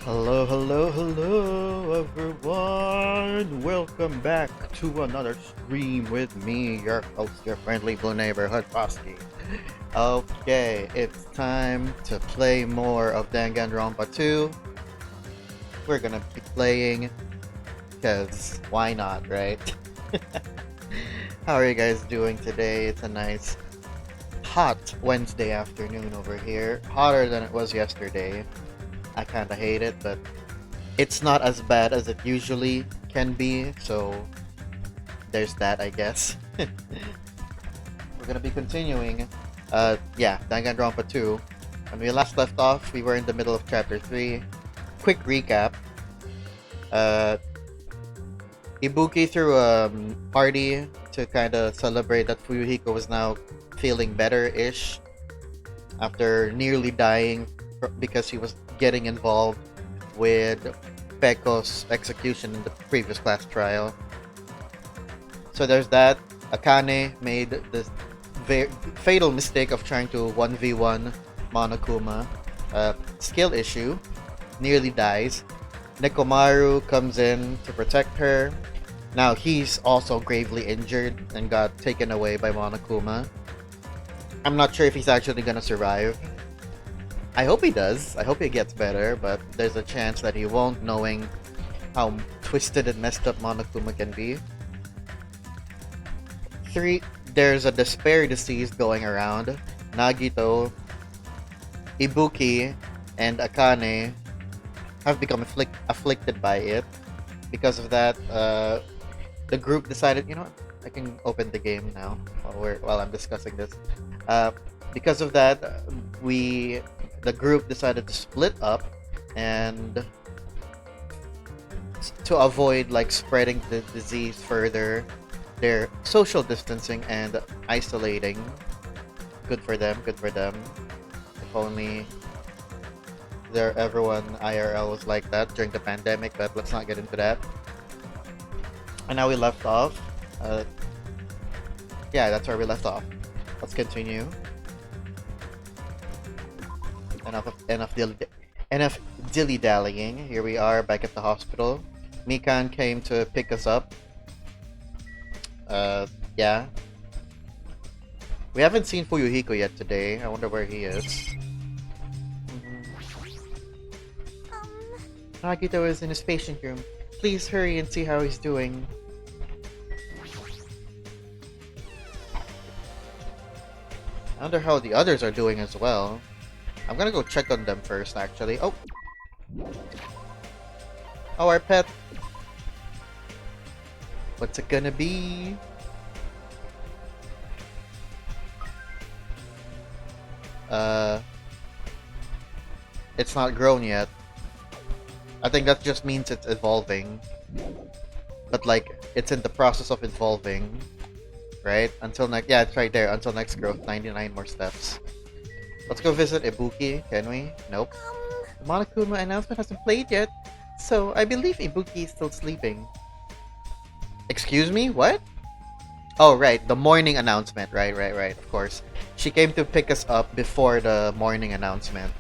Hello, hello, hello, everyone! Welcome back to another stream with me, your host, your friendly blue neighborhood Bosky. Okay, it's time to play more of Danganronpa 2. We're gonna be playing, because why not, right? How are you guys doing today? It's a nice, hot Wednesday afternoon over here. Hotter than it was yesterday. I kinda hate it, but it's not as bad as it usually can be, so there's that, I guess. We're gonna be continuing. Danganronpa 2. When we last left off, we were in the middle of chapter 3. Quick recap. Ibuki threw a party to kind of celebrate that Fuyuhiko was now feeling better-ish after nearly dying because he was getting involved with Peko's execution in the previous class trial. So there's that. Akane made the fatal mistake of trying to 1v1 Monokuma. Skill issue. Nearly dies. Nekomaru comes in to protect her. Now he's also gravely injured and got taken away by Monokuma. I'm not sure if he's actually gonna survive. I hope he does. I hope he gets better, but there's a chance that he won't, knowing how twisted and messed up Monokuma can be. 3. There's a despair disease going around. Nagito, Ibuki, and Akane have become afflicted by it. Because of that, the group decided, you know what, I can open the game now while I'm discussing this. Because of that, the group decided to split up, and to avoid spreading the disease further, they're social distancing and isolating. Good for them, good for them. If only everyone IRL was like that during the pandemic, but let's not get into that. And now we left off. That's where we left off. Let's continue. Enough dilly-dallying. Here we are back at the hospital. Mikan came to pick us up. We haven't seen Fuyuhiko yet today. I wonder where he is. Nagito is in his patient room. Please hurry and see how he's doing. I wonder how the others are doing as well. I'm gonna go check on them first, actually. Oh! Oh, our pet! What's it gonna be? It's not grown yet. I think that just means it's evolving. But it's in the process of evolving. Right? It's right there. Until next growth, 99 more steps. Let's go visit Ibuki, can we? Nope. The Monokuma announcement hasn't played yet, so I believe Ibuki is still sleeping. Excuse me? What? Oh, right. The morning announcement. Right. Of course. She came to pick us up before the morning announcement.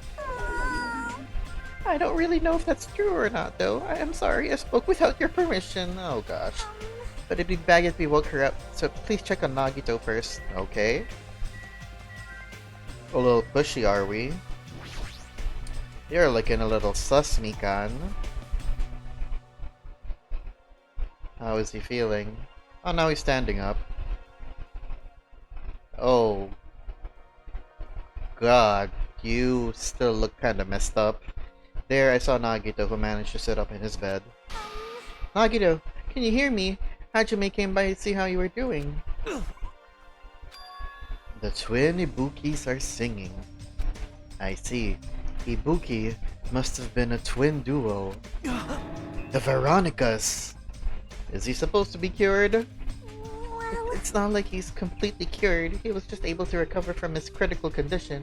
I don't really know if that's true or not, though. I am sorry, I spoke without your permission. Oh, gosh. But it'd be bad if we woke her up, so please check on Nagito first. Okay. A little pushy, are we? You're looking a little sus, Mikan. How is he feeling? Oh, now he's standing up. Oh. God, you still look kinda messed up. There, I saw Nagito, who managed to sit up in his bed. Nagito, can you hear me? Hajime came by to see how you were doing. The twin Ibukis are singing. I see. Ibuki must have been a twin duo. The Veronicas! Is he supposed to be cured? It's not like he's completely cured. He was just able to recover from his critical condition.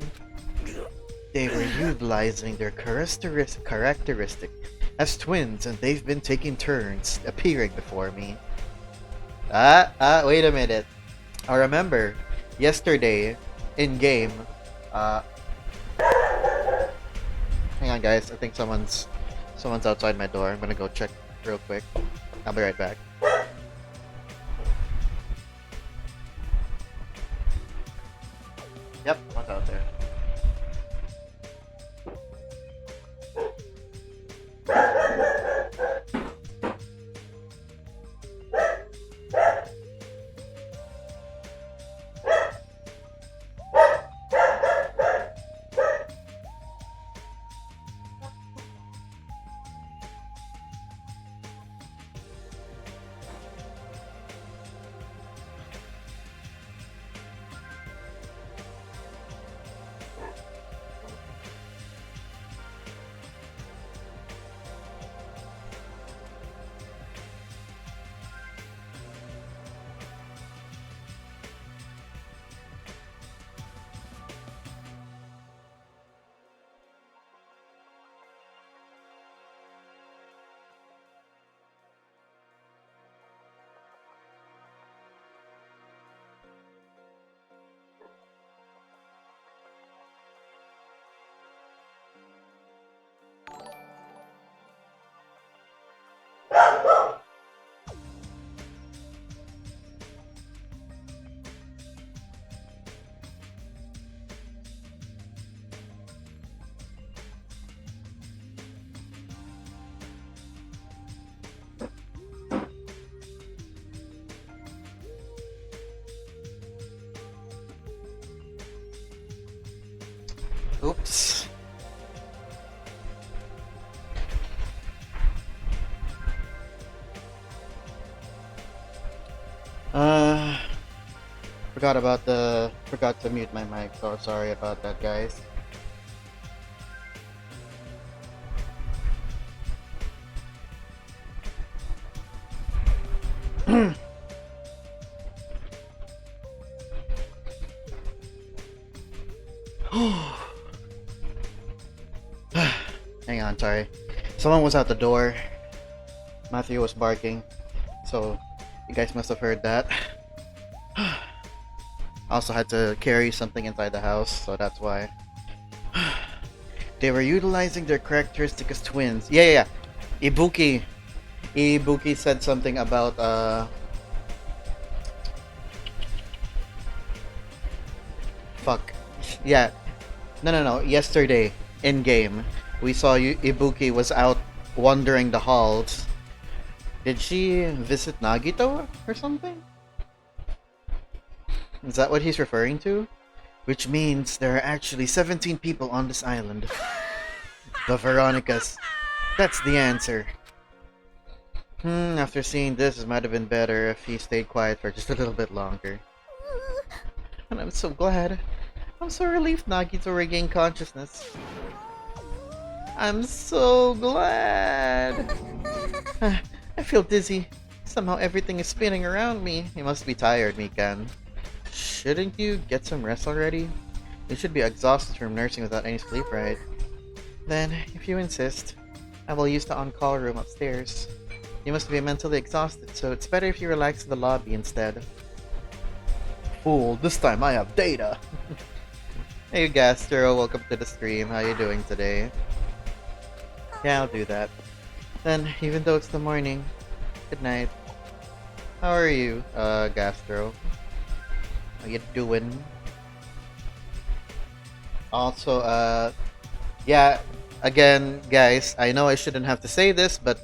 They were utilizing their characteristic as twins, and they've been taking turns appearing before me. Wait a minute. I remember yesterday in game, on, guys. I think someone's outside my door. I'm gonna go check real quick. I'll be right back. Yep, someone's out there. Oops. Forgot to mute my mic, so sorry about that, guys. Hang on, sorry. Someone was out the door. Matthew was barking, so you guys must have heard that. I also had to carry something inside the house, so that's why. They were utilizing their characteristic as twins. Yeah. Ibuki said something about fuck. Yeah. No. Yesterday in game, we saw Ibuki was out wandering the halls. Did she visit Nagito or something? Is that what he's referring to? Which means there are actually 17 people on this island. The Veronicas. That's the answer. After seeing this, it might have been better if he stayed quiet for just a little bit longer. And I'm so glad. I'm so relieved Nagito regained consciousness. I'm so glad. I feel dizzy. Somehow everything is spinning around me. You must be tired, Mikan. Shouldn't you get some rest already? You should be exhausted from nursing without any sleep, right? Then, if you insist, I will use the on-call room upstairs. You must be mentally exhausted, so it's better if you relax in the lobby instead. Fool, this time I have data! Hey Gastro, welcome to the stream. How you doing today? Yeah, I'll do that. Then, even though it's the morning, good night. How are you, Gastro? How you doing? Also, yeah, again, guys, I know I shouldn't have to say this, but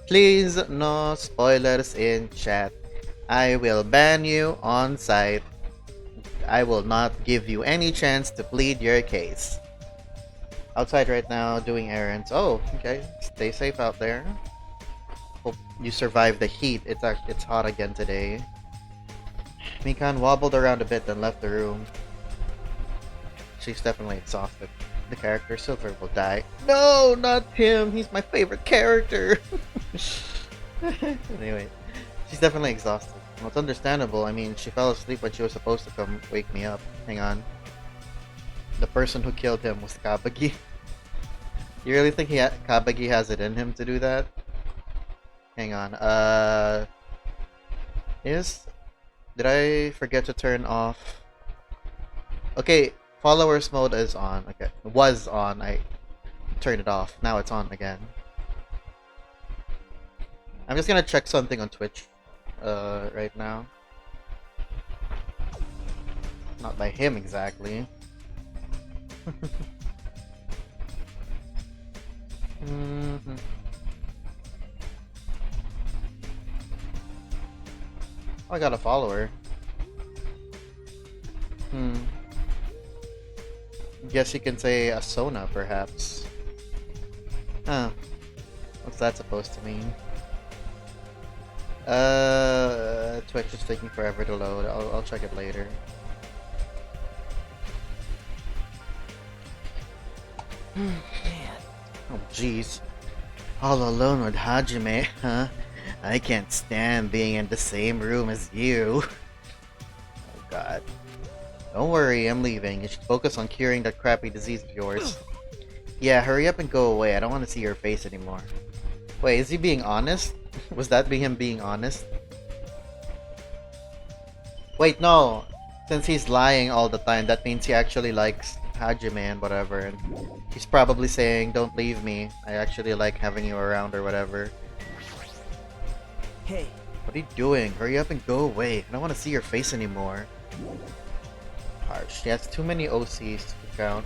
please, no spoilers in chat. I will ban you on site. I will not give you any chance to plead your case. Outside right now, doing errands. Oh, okay. Stay safe out there. Hope you survive the heat. It's hot again today. Mikan wobbled around a bit, then left the room. She's definitely exhausted. The character Silver will die. No, not him. He's my favorite character. Anyway, she's definitely exhausted. Well, it's understandable. I mean, she fell asleep when she was supposed to come wake me up. Hang on. The person who killed him was Kabagi. You really think Kabagi has it in him to do that? Hang on. Did I forget to turn off? Okay, followers mode is on. Okay, was on. I turn it off. Now it's on again. I'm just gonna check something on Twitch right now. Not by him exactly. Mm-hmm. Oh, I got a follower. Guess you can say a Sona, perhaps. Huh. What's that supposed to mean? Twitch is taking forever to load. I'll check it later. Man. Oh, jeez. All alone with Hajime, huh? I can't stand being in the same room as you. Oh, God. Don't worry, I'm leaving. You should focus on curing that crappy disease of yours. Yeah, hurry up and go away. I don't want to see your face anymore. Wait, is he being honest? Was that him being honest? Wait, no. Since he's lying all the time, that means he actually likes Hajime and whatever. And he's probably saying, don't leave me. I actually like having you around or whatever. Hey. What are you doing? Hurry up and go away. I don't want to see your face anymore. Harsh. He has too many OCs to count.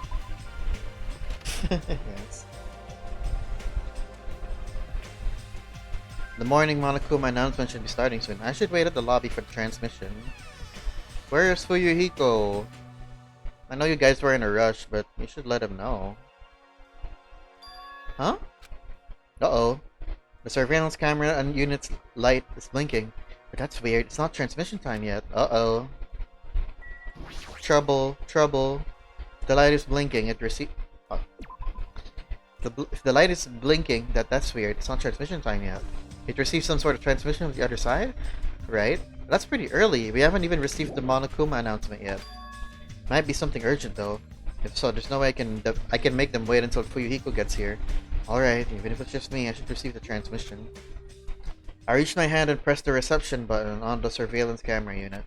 Yes. The morning Monokuma announcement should be starting soon. I should wait at the lobby for the transmission. Where's Fuyuhiko? I know you guys were in a rush, but you should let him know. Huh? Uh-oh. The surveillance camera and unit's light is blinking. But that's weird. It's not transmission time yet. Uh-oh. Trouble. Trouble. The light is blinking. It receives... Oh. If the light is blinking, that's weird. It's not transmission time yet. It received some sort of transmission from the other side? Right? That's pretty early. We haven't even received the Monokuma announcement yet. Might be something urgent though. If so, there's no way I can make them wait until Fuyuhiko gets here. Alright, even if it's just me, I should receive the transmission. I reached my hand and pressed the reception button on the surveillance camera unit.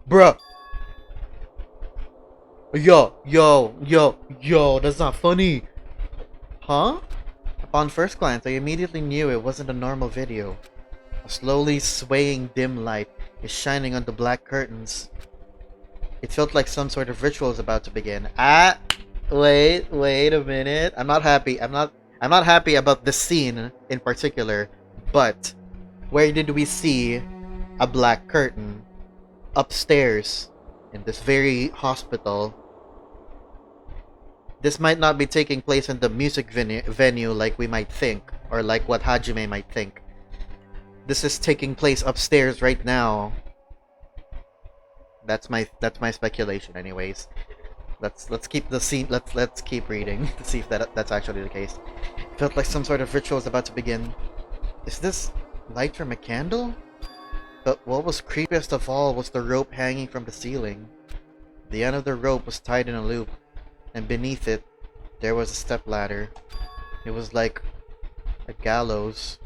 Bruh! Yo, that's not funny! Huh? Upon first glance, I immediately knew it wasn't a normal video. A slowly swaying dim light is shining on the black curtains. It felt like some sort of ritual is about to begin. Wait a minute. I'm not happy. I'm not happy about this scene in particular, but where did we see a black curtain? Upstairs in this very hospital. This might not be taking place in the music venue like we might think, or like what Hajime might think. This is taking place upstairs right now. That's my speculation, anyways. Let's keep the scene. Let's keep reading to see if that's actually the case. Felt like some sort of ritual is about to begin. Is this light from a candle? But what was creepiest of all was the rope hanging from the ceiling. The end of the rope was tied in a loop, and beneath it, there was a stepladder. It was like a gallows.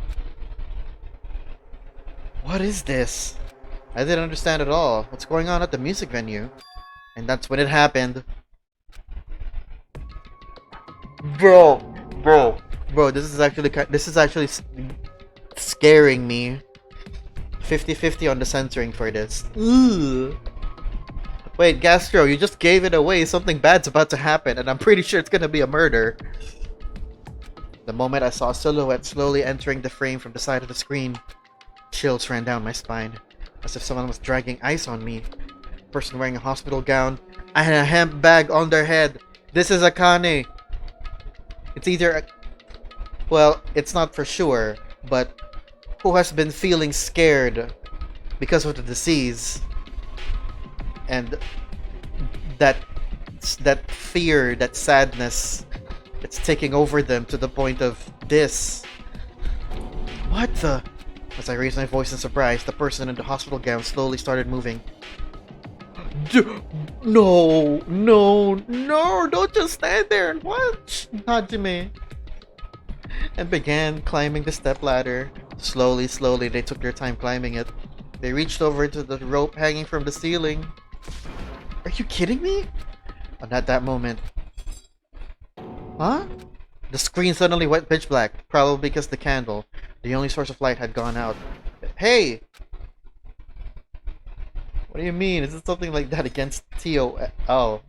What is this? I didn't understand at all. What's going on at the music venue? And that's when it happened. Bro, this is actually scaring me. 50-50 on the censoring for this. Ugh. Wait, Gastro, you just gave it away. Something bad's about to happen, and I'm pretty sure it's gonna be a murder. The moment I saw a silhouette slowly entering the frame from the side of the screen, chills ran down my spine, as if someone was dragging ice on me. A person wearing a hospital gown and a hemp bag on their head. This is Akane. It's either... Well, it's not for sure, but who has been feeling scared because of the disease. And that fear, that sadness, it's taking over them to the point of this. What the... As I raised my voice in surprise, the person in the hospital gown slowly started moving. No, don't just stand there and watch, Hajime. And began climbing the stepladder. Slowly, they took their time climbing it. They reached over to the rope hanging from the ceiling. Are you kidding me? And at that moment, Huh? The screen suddenly went pitch black, probably because the candle, the only source of light, had gone out. Hey! What do you mean? Is it something like that against Tio? Oh,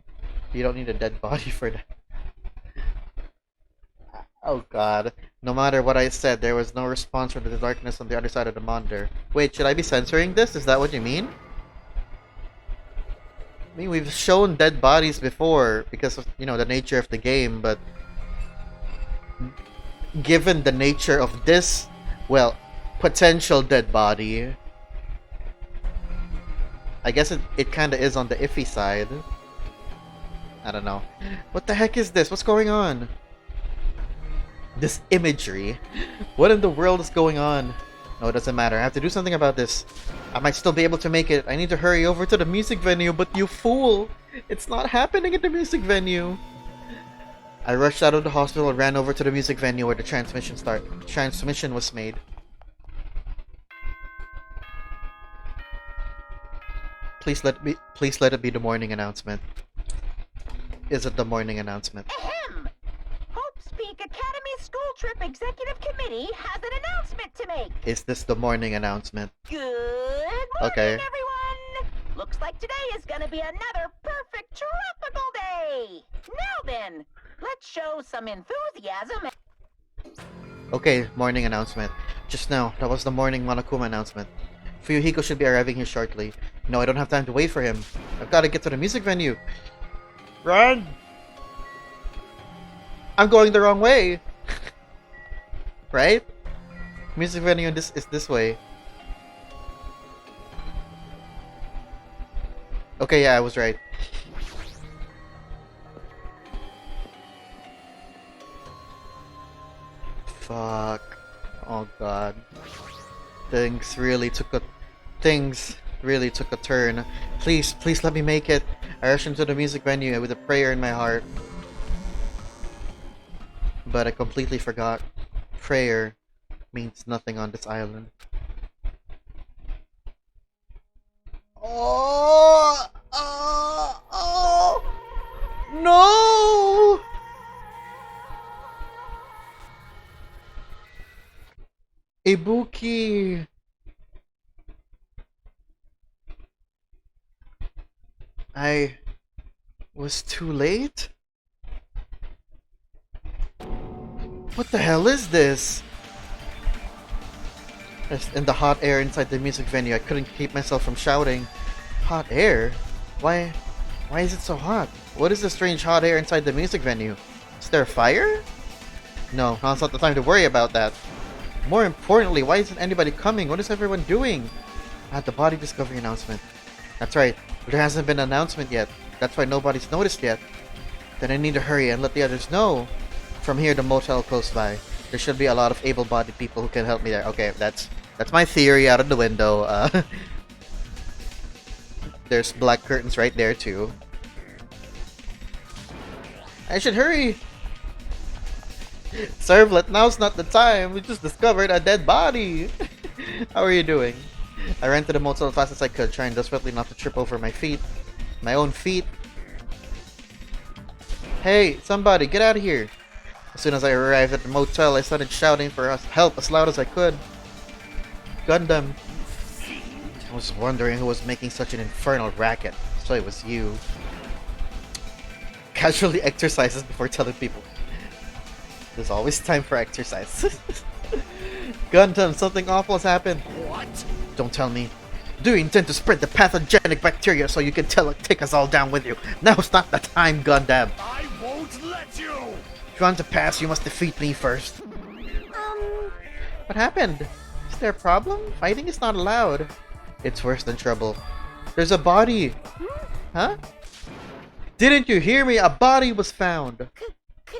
you don't need a dead body for that. Oh god. No matter what I said, there was no response from the darkness on the other side of the monitor. Wait, should I be censoring this? Is that what you mean? I mean, we've shown dead bodies before because of, you know, the nature of the game, but given the nature of this, well, potential dead body, I guess it kind of is on the iffy side. I don't know. What the heck is this? What's going on? This imagery. What in the world is going on? No, it doesn't matter. I have to do something about this. I might still be able to make it. I need to hurry over to the music venue, but you fool! It's not happening at the music venue. I rushed out of the hospital and ran over to the music venue where the transmission was made. Please let it be the morning announcement. Is it the morning announcement? Ahem! Hope's Peak Academy School Trip Executive Committee has an announcement to make. Is this the morning announcement? Good morning, okay, everyone! Looks like today is gonna be another perfect tropical day! Now then, let's show some enthusiasm. Okay, morning announcement. Just now, that was the morning Monokuma announcement. Fuyuhiko should be arriving here shortly. No, I don't have time to wait for him. I've got to get to the music venue. Run! I'm going the wrong way! Right? Music venue is this way. Okay, yeah, I was right. Fuck. Oh god. Things really took a turn. Please let me make it. I rushed into the music venue with a prayer in my heart. But I completely forgot. Prayer means nothing on this island. Oh! No! Ibuki! I was too late? What the hell is this? In the hot air inside the music venue, I couldn't keep myself from shouting. Hot air? Why is it so hot? What is the strange hot air inside the music venue? Is there a fire? No, now's not the time to worry about that. More importantly, why isn't anybody coming? What is everyone doing? The body discovery announcement. That's right, there hasn't been an announcement yet. That's why nobody's noticed yet. Then I need to hurry and let the others know. From here, the motel close by. There should be a lot of able-bodied people who can help me there. Okay, that's my theory out of the window. There's black curtains right there too. I should hurry! Servlet, now's not the time. We just discovered a dead body. How are you doing? I ran to the motel as fast as I could, trying desperately not to trip over my feet. My own feet. Hey, somebody, get out of here. As soon as I arrived at the motel, I started shouting for help as loud as I could. Gundam. I was wondering who was making such an infernal racket. So it was you. Casually exercises before telling people. There's always time for exercise. Gundam, something awful has happened. What? Don't tell me. Do you intend to spread the pathogenic bacteria so you can take us all down with you? Now's not the time, Gundam. I won't let you! If you want to pass, you must defeat me first. What happened? Is there a problem? Fighting is not allowed. It's worse than trouble. There's a body. Huh? Didn't you hear me? A body was found. Could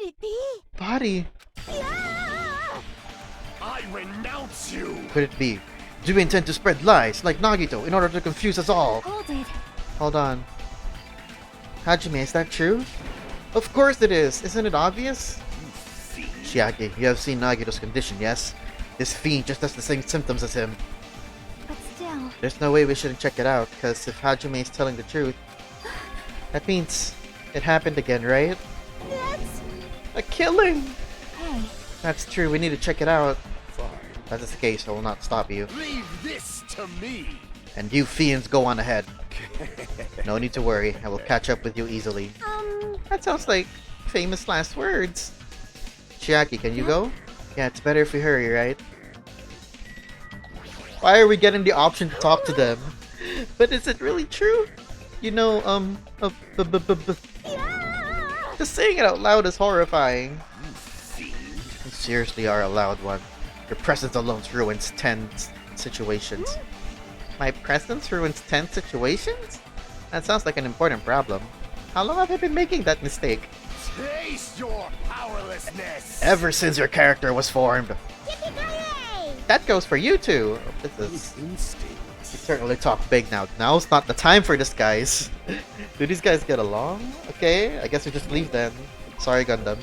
it be? Body? Yeah! I renounce you! Could it be? Do you intend to spread lies like Nagito in order to confuse us all? Hold it. Hold on. Hajime, is that true? Of course it is. Isn't it obvious? Chiaki, you have seen Nagito's condition, yes? This fiend just has the same symptoms as him. But still. There's no way we shouldn't check it out, because if Hajime is telling the truth, that means it happened again, right? A killing! Hey, That's true, we need to check it out. Fine. If that is the case, I will not stop you. Leave this to me. And you fiends go on ahead. No need to worry, I will catch up with you easily. That sounds like famous last words. Chiaki, can you go? Yeah, it's better if we hurry, right? Why are we getting the option to talk to them? But is it really true? You know, just saying it out loud is horrifying. You seriously are a loud one. Your presence alone ruins 10 situations. My presence ruins 10 situations? That sounds like an important problem. How long have I been making that mistake? Taste your powerlessness. Ever since your character was formed. yippee-ki-yay! That goes for you too. This is... Instinct. You certainly talk big now. Now's not the time for this, guys. Do these guys get along? Okay, I guess we just leave then. Sorry, Gundam.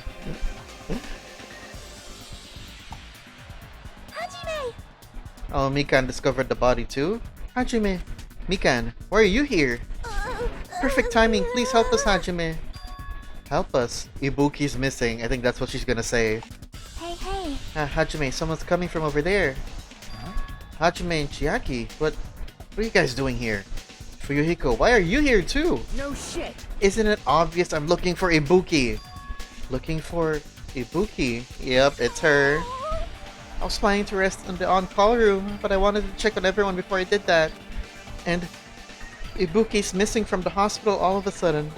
Hajime! Oh, Mikan discovered the body too? Hajime! Mikan, why are you here? Perfect timing, please help us, Hajime. Help us. Ibuki's missing. I think that's what she's gonna say. Hey, hey. Hajime, someone's coming from over there. Hajime and Chiaki, what are you guys doing here? Fuyuhiko, why are you here too? No shit. Isn't it obvious I'm looking for Ibuki? Looking for Ibuki? Yep, it's her. I was planning to rest in the on-call room, but I wanted to check on everyone before I did that. And Ibuki's missing from the hospital all of a sudden.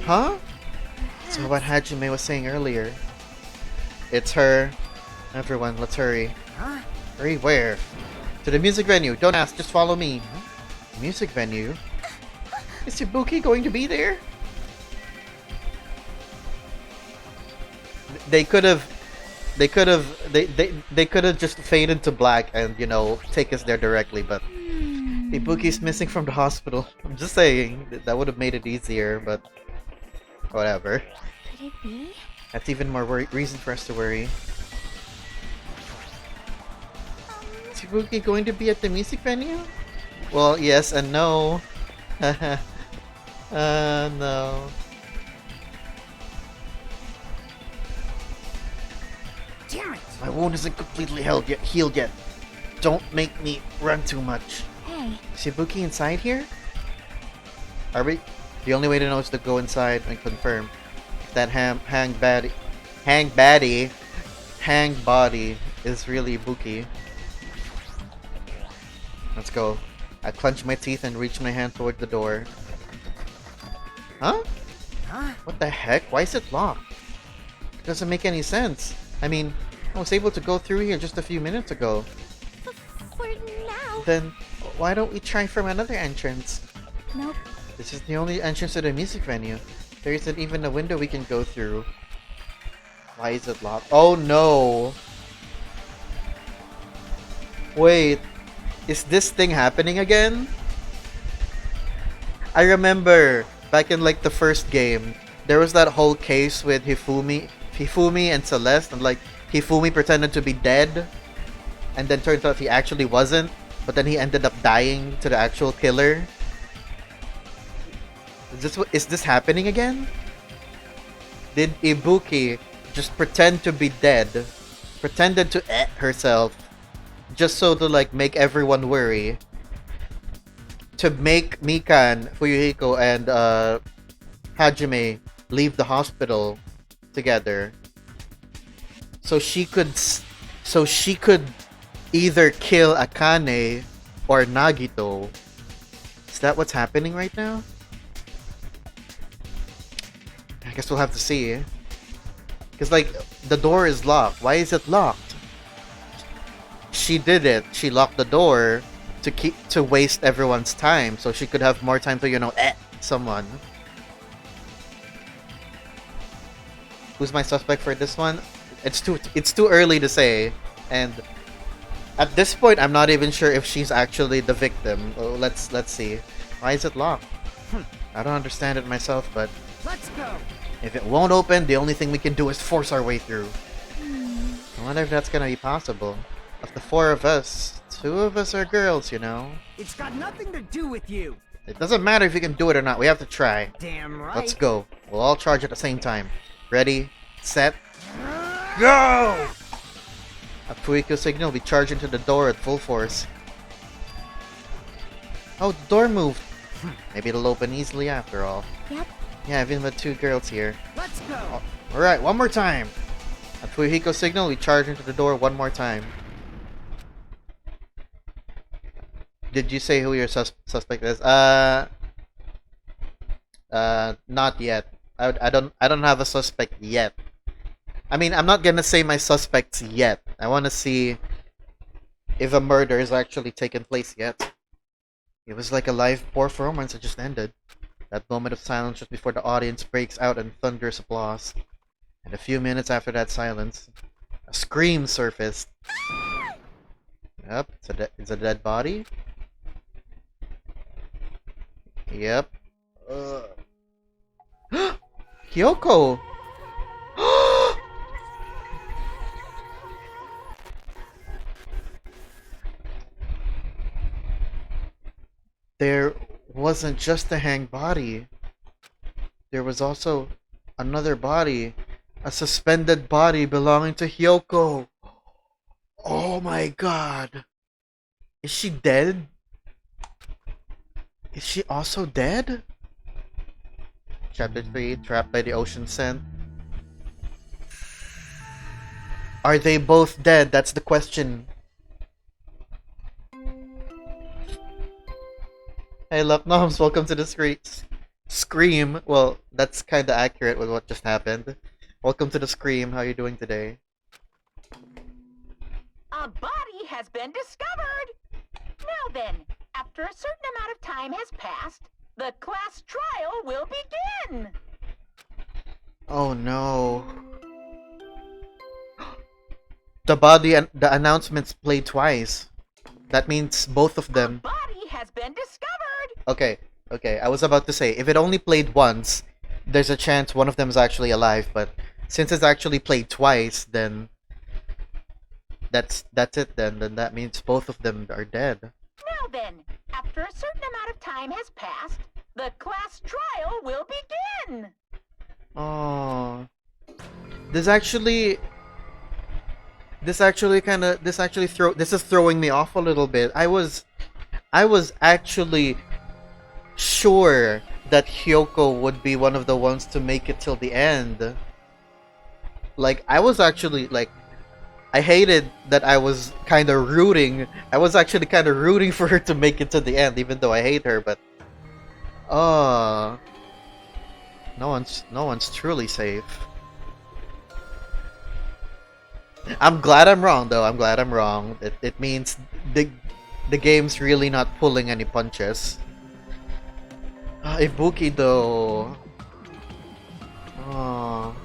Huh? So what Hajime was saying earlier. It's her. Everyone, let's hurry. Huh? Hurry where? To the music venue. Don't ask, just follow me. Music venue? Is Ibuki going to be there? They could have just faded to black and, you know, take us there directly, but Ibuki's missing from the hospital. I'm just saying, that would have made it easier, but whatever. Could it be? That's even more reason for us to worry. Is Ibuki going to be at the music venue? Well, yes and no. No. Damn it. My wound isn't completely healed yet. Don't make me run too much. Hey, Is Ibuki inside here? Are we? The only way to know is to go inside and confirm. If that hang body is really Ibuki. Let's go. I clench my teeth and reach my hand toward the door. Huh? Huh? What the heck? Why is it locked? It doesn't make any sense. I mean, I was able to go through here just a few minutes ago. for now. Then, why don't we try from another entrance? Nope. This is the only entrance to the music venue. There isn't even a window we can go through. Why is it locked? Oh no! Wait, is this thing happening again? I remember back in like the first game, there was that whole case with Hifumi and Celeste, and like Hifumi pretended to be dead, and then turns out he actually wasn't, but then he ended up dying to the actual killer. Is this happening again? Did Ibuki just pretend to be dead, pretended to herself, just so to like make everyone worry, to make Mikan, Fuyuhiko, and Hajime leave the hospital together, so she could either kill Akane or Nagito? Is that what's happening right now? I guess we'll have to see. Because, like, the door is locked. Why is it locked? She did it. She locked the door to waste everyone's time, so she could have more time to, you know, someone. Who's my suspect for this one? It's too early to say, and at this point, I'm not even sure if she's actually the victim. Oh, let's see. Why is it locked? I don't understand it myself, but Let's go. if it won't open, the only thing we can do is force our way through. I wonder if that's gonna be possible. Of the four of us, two of us are girls, you know. It's got nothing to do with you. It doesn't matter if we can do it or not. We have to try. Damn right. Let's go. We'll all charge at the same time. Ready, set, go! A Fuiko signal, we charge into the door at full force. Oh, the door moved. Maybe it'll open easily after all. Yep. Yeah, I've been with 2 girls here. Let's go. Alright, one more time. A Fuiko signal, we charge into the door one more time. Did you say who your suspect is? Not yet. I don't have a suspect yet. I mean, I'm not gonna say my suspects yet. I want to see if a murder has actually taken place yet. It was like a live performance that just ended. That moment of silence just before the audience breaks out in thunderous applause. And a few minutes after that silence, a scream surfaced. Yep, it's a dead body. Yep. Kyoko! There wasn't just a hanged body. There was also another body. A suspended body belonging to Hyoko. Oh my god. Is she dead? Is she also dead? Chapter 3, Trapped by the Ocean Scent. Are they both dead? That's the question. Hey Lucknoms, welcome to the Scream. Well, that's kinda accurate with what just happened. Welcome to the Scream. How are you doing today? A body has been discovered! Now then, after a certain amount of time has passed, the class trial will begin! Oh no. The body and the announcements played twice. That means both of A them. body has been discovered! Okay, I was about to say, if it only played once, there's a chance one of them is actually alive, but since it's actually played twice, then that's it then that means both of them are dead. Now then, after a certain amount of time has passed, the class trial will begin! Oh. This is throwing me off a little bit. I was actually sure that Hyoko would be one of the ones to make it till the end. Like, I was actually, like, I hated that I was kind of rooting. I was actually kind of rooting for her to make it to the end, even though I hate her, but... no one's truly safe. I'm glad I'm wrong, though. I'm glad I'm wrong. It means the game's really not pulling any punches. Ibuki, though. Oh,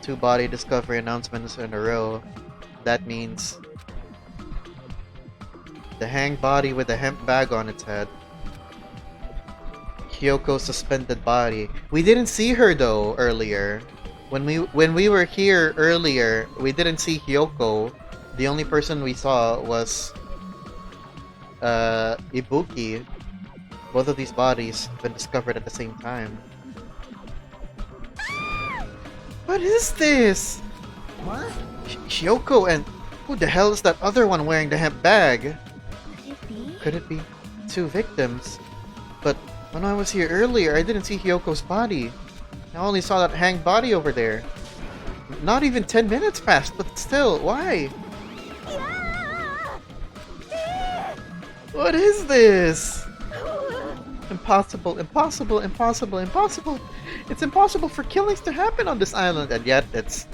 2 body discovery announcements in a row. That means the hanged body with a hemp bag on its head. Kyoko's suspended body. We didn't see her though earlier. When we were here earlier, we didn't see Hyoko. The only person we saw was Ibuki. Both of these bodies have been discovered at the same time. What is this? What? Hyoko and who the hell is that other one wearing the hemp bag? Could it be? Could it be 2 victims? But when I was here earlier, I didn't see Hyoko's body. I only saw that hanged body over there. Not even 10 minutes passed, but still, why? What is this? Impossible, impossible, impossible, impossible. It's impossible for killings to happen on this island, and yet it's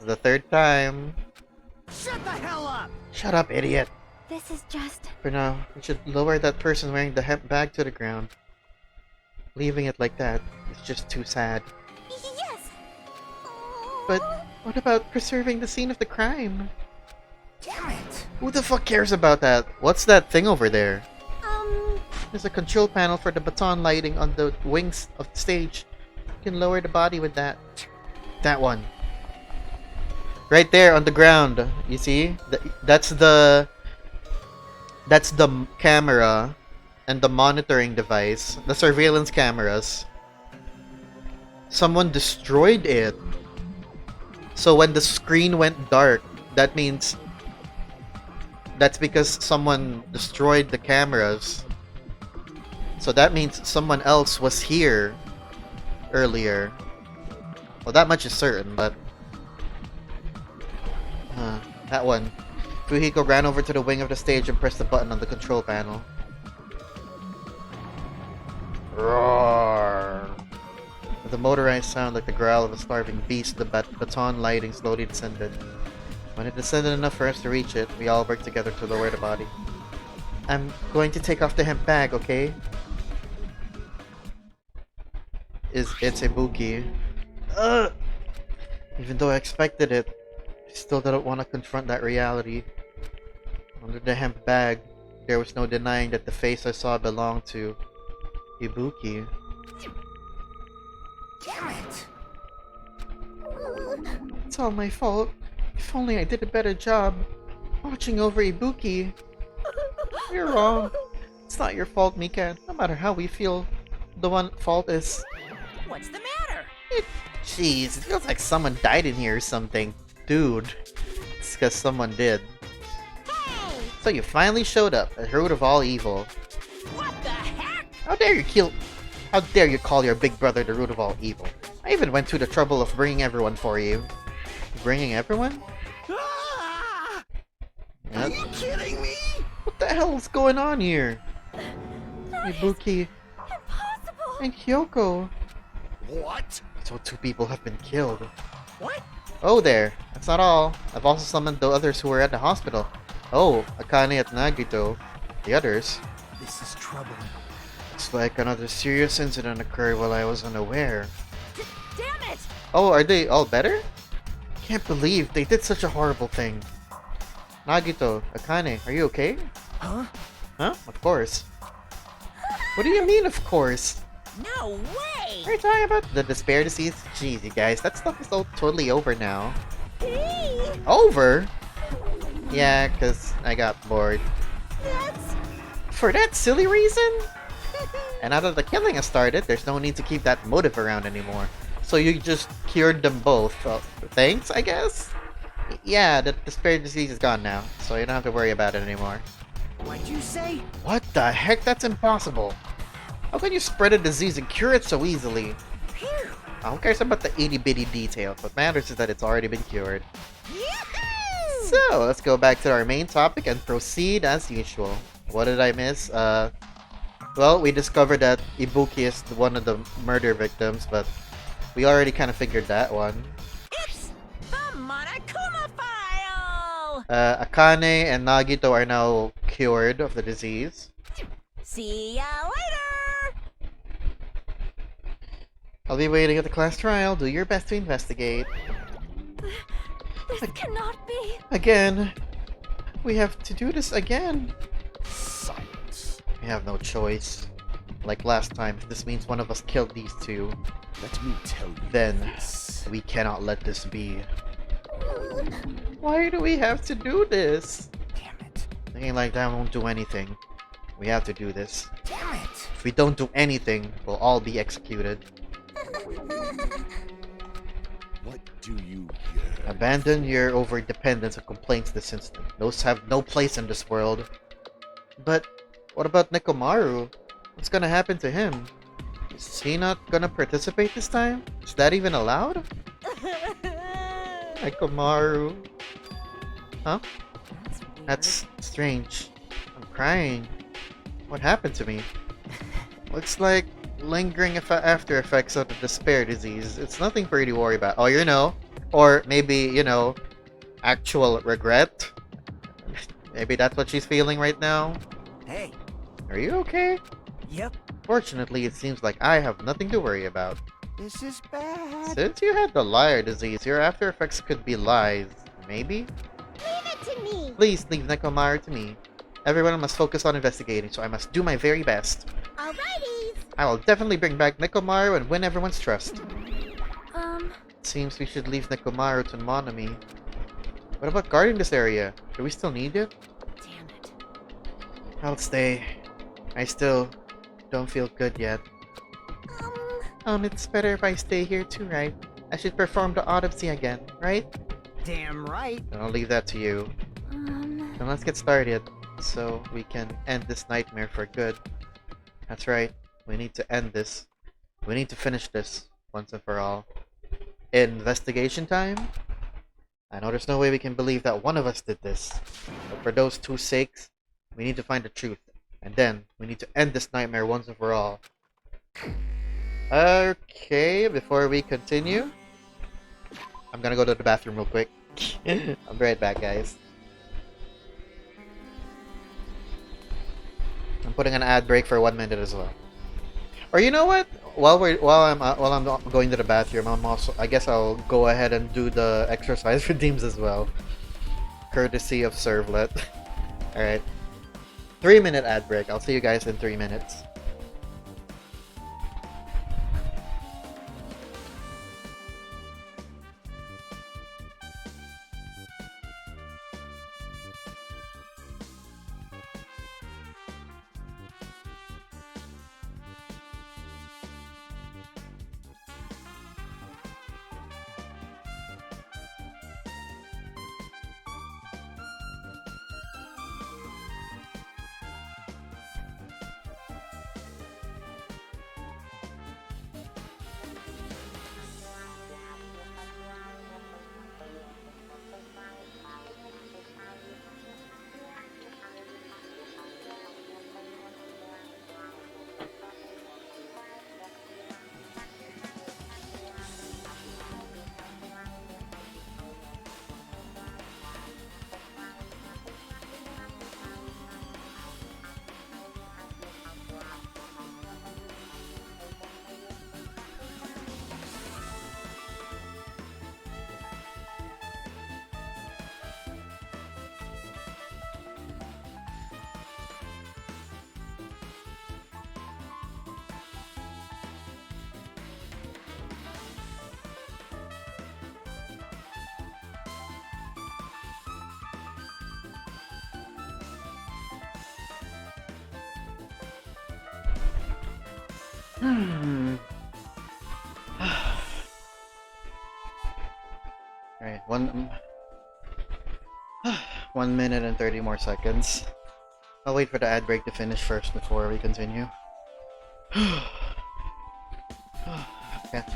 the 3rd time. Shut the hell up! Shut up, idiot. This is just... For now, we should lower that person wearing the hemp bag to the ground. Leaving it like that is just too sad. Yes! But what about preserving the scene of the crime? Damn it! Who the fuck cares about that? What's that thing over there? There's a control panel for the baton lighting on the wings of the stage. You can lower the body with that. That one. Right there on the ground. You see? That's the camera and the monitoring device. The surveillance cameras. Someone destroyed it. So when the screen went dark, that means that's because someone destroyed the cameras. So that means someone else was here earlier. Well, that much is certain, but that one. Fujiko ran over to the wing of the stage and pressed the button on the control panel. Roar! With a motorized sound like the growl of a starving beast, the baton lighting slowly descended. When it descended enough for us to reach it, we all worked together to lower the body. I'm going to take off the hemp bag, okay? It's Ibuki. Ugh! Even though I expected it, I still didn't want to confront that reality. Under the hemp bag, there was no denying that the face I saw belonged to Ibuki. Damn it! It's all my fault. If only I did a better job watching over Ibuki. You're wrong. It's not your fault, Mika. No matter how we feel, the one fault is... What's the matter? Jeez, it feels like someone died in here or something. Dude, it's because someone did. Hey! So you finally showed up, the root of all evil. What the heck? How dare you call your big brother the root of all evil? I even went to the trouble of bringing everyone for you. Bringing everyone? Ah! Are Yep. you kidding me? What the hell is going on here? Ibuki Impossible! and Kyoko. What? So 2 people have been killed. What? Oh there, that's not all. I've also summoned the others who were at the hospital. Oh, Akane and Nagito. The others. This is troubling. Looks like another serious incident occurred while I was unaware. Damn it! Oh, are they all better? Can't believe they did such a horrible thing. Nagito, Akane, are you okay? Huh? Huh? Of course. What do you mean, of course? No way! Are you talking about the despair disease? Jeez, you guys, that stuff is all totally over now. Hey! Over? Yeah, cause I got bored. That's... For that silly reason? And now that the killing has started, there's no need to keep that motive around anymore. So you just cured them both. Thanks, I guess? Yeah, the despair disease is gone now, so you don't have to worry about it anymore. What'd you say? What the heck? That's impossible. How can you spread a disease and cure it so easily? Phew! Who cares about the itty-bitty details? What matters is that it's already been cured. Yahoo! So, let's go back to our main topic and proceed as usual. What did I miss? Well, we discovered that Ibuki is one of the murder victims, but we already kind of figured that one. It's the Monokuma file! Akane and Nagito are now cured of the disease. See ya later! I'll be waiting at the class trial. Do your best to investigate. This cannot be. Again. We have to do this again. Silence. We have no choice. Like last time, if this means one of us killed these 2, Let me tell you then this. we cannot let this be. Why do we have to do this? Damn it. Thinking like that won't do anything. We have to do this. Damn it. If we don't do anything, we'll all be executed. What do you get? Abandon your over-dependence on complaints this instant. Those have no place in this world. But what about Nekomaru? What's gonna happen to him? Is he not gonna participate this time? Is that even allowed? Nekomaru. Huh? That's strange. I'm crying. What happened to me? Looks like lingering after effects of the despair disease. It's nothing for you to worry about. Oh, you know. Or maybe, you know, actual regret. Maybe that's what she's feeling right now. Hey. Are you okay? Yep. Fortunately, it seems like I have nothing to worry about. This is bad. Since you had the liar disease, your after effects could be lies. Maybe? Leave it to me. Please leave Nekomaru to me. Everyone must focus on investigating, so I must do my very best. Alrighties. I will definitely bring back Nekomaru and win everyone's trust. It seems we should leave Nekomaru to Monami. What about guarding this area? Do we still need it? Damn it. I'll stay. I still don't feel good yet. It's better if I stay here too, right? I should perform the autopsy again, right? Damn right. Then I'll leave that to you. Then let's get started, so we can end this nightmare for good. That's right, we need to end this. We need to finish this, once and for all. Investigation time? I know there's no way we can believe that one of us did this. But for those two sakes, we need to find the truth. And then, we need to end this nightmare once and for all. Okay, before we continue, I'm gonna go to the bathroom real quick. I'll be right back, guys. I'm putting an ad break for 1 minute as well. Or you know what? While I'm going to the bathroom, I guess I'll go ahead and do the exercise redeems as well, courtesy of Servlet. All right, 3-minute ad break. I'll see you guys in 3 minutes. Alright, 1 minute and 30 more seconds. I'll wait for the ad break to finish first before we continue. Catch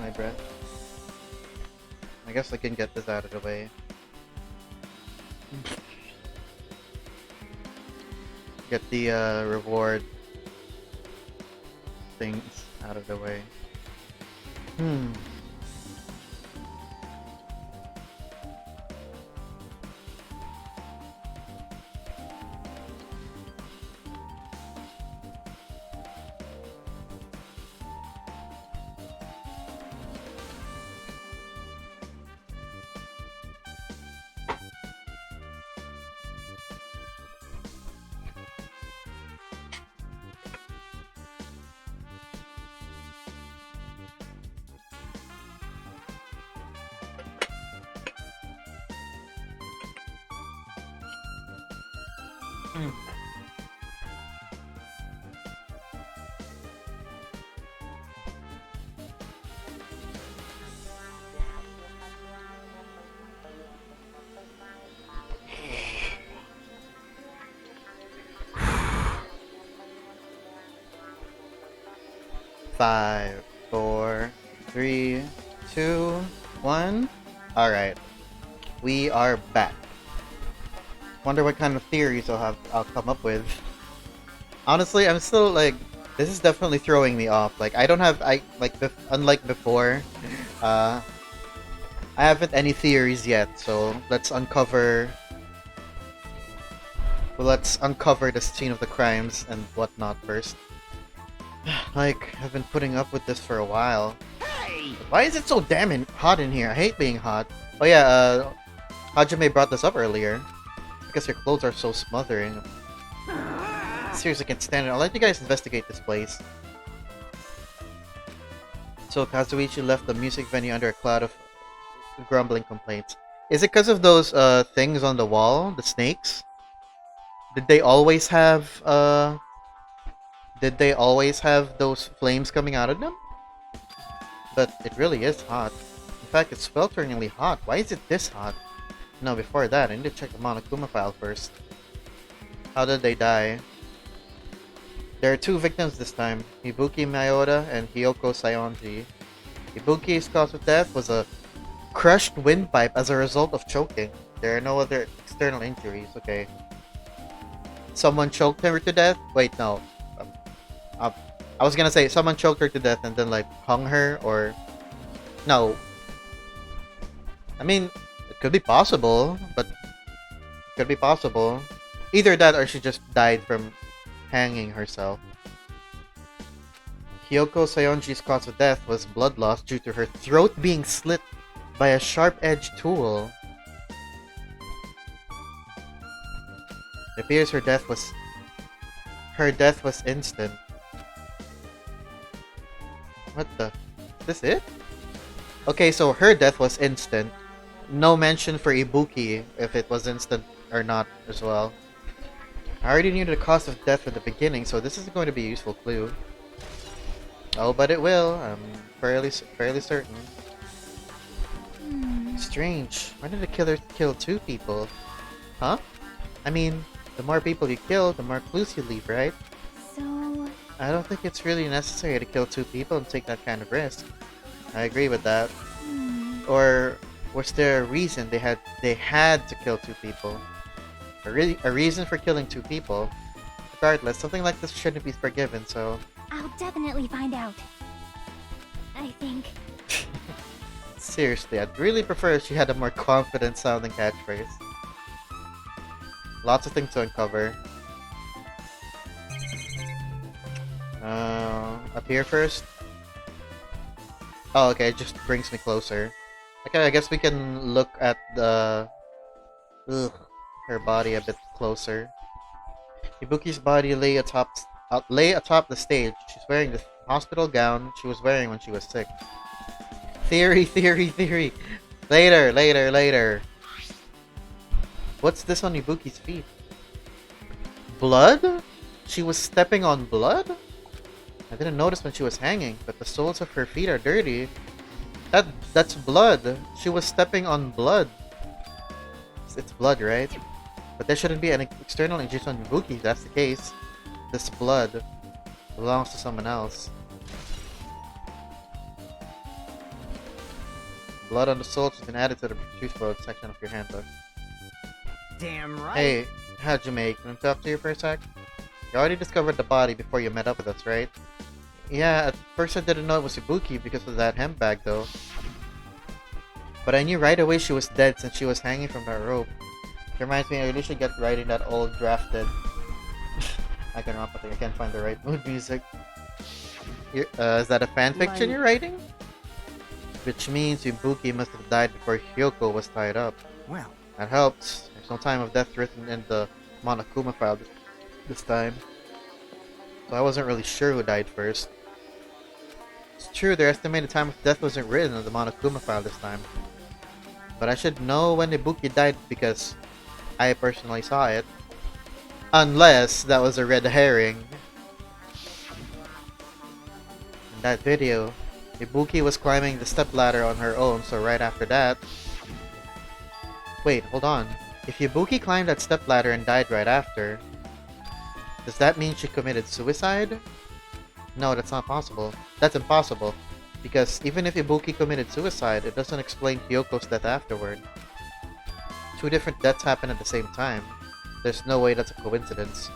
my breath. I guess I can get this out of the way. Get the reward things out of the way. Hmm. Five, 4, 3, 2, 1. Alright. We are back. Wonder what kind of theories I'll come up with. Honestly, I'm still like, this is definitely throwing me off. Like, I don't have, unlike before, I haven't any theories yet, so let's uncover the scene of the crimes and whatnot first. Like, I've been putting up with this for a while. Hey! Why is it so damn hot in here? I hate being hot. Oh yeah, Hajime brought this up earlier. Because your clothes are so smothering. Seriously, can't stand it. I'll let you guys investigate this place. So Kazuichi left the music venue under a cloud of grumbling complaints. Is it because of those things on the wall? The snakes? Did they always have those flames coming out of them? But it really is hot. In fact it's swelteringly hot. Why is it this hot? No, before that, I need to check the Monokuma file first. How did they die? There are two victims this time, Ibuki Mayota and Hyoko Sayonji. Ibuki's cause of death was a crushed windpipe as a result of choking. There are no other external injuries, okay. Someone choked her to death? Wait, no. I was gonna say someone choked her to death and then like hung her, or... No. I mean, it could be possible, but... It could be possible. Either that or she just died from hanging herself. Hyoko Sayonji's cause of death was blood loss due to her throat being slit by a sharp-edged tool. It appears her death was instant. What the? Is this it? Okay, so her death was instant. No mention for Ibuki if it was instant or not as well. I already knew the cause of death from the beginning, so this is going to be a useful clue. Oh, but it will. I'm fairly certain. Strange. Why did the killer kill two people? Huh? I mean, the more people you kill, the more clues you leave, right? So... I don't think it's really necessary to kill two people and take that kind of risk. I agree with that. Or was there a reason they had to kill two people? A reason for killing two people? Regardless, something like this shouldn't be forgiven, so... I'll definitely find out. I think. Seriously, I'd really prefer if she had a more confident sounding catchphrase. Lots of things to uncover. Up here first? Oh, okay, it just brings me closer. Okay, I guess we can look at the... her body a bit closer. Ibuki's body lay atop the stage. She's wearing the hospital gown she was wearing when she was sick. Theory. Later. What's this on Ibuki's feet? Blood? She was stepping on blood? I didn't notice when she was hanging, but the soles of her feet are dirty. That's blood. She was stepping on blood. It's blood, right? But there shouldn't be any external injuries on Ibuki if that's the case. This blood belongs to someone else. Blood on the soles has been added to the toothbrush section of your handbook. Damn right. Hey, how'd you make? Can I talk to you for a sec? You already discovered the body before you met up with us, right? Yeah, at first I didn't know it was Ibuki because of that hemp bag though. But I knew right away she was dead since she was hanging from that rope. It reminds me, I really should get writing that old drafted. I can't find the right mood music. Is that a fanfiction you're writing? Which means Ibuki must have died before Hyoko was tied up. Well, that helps. There's no time of death written in the Monokuma file this time. So I wasn't really sure who died first. It's true, their estimated time of death wasn't written in the Monokuma file this time. But I should know when Ibuki died because I personally saw it. Unless that was a red herring. In that video, Ibuki was climbing the stepladder on her own, so right after that... Wait, hold on. If Ibuki climbed that stepladder and died right after, does that mean she committed suicide? No, that's not possible. That's impossible. Because even if Ibuki committed suicide, it doesn't explain Hyoko's death afterward. Two different deaths happen at the same time. There's no way that's a coincidence.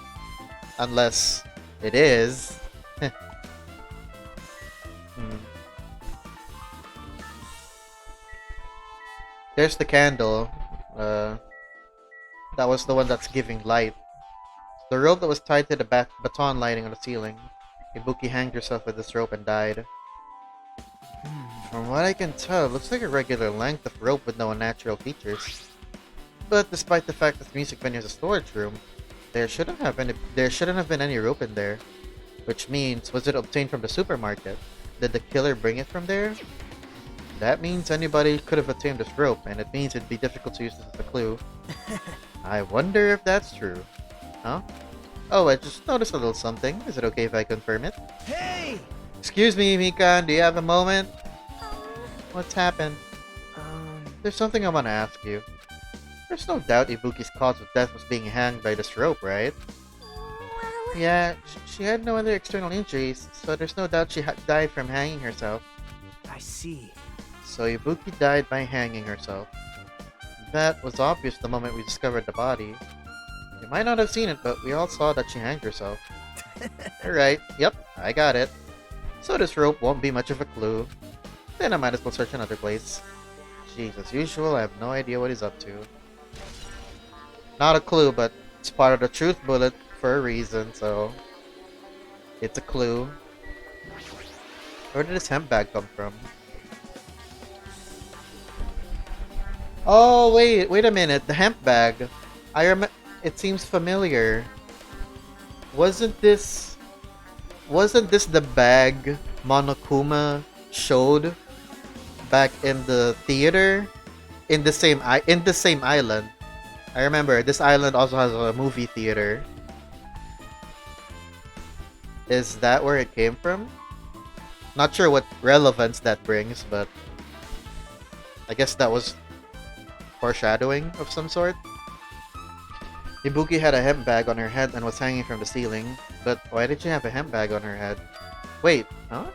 Unless it is. There's the candle. That was the one that's giving light. The rope that was tied to the baton lighting on the ceiling. Ibuki hanged herself with this rope and died. From what I can tell, it looks like a regular length of rope with no unnatural features. But despite the fact that the music venue is a storage room, there shouldn't have been any rope in there. Which means, was it obtained from the supermarket? Did the killer bring it from there? That means anybody could have obtained this rope, and it means it'd be difficult to use this as a clue. I wonder if that's true. Huh? Oh, I just noticed a little something. Is it okay if I confirm it? Hey! Excuse me, Mikan, do you have a moment? What's happened? there's something I want to ask you. There's no doubt Ibuki's cause of death was being hanged by this rope, right? Well, Yeah, she had no other external injuries, so there's no doubt she died from hanging herself. I see. So Ibuki died by hanging herself. That was obvious the moment we discovered the body. You might not have seen it, but we all saw that she hanged herself. Alright, yep, I got it. So this rope won't be much of a clue. Then I might as well search another place. Jeez, as usual, I have no idea what he's up to. Not a clue, but it's part of the truth bullet for a reason, so... It's a clue. Where did this hemp bag come from? Oh, wait a minute. The hemp bag. It seems familiar. Wasn't this the bag Monokuma showed back in the theater? In the same island. I remember this island also has a movie theater. Is that where it came from? Not sure what relevance that brings, but I guess that was foreshadowing of some sort. Ibuki had a hemp bag on her head and was hanging from the ceiling, but why did she have a hemp bag on her head? Wait, huh?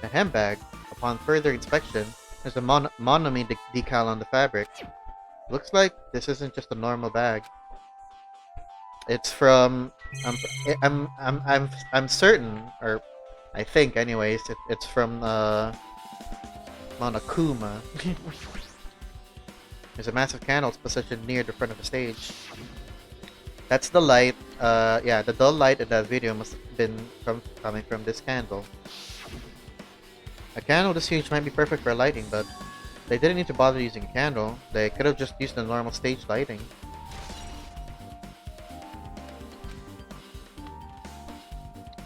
A hemp bag. Upon further inspection, there's a Monomi decal on the fabric. Looks like this isn't just a normal bag. It's from I'm certain, or I think anyways, it's from Monokuma. There's a massive candle positioned near the front of the stage. That's the light. Yeah, the dull light in that video must have been coming from this candle. A candle this huge might be perfect for lighting, but they didn't need to bother using a candle. They could have just used the normal stage lighting.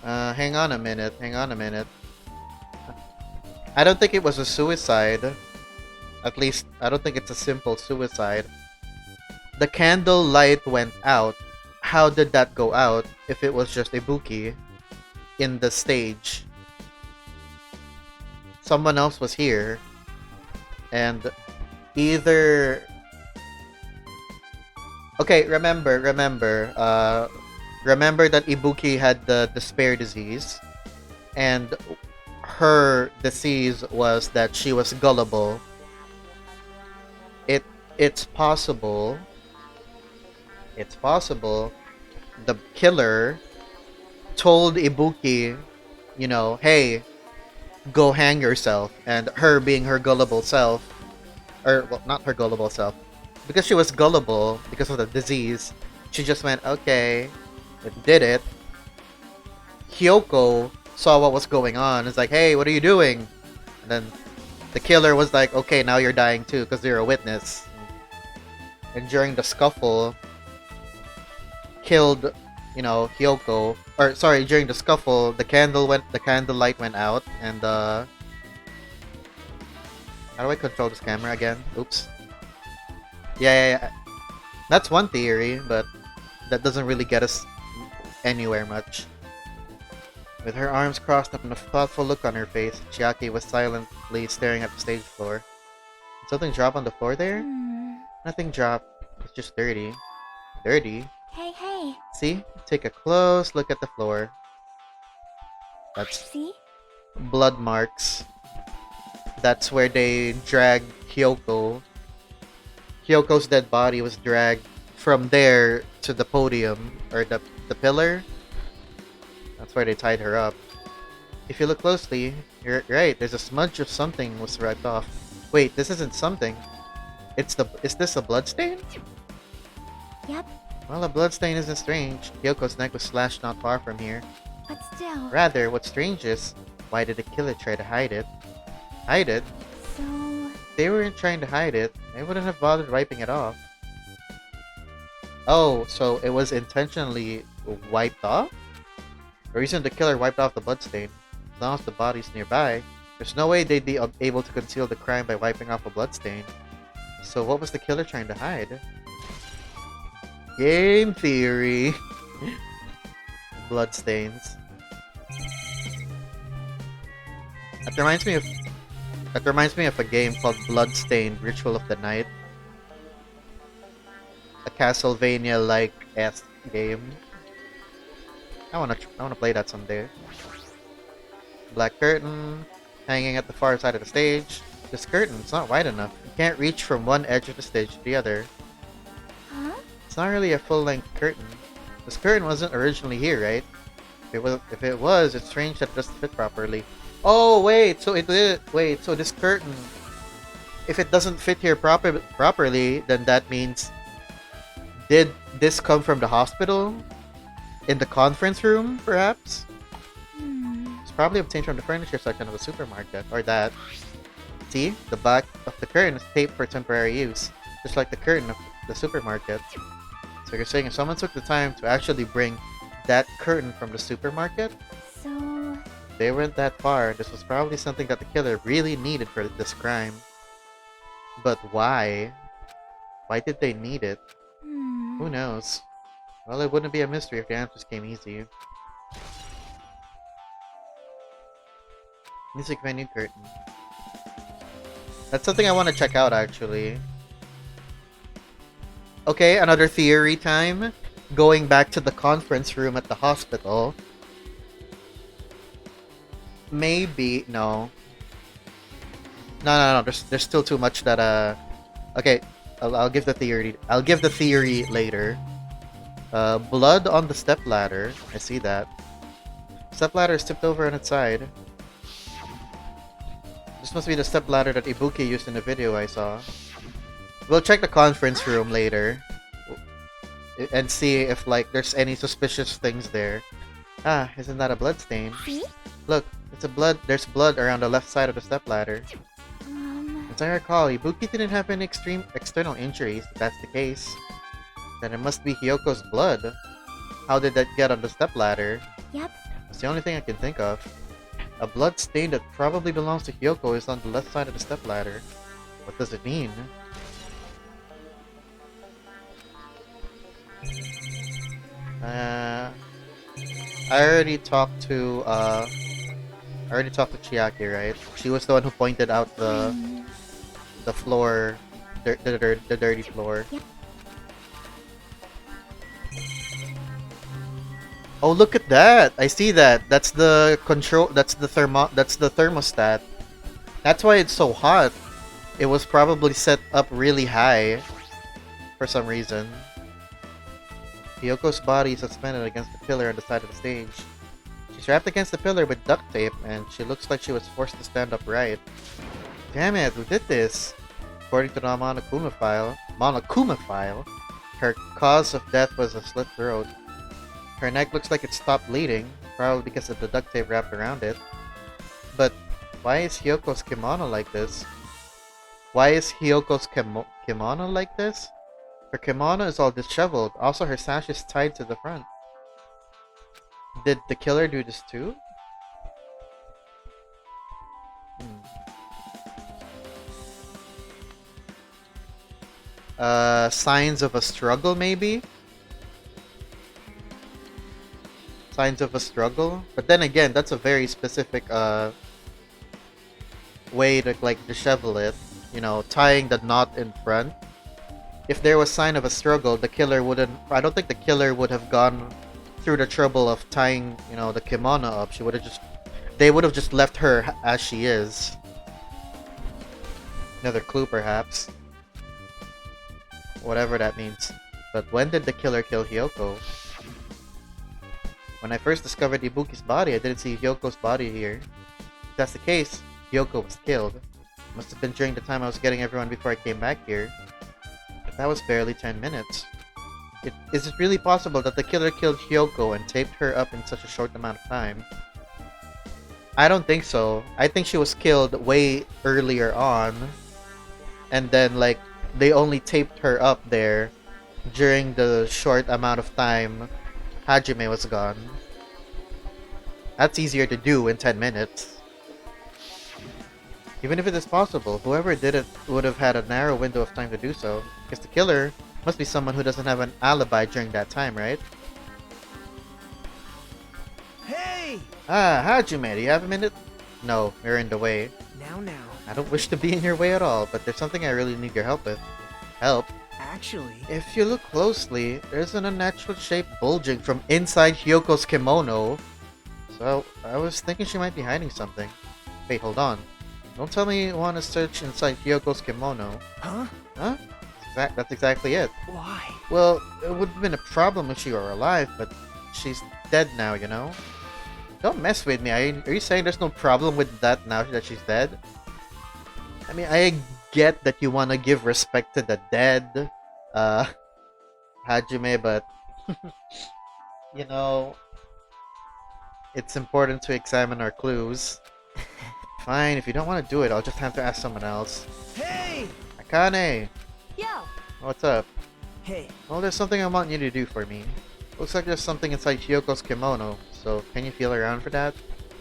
Hang on a minute. I don't think it was a suicide. At least, I don't think it's a simple suicide. The candle light went out. How did that go out if it was just Ibuki in the stage? Someone else was here. And either... Okay, remember that Ibuki had the despair disease. And her disease was that she was gullible. It's possible the killer told Ibuki, you know, hey, go hang yourself, and her being her gullible self, or well, not her gullible self, because she was gullible because of the disease, she just went, okay, and did it. Hyoko saw what was going on. It's like, hey, what are you doing? And then the killer was like, okay, now you're dying too because you're a witness. And during the scuffle, killed, you know, Hyoko. Or sorry, during the scuffle, the candle light went out, and how do I control this camera again? Oops. Yeah. That's one theory, but that doesn't really get us anywhere much. With her arms crossed up and a thoughtful look on her face, Chiaki was silently staring at the stage floor. Did something drop on the floor there? Nothing dropped. It's just dirty. Dirty? Hey. See? Take a close look at the floor. That's See? blood marks. That's where they dragged Hyoko. Hyoko's dead body was dragged from there to the podium, or the pillar. That's where they tied her up. If you look closely, you're right, there's a smudge of something was wiped off. Wait, this isn't something. Is this a bloodstain? Yep, Well, a bloodstain isn't strange. Hyoko's neck was slashed not far from here. but still. Rather, what's strange is, why did the killer try to hide it? Hide it? So... If they weren't trying to hide it, they wouldn't have bothered wiping it off. Oh, so it was intentionally wiped off? The reason the killer wiped off the bloodstain, as long as the body's nearby, there's no way they'd be able to conceal the crime by wiping off a bloodstain. So what was the killer trying to hide? Game theory! Bloodstains. That reminds me of... That reminds me of a game called Bloodstained Ritual of the Night. A Castlevania-like esque game. I wanna play that someday. Black curtain hanging at the far side of the stage. This curtain's not wide enough. You can't reach from one edge of the stage to the other. Huh? It's not really a full-length curtain. This curtain wasn't originally here, right? If it was, it's strange that it doesn't fit properly. Oh wait, so so this curtain, if it doesn't fit here properly, then that means, did this come from the hospital? In the conference room, perhaps? It's probably obtained from the furniture section of a supermarket, or that. See? The back of the curtain is taped for temporary use, just like the curtain of the supermarket. So you're saying if someone took the time to actually bring that curtain from the supermarket, So... they went that far, this was probably something that the killer really needed for this crime. But why? Why did they need it? Who knows? Well, it wouldn't be a mystery if the answers came easy. Music venue curtain. That's something I want to check out, actually. Okay, another theory time. Going back to the conference room at the hospital. Maybe... No. No. There's still too much that, Okay, I'll give the theory... I'll give the theory later. Blood on the stepladder. I see that. Stepladder is tipped over on its side. This must be the stepladder that Ibuki used in the video I saw. We'll check the conference room later. And see if, like, there's any suspicious things there. Ah, isn't that a blood stain? See? Look, there's blood around the left side of the stepladder. As I recall, Ibuki didn't have any extreme external injuries, if that's the case. Then it must be Hyoko's blood. How did that get on the stepladder? Yep. It's the only thing I can think of. A blood stain that probably belongs to Hyoko is on the left side of the stepladder. What does it mean? I already talked to Chiaki, right? She was the one who pointed out the floor, the dirty floor. Yep. Oh, look at that! I see that. That's the control. That's the thermostat. That's why it's so hot. It was probably set up really high for some reason. Hyoko's body is suspended against the pillar on the side of the stage. She's wrapped against the pillar with duct tape, and she looks like she was forced to stand upright. Damn it, who did this? According to the Monokuma file, her cause of death was a slit throat. Her neck looks like it stopped bleeding, probably because of the duct tape wrapped around it. But why is Hyoko's kimono like this? Why is Hyoko's kimono like this? Her kimono is all disheveled. Also, her sash is tied to the front. Did the killer do this too? Signs of a struggle, maybe? Signs of a struggle? But then again, that's a very specific, way to, like, dishevel it. You know, tying the knot in front. If there was sign of a struggle, the killer wouldn't... I don't think the killer would have gone through the trouble of tying, you know, the kimono up. She would have just... They would have just left her as she is. Another clue, perhaps. Whatever that means. But when did the killer kill Hyoko? When I first discovered Ibuki's body, I didn't see Hyoko's body here. If that's the case, Hyoko was killed. Must have been during the time I was getting everyone before I came back here. But that was barely 10 minutes. Is it really possible that the killer killed Hyoko and taped her up in such a short amount of time? I don't think so. I think she was killed way earlier on. And then, like, they only taped her up there during the short amount of time Hajime was gone. That's easier to do in 10 minutes. Even if it is possible, whoever did it would have had a narrow window of time to do so, because the killer must be someone who doesn't have an alibi during that time, right? Hey! Ah, Hajime, do you have a minute? No, you're in the way. Now. I don't wish to be in your way at all, but there's something I really need your help with. Help? Actually, If you look closely, there's an unnatural shape bulging from inside Hyoko's kimono. So, I was thinking she might be hiding something. Wait, hold on. Don't tell me you want to search inside Hyoko's kimono. huh? Huh? That's exactly it. Why? Well, it would have been a problem if she were alive, but she's dead now, you know? Don't mess with me. Are you saying there's no problem with that now that she's dead? I mean, I get that you want to give respect to the dead, Hajime, but, you know, it's important to examine our clues. Fine, if you don't want to do it, I'll just have to ask someone else. Hey! Akane! Yo! What's up? Hey, Well, there's something I want you to do for me. Looks like there's something inside Hyoko's kimono, so can you feel around for that?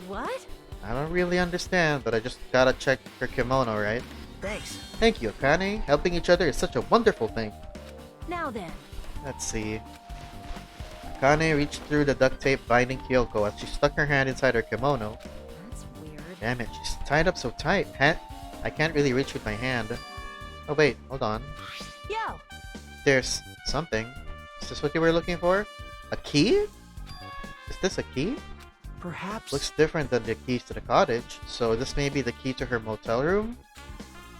What? I don't really understand, but I just gotta check her kimono, right? thanks. Thank you, Akane. Helping each other is such a wonderful thing. Now then. Let's see. Akane reached through the duct tape binding Kyoko as she stuck her hand inside her kimono. That's weird. Damn it, she's tied up so tight. I can't really reach with my hand. Oh wait, hold on. Yo! There's something. Is this what you were looking for? A key? Is this a key? Perhaps. Looks different than the keys to the cottage. So this may be the key to her motel room?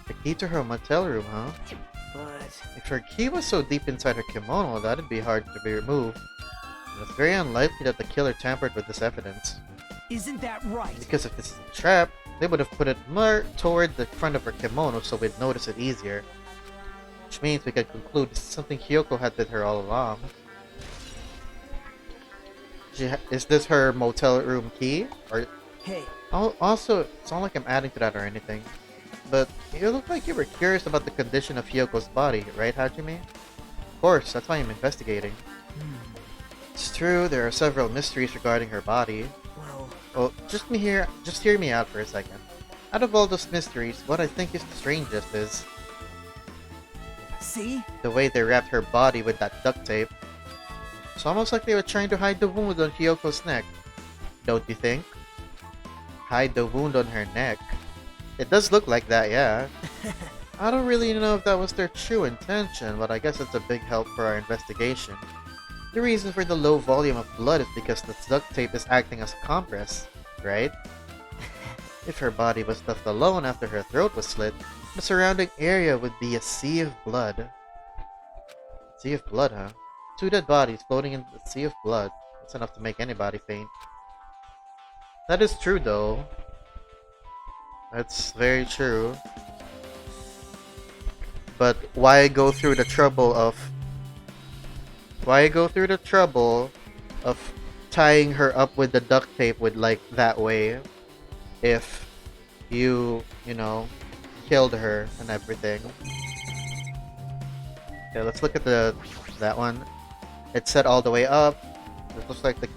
The key to her motel room, huh? But If her key was so deep inside her kimono, that'd be hard to be removed. And it's very unlikely that the killer tampered with this evidence. isn't that right? Because if this is a trap, they would have put it more toward the front of her kimono so we'd notice it easier. Which means we could conclude this is something Hyoko had with her all along. Is this her motel room key? Or Hey, also, it's not like I'm adding to that or anything. But you look like you were curious about the condition of Hyoko's body, right, Hajime? Of course, that's why I'm investigating. It's true, there are several mysteries regarding her body. well, Well, just hear me out for a second. Out of all those mysteries, what I think is the strangest is see? the way they wrapped her body with that duct tape. It's almost like they were trying to hide the wound on Hyoko's neck. Don't you think? Hide the wound on her neck. It does look like that, yeah. I don't really know if that was their true intention, but I guess it's a big help for our investigation. The reason for the low volume of blood is because the duct tape is acting as a compress, right? If her body was left alone after her throat was slit, the surrounding area would be a sea of blood. Sea of blood, huh? Two dead bodies floating in the sea of blood. That's enough to make anybody faint. That is true, though. That's very true. But why go through the trouble of tying her up with the duct tape with like that way if you know, killed her and everything. Okay, let's look at that one. It's set all the way up. It looks like the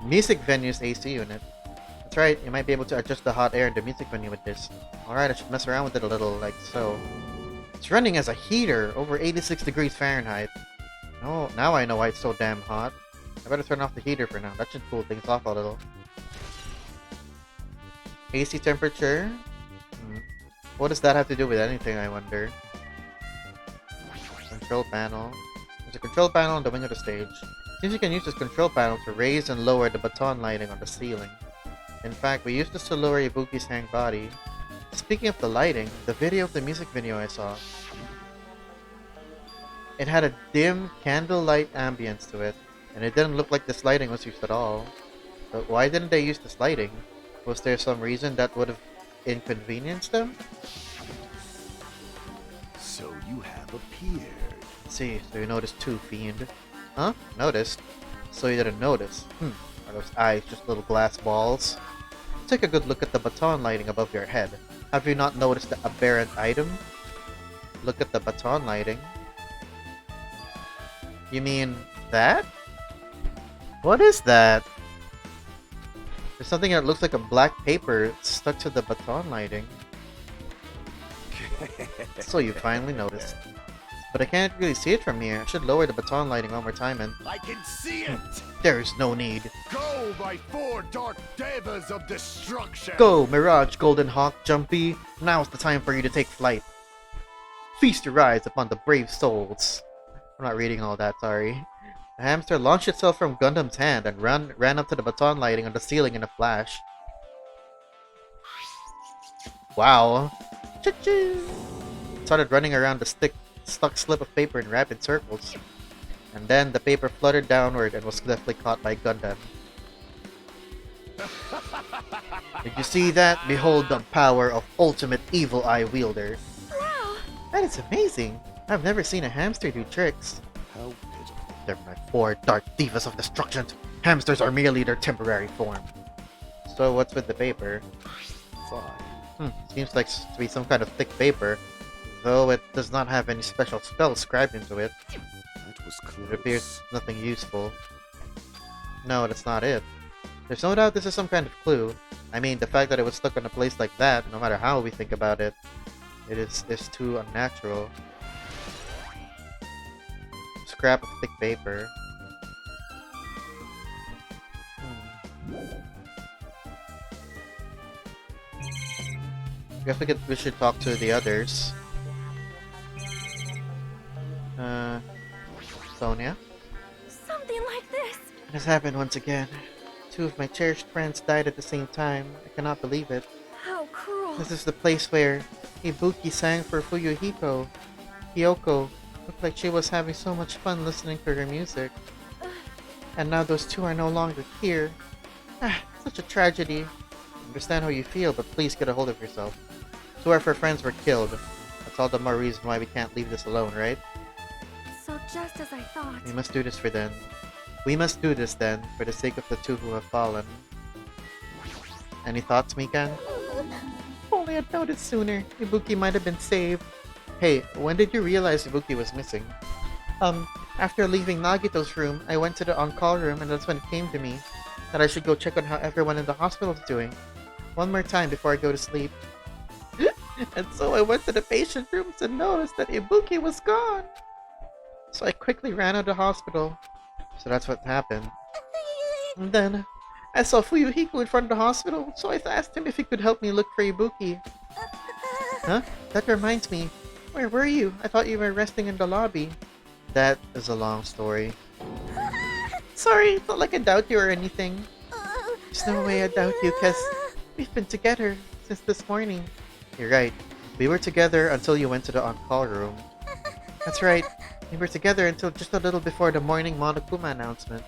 music venue's AC unit. That's right, you might be able to adjust the hot air in the music venue with this. Alright, I should mess around with it a little, like so. It's running as a heater, over 86 degrees Fahrenheit. Oh, now I know why it's so damn hot. I better turn off the heater for now. That should cool things off a little. AC temperature? What does that have to do with anything, I wonder? Control panel. There's a control panel on the wing of the stage. Seems you can use this control panel to raise and lower the baton lighting on the ceiling. In fact, we used this to lower Ibuki's hang body. Speaking of the lighting, the video of the music video I saw. It had a dim candlelight ambience to it, and it didn't look like this lighting was used at all. But why didn't they use this lighting? Was there some reason that would have inconvenienced them? So you have appeared. Let's see, so you noticed too, fiend. Huh? Noticed? So you didn't notice. Are those eyes just little glass balls? Take a good look at the baton lighting above your head. Have you not noticed the aberrant item? Look at the baton lighting. You mean that? What is that? There's something that looks like a black paper stuck to the baton lighting. So you finally noticed. but I can't really see it from here. I should lower the baton lighting one more time and... I can see it! There is no need. Go, my four dark devas of destruction! Go, Mirage, Golden Hawk, Jumpy. Now's the time for you to take flight. Feast your eyes upon the brave souls. I'm not reading all that, sorry. The hamster launched itself from Gundam's hand and ran up to the baton lighting on the ceiling in a flash. Wow. Choo-choo! It started running around the stuck slip of paper in rapid circles. And then the paper fluttered downward and was deftly caught by Gundam. Did you see that? Behold the power of Ultimate Evil Eye Wielder. Wow! That is amazing. I've never seen a hamster do tricks. How pitiful. They're my four dark divas of destruction. Hamsters are merely their temporary form. So what's with the paper? Fine. Seems like to be some kind of thick paper, though it does not have any special spell scribed into it. That was close. It appears nothing useful. No, that's not it. There's no doubt this is some kind of clue. I mean, the fact that it was stuck in a place like that, no matter how we think about it, it's too unnatural. Scrap of thick paper. Guess we should talk to the others. Sonia? Something like this. It has happened once again. Two of my cherished friends died at the same time. I cannot believe it. How cruel. This is the place where Ibuki sang for Fuyuhiko. Kyoko looked like she was having so much fun listening to her music. And now those two are no longer here. Such a tragedy. I understand how you feel, but please get a hold of yourself. Two of her friends were killed. That's all the more reason why we can't leave this alone, right? So just as I thought. We must do this for them. We must do this then, for the sake of the two who have fallen. Any thoughts, Mikan? If only I'd noticed sooner. Ibuki might have been saved. Hey, when did you realize Ibuki was missing? After leaving Nagito's room, I went to the on-call room and that's when it came to me that I should go check on how everyone in the hospital is doing. One more time before I go to sleep. And so I went to the patient rooms and noticed that Ibuki was gone. So I quickly ran out of the hospital. So that's what happened. And then, I saw Fuyuhiko in front of the hospital, so I asked him if he could help me look for Ibuki. Huh? That reminds me. Where were you? I thought you were resting in the lobby. That is a long story. Sorry, it's not like I doubt you or anything. There's no way I doubt you, cause we've been together since this morning. You're right. We were together until you went to the on-call room. That's right. We were together until just a little before the morning Monokuma announcement.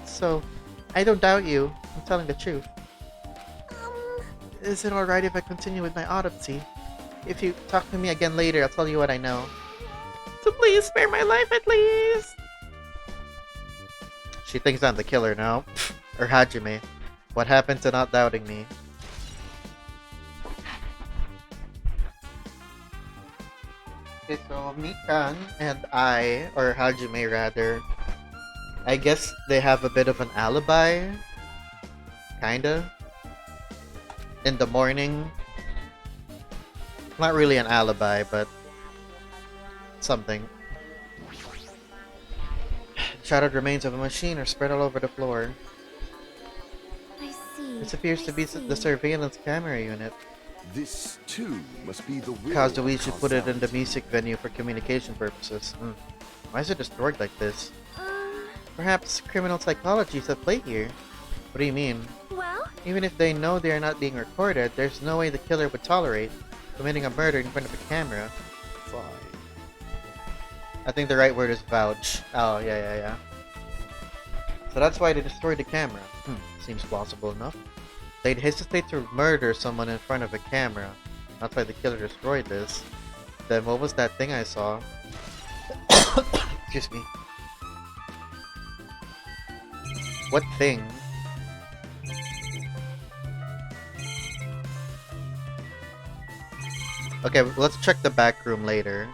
So, I don't doubt you. I'm telling the truth. Is it alright if I continue with my autopsy? If you talk to me again later, I'll tell you what I know. So please spare my life at least! She thinks I'm the killer now. Or Hajime. What happened to not doubting me? Okay, so Mikan and I, or Hajime rather, I guess they have a bit of an alibi. Kinda. In the morning. Not really an alibi, but something. Shattered remains of a machine are spread all over the floor. I see. This appears to be the surveillance camera unit. This, too, must be the real Kazuichi put it in the Kazawa. music venue for communication purposes. Why is it destroyed like this? Um, Perhaps criminal psychology is at play here. What do you mean? well, Even if they know they are not being recorded, there's no way the killer would tolerate committing a murder in front of a camera. Fine. I think the right word is vouch. Oh, yeah. So that's why they destroyed the camera. Seems plausible enough. They'd hesitate to murder someone in front of a camera. That's why the killer destroyed this. Then what was that thing I saw? Excuse me. What thing? Okay, let's check the back room later.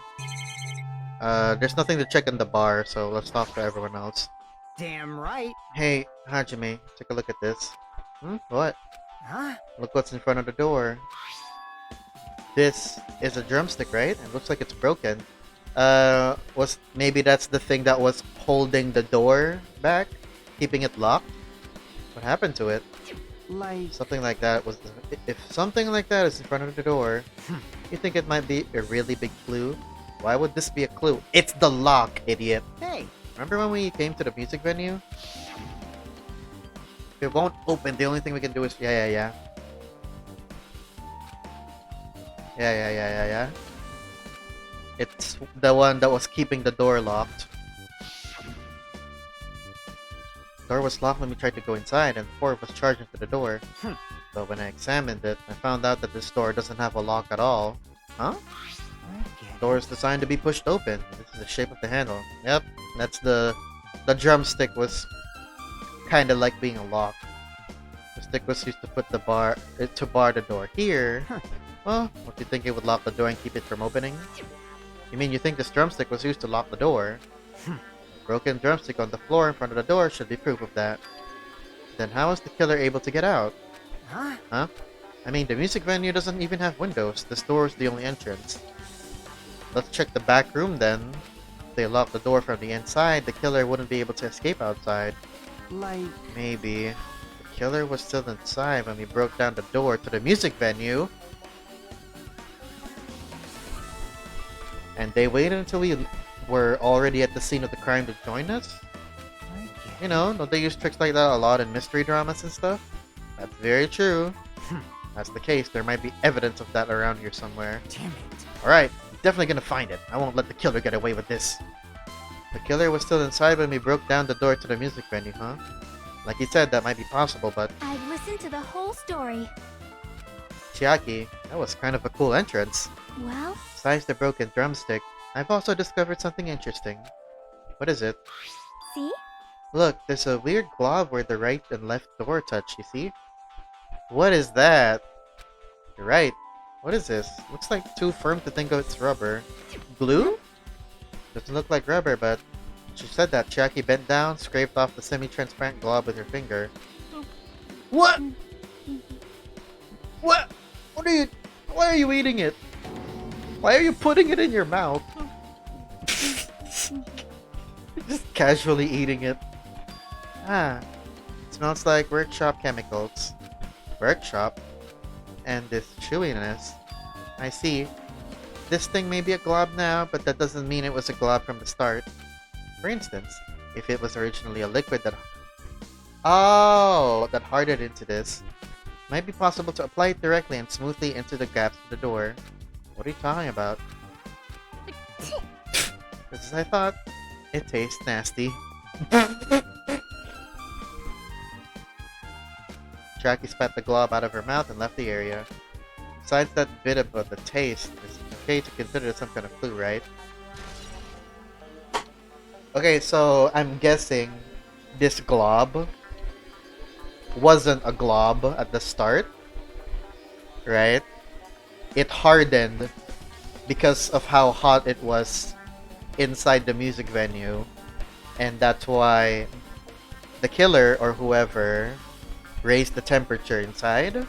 There's nothing to check in the bar, so let's talk to everyone else. Damn right. Hey, Hajime, take a look at this. What? Huh? Look what's in front of the door. This is a drumstick, right? It looks like it's broken. Was maybe that's the thing that was holding the door back, keeping it locked? What happened to it? Like, Something like that was. If something like that is in front of the door, you think it might be a really big clue? Why would this be a clue? It's the lock, idiot! hey, Remember when we came to the music venue? If it won't open, the only thing we can do is yeah. It's the one that was keeping the door locked. Door was locked when we tried to go inside, and the port was charged into the door. But when I examined it, I found out that this door doesn't have a lock at all. Huh? okay. Door is designed to be pushed open. This is the shape of the handle. Yep, that's the drumstick was kind of like being a lock. The stick was used to put the bar to bar the door. Here, well, what do you think it would lock the door and keep it from opening? You mean you think this drumstick was used to lock the door? Broken drumstick on the floor in front of the door should be proof of that. Then how was the killer able to get out? Huh? Huh? I mean, the music venue doesn't even have windows. This door is the only entrance. Let's check the back room then. If they locked the door from the inside, the killer wouldn't be able to escape outside. Like, Maybe the killer was still inside when we broke down the door to the music venue. And they waited until we were already at the scene of the crime to join us? okay. You know, don't they use tricks like that a lot in mystery dramas and stuff? That's very true. That's the case. There might be evidence of that around here somewhere. Damn it. Alright, definitely gonna find it. I won't let the killer get away with this. The killer was still inside when we broke down the door to the music venue, huh? Like you said, that might be possible, but I've listened to the whole story. Chiaki, that was kind of a cool entrance. Well, Besides the broken drumstick, I've also discovered something interesting. What is it? see? Look, there's a weird glob where the right and left door touch, you see? What is that? You're right. What is this? Looks like too firm to think of it's rubber. Glue? Doesn't look like rubber, but she said that. Chiaki bent down, scraped off the semi-transparent glob with her finger. What? What? What are you... Why are you eating it? Why are you putting it in your mouth? Just casually eating it. Ah, it smells like workshop chemicals. Workshop? And this chewiness. I see. This thing may be a glob now, but that doesn't mean it was a glob from the start. For instance, if it was originally a liquid that... Oh, that hardened into this. It might be possible to apply it directly and smoothly into the gaps of the door. What are you talking about? Just as I thought. It tastes nasty. Jackie spat the glob out of her mouth and left the area. Besides that bit about the taste, it's okay to consider it some kind of clue, right? Okay, so I'm guessing this glob wasn't a glob at the start, right? It hardened because of how hot it was inside the music venue, and that's why the killer or whoever raised the temperature inside.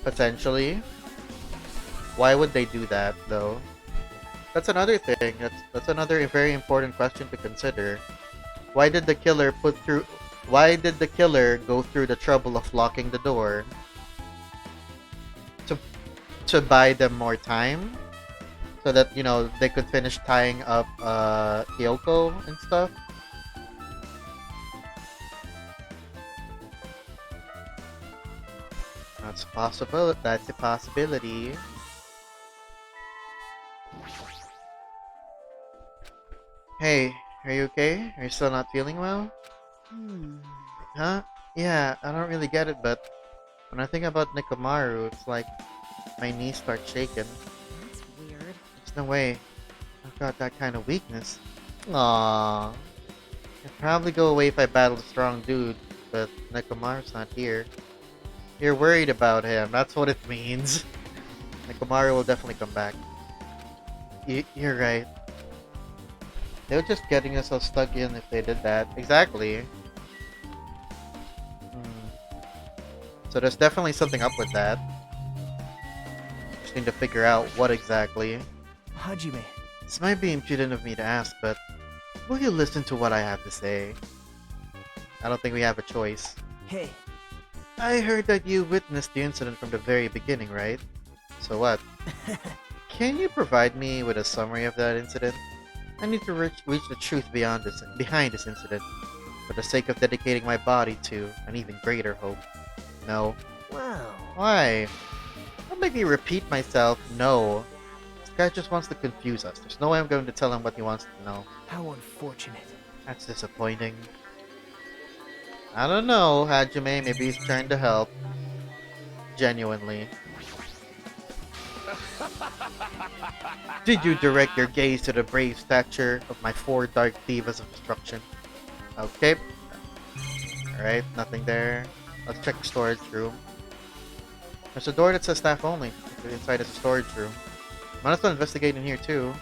Potentially. Why would they do that though? That's another thing. That's another very important question to consider. Why did the killer go through the trouble of locking the door? To buy them more time? So that, you know, they could finish tying up Kyoko and stuff? That's possible. That's a possibility. Hey, are you okay? Are you still not feeling well? Huh? Yeah, I don't really get it, but when I think about Nekomaru, it's like my knees start shaking. That's weird. There's no way I've got that kind of weakness. Aww. I'd probably go away if I battled a strong dude, but Nekomaru's not here. You're worried about him, that's what it means. Nekomaru will definitely come back. You're right. They were just getting us all stuck in if they did that. Exactly. So there's definitely something up with that. Just need to figure out what exactly. Hajime. This might be impudent of me to ask, but will you listen to what I have to say? I don't think we have a choice. Hey, I heard that you witnessed the incident from the very beginning, right? So what? Can you provide me with a summary of that incident? I need to reach the truth behind this incident, for the sake of dedicating my body to an even greater hope. No. well, Why? Don't make me repeat myself. No. This guy just wants to confuse us. There's no way I'm going to tell him what he wants to know. how unfortunate. That's disappointing. I don't know, Hajime. Maybe he's trying to help. Genuinely. Did you direct your gaze to the brave stature of my 4 dark divas of destruction? Okay. Alright, nothing there. Let's check the storage room. There's a door that says staff only. Inside is a storage room. Might as well investigate in here too.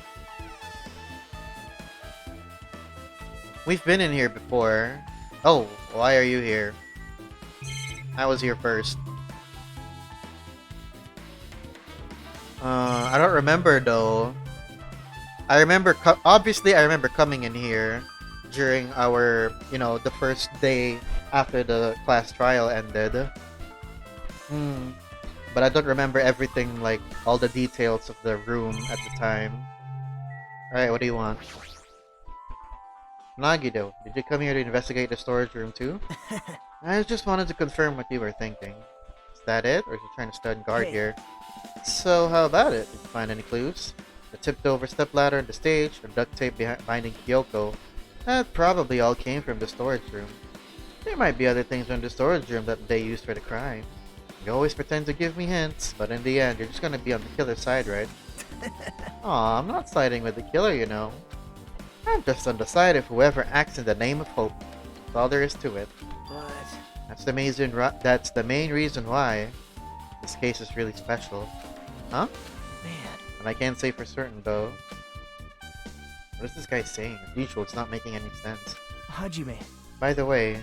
We've been in here before. Oh, why are you here? I was here first. I don't remember though. I remember, obviously I remember coming in here during our, the first day after the class trial ended. But I don't remember everything, like, all the details of the room at the time. Alright, what do you want? Nagido, did you come here to investigate the storage room too? I just wanted to confirm what you were thinking. Is that it? Or is you trying to stand guard here? So, how about it? Did you find any clues? The tipped-over stepladder on the stage, or duct tape binding Kyoko. That probably all came from the storage room. There might be other things in the storage room that they used for the crime. You always pretend to give me hints, but in the end, you're just gonna be on the killer's side, right? Aw, I'm not siding with the killer, you know. I'm just on the side of whoever acts in the name of hope. That's all there is to it. But That's the main reason why this case is really special. Huh? man, And I can't say for certain, though. What is this guy saying? As usual, it's not making any sense. Hajime, By the way,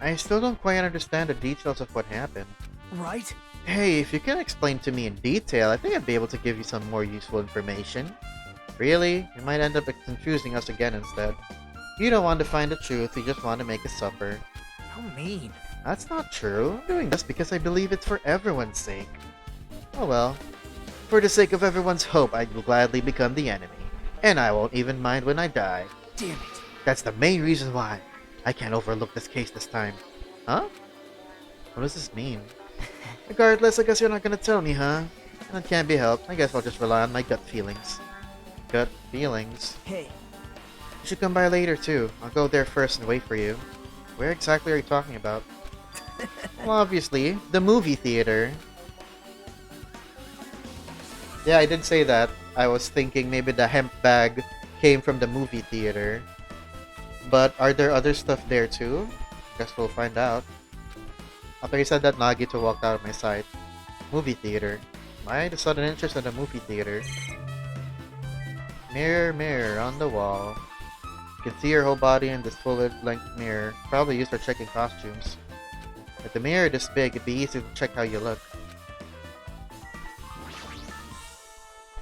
I still don't quite understand the details of what happened. right? Hey, if you can explain to me in detail, I think I'd be able to give you some more useful information. Really? You might end up confusing us again instead. You don't want to find the truth, you just want to make us suffer. How mean. That's not true. I'm doing this because I believe it's for everyone's sake. Oh well. For the sake of everyone's hope, I will gladly become the enemy. And I won't even mind when I die. Damn it. That's the main reason why I can't overlook this case this time. Huh? What does this mean? Regardless, I guess you're not gonna tell me, huh? That can't be helped. I guess I'll just rely on my gut feelings. Gut feelings? Hey, You should come by later, too. I'll go there first and wait for you. Where exactly are you talking about? Well, obviously, the movie theater. Yeah, I did say that. I was thinking maybe the hemp bag came from the movie theater. But are there other stuff there too? Guess we'll find out. After he said that, Nagito walked out of my sight. Movie theater. Why the sudden interest in the movie theater? Mirror, mirror on the wall. You can see your whole body in this full-length mirror, probably used for checking costumes. With the mirror this big, it'd be easy to check how you look.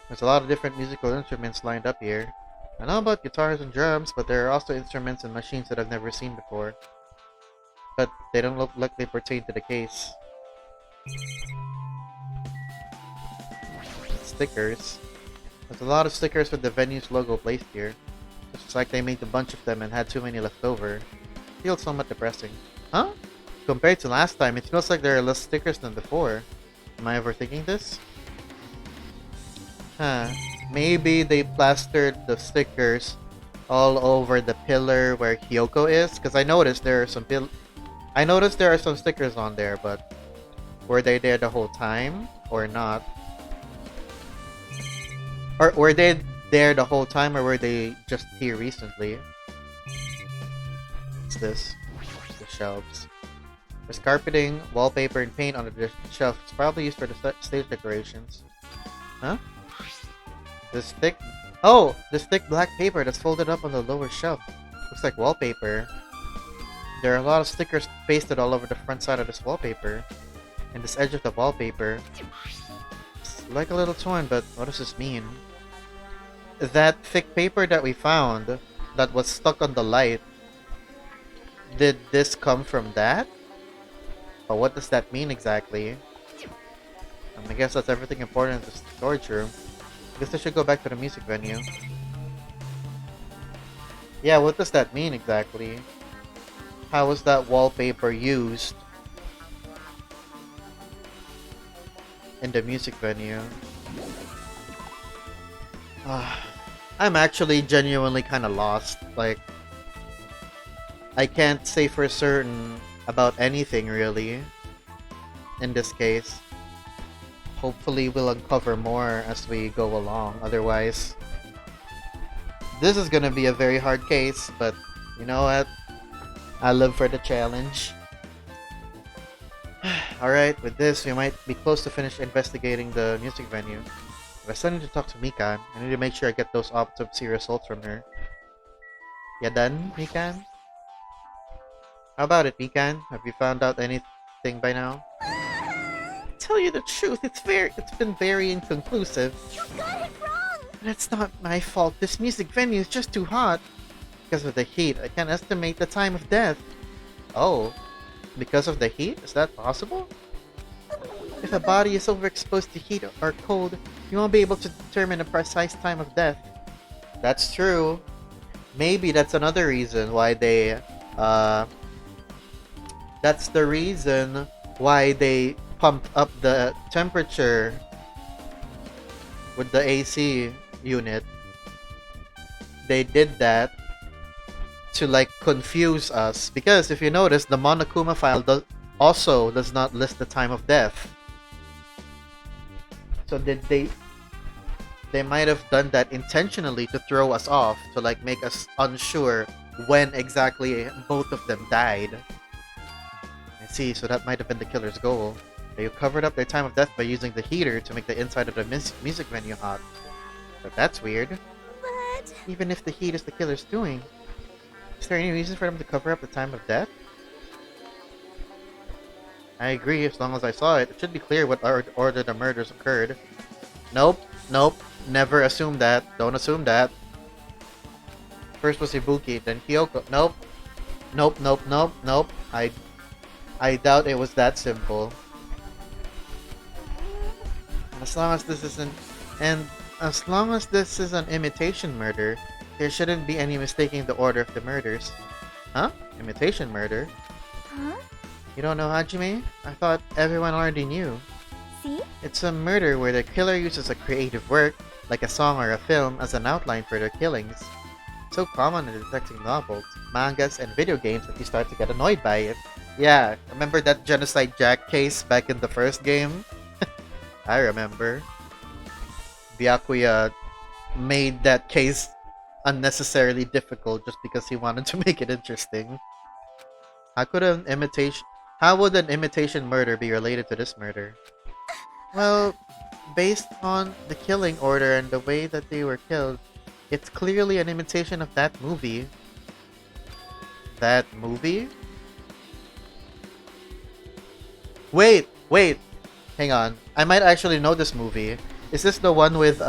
There's a lot of different musical instruments lined up here. I know about guitars and drums, but there are also instruments and machines that I've never seen before. But they don't look like they pertain to the case. Stickers. There's a lot of stickers with the venue's logo placed here. It's like they made a bunch of them and had too many left over. Feels somewhat depressing. Huh? Compared to last time, it feels like there are less stickers than before. Am I overthinking this? Huh. Maybe they plastered the stickers all over the pillar where Kyoko is, because I noticed there are some stickers on there, but were they there the whole time or not? Or were they there the whole time, or were they just here recently? What's this? The shelves. There's carpeting, wallpaper, and paint on the shelf. It's probably used for the stage decorations. Huh? This thick... Oh! This thick black paper that's folded up on the lower shelf. Looks like wallpaper. There are a lot of stickers pasted all over the front side of this wallpaper. And this edge of the wallpaper. It's like a little torn, but what does this mean? that thick paper that we found that was stuck on the light, did this come from that? But what does that mean exactly? I guess that's everything important in the storage room. I guess I should go back to the music venue. Yeah, what does that mean exactly? How was that wallpaper used in the music venue? I'm actually genuinely kind of lost. Like, I can't say for certain about anything really in this case. Hopefully we'll uncover more as we go along. Otherwise, this is gonna be a very hard case, but you know what? I live for the challenge. Alright, with this, we might be close to finish investigating the music venue. But I still need to talk to Mikan. I need to make sure I get those autopsy results from her. Ya done, Mikan? How about it, Mikan? Have you found out anything by now? Tell you the truth, it's been very inconclusive. You got it wrong! But it's not my fault. This music venue is just too hot. Because of the heat, I can't estimate the time of death. Oh, because of the heat? Is that possible? If a body is overexposed to heat or cold, you won't be able to determine a precise time of death. That's true. Maybe that's another reason why they, that's the reason why they pumped up the temperature with the AC unit. They did that to like confuse us, because if you notice, the Monokuma file does not list the time of death. So did they might have done that intentionally to throw us off, to like make us unsure when exactly both of them died. I see, so that might have been the killer's goal. They covered up their time of death by using the heater to make the inside of the music venue hot. But that's weird. But... Even if the heat is the killer's doing, is there any reason for them to cover up the time of death? I agree, as long as I saw it, it should be clear what order the murders occurred. Nope, never assume that. Don't assume that. First was Ibuki, then Kyoko. Nope. I doubt it was that simple. As long as this isn't... And as long as this is an imitation murder, there shouldn't be any mistaking the order of the murders. Huh? Imitation murder? Huh? You don't know Hajime? I thought everyone already knew. See? It's a murder where the killer uses a creative work, like a song or a film, as an outline for their killings. So common in detective novels, mangas, and video games that you start to get annoyed by it. Yeah, remember that Genocide Jack case back in the first game? I remember. Byakuya made that case unnecessarily difficult just because he wanted to make it interesting. How would an imitation murder be related to this murder? Well, based on the killing order and the way that they were killed, it's clearly an imitation of that movie. That movie? Wait! Hang on. I might actually know this movie. Is this the one with,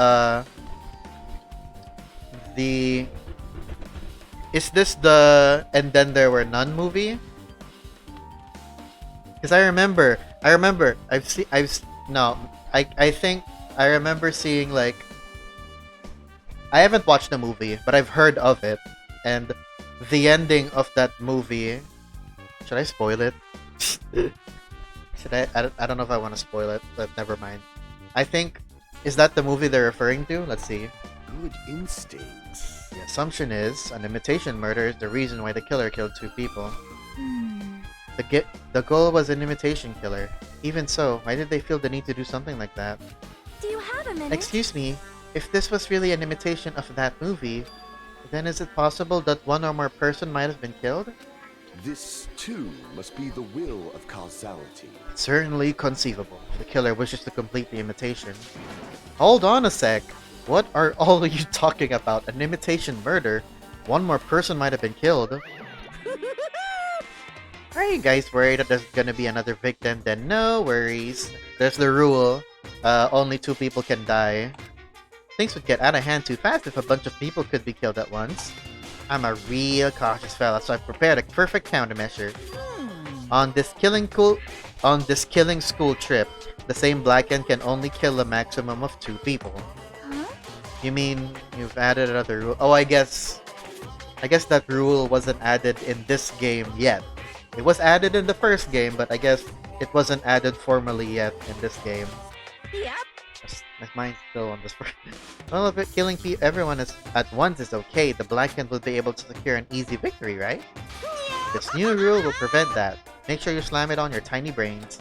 Is this the And Then There Were None movie? Because I remember, I think I remember seeing, like, I haven't watched the movie, but I've heard of it, and the ending of that movie, should I spoil it? I don't know if I want to spoil it, but never mind. I think, is that the movie they're referring to? Let's see. Good instincts. The assumption is, an imitation murder is the reason why the killer killed two people. The goal was an imitation killer. Even so, why did they feel the need to do something like that? Do you have a minute? Excuse me, if this was really an imitation of that movie, then is it possible that one or more person might have been killed? This, too, must be the will of causality. Certainly conceivable. The killer wishes to complete the imitation. Hold on a sec. What are all of you talking about? An imitation murder? One more person might have been killed. Are you guys worried that there's gonna be another victim? Then no worries. There's the rule. Only two people can die. things would get out of hand too fast if a bunch of people could be killed at once. I'm a real cautious fella, so I've prepared a perfect countermeasure. On this killing school trip, the same Blacken can only kill a maximum of 2 people. Huh? You mean you've added another rule? Oh, I guess that rule wasn't added in this game yet. It was added in the first game, but I guess it wasn't added formally yet in this game. Yep. Mine's still on this first. Well, if it killing everyone at once is okay, the Blacken will be able to secure an easy victory, right? This new rule will prevent that. Make sure you slam it on your tiny brains.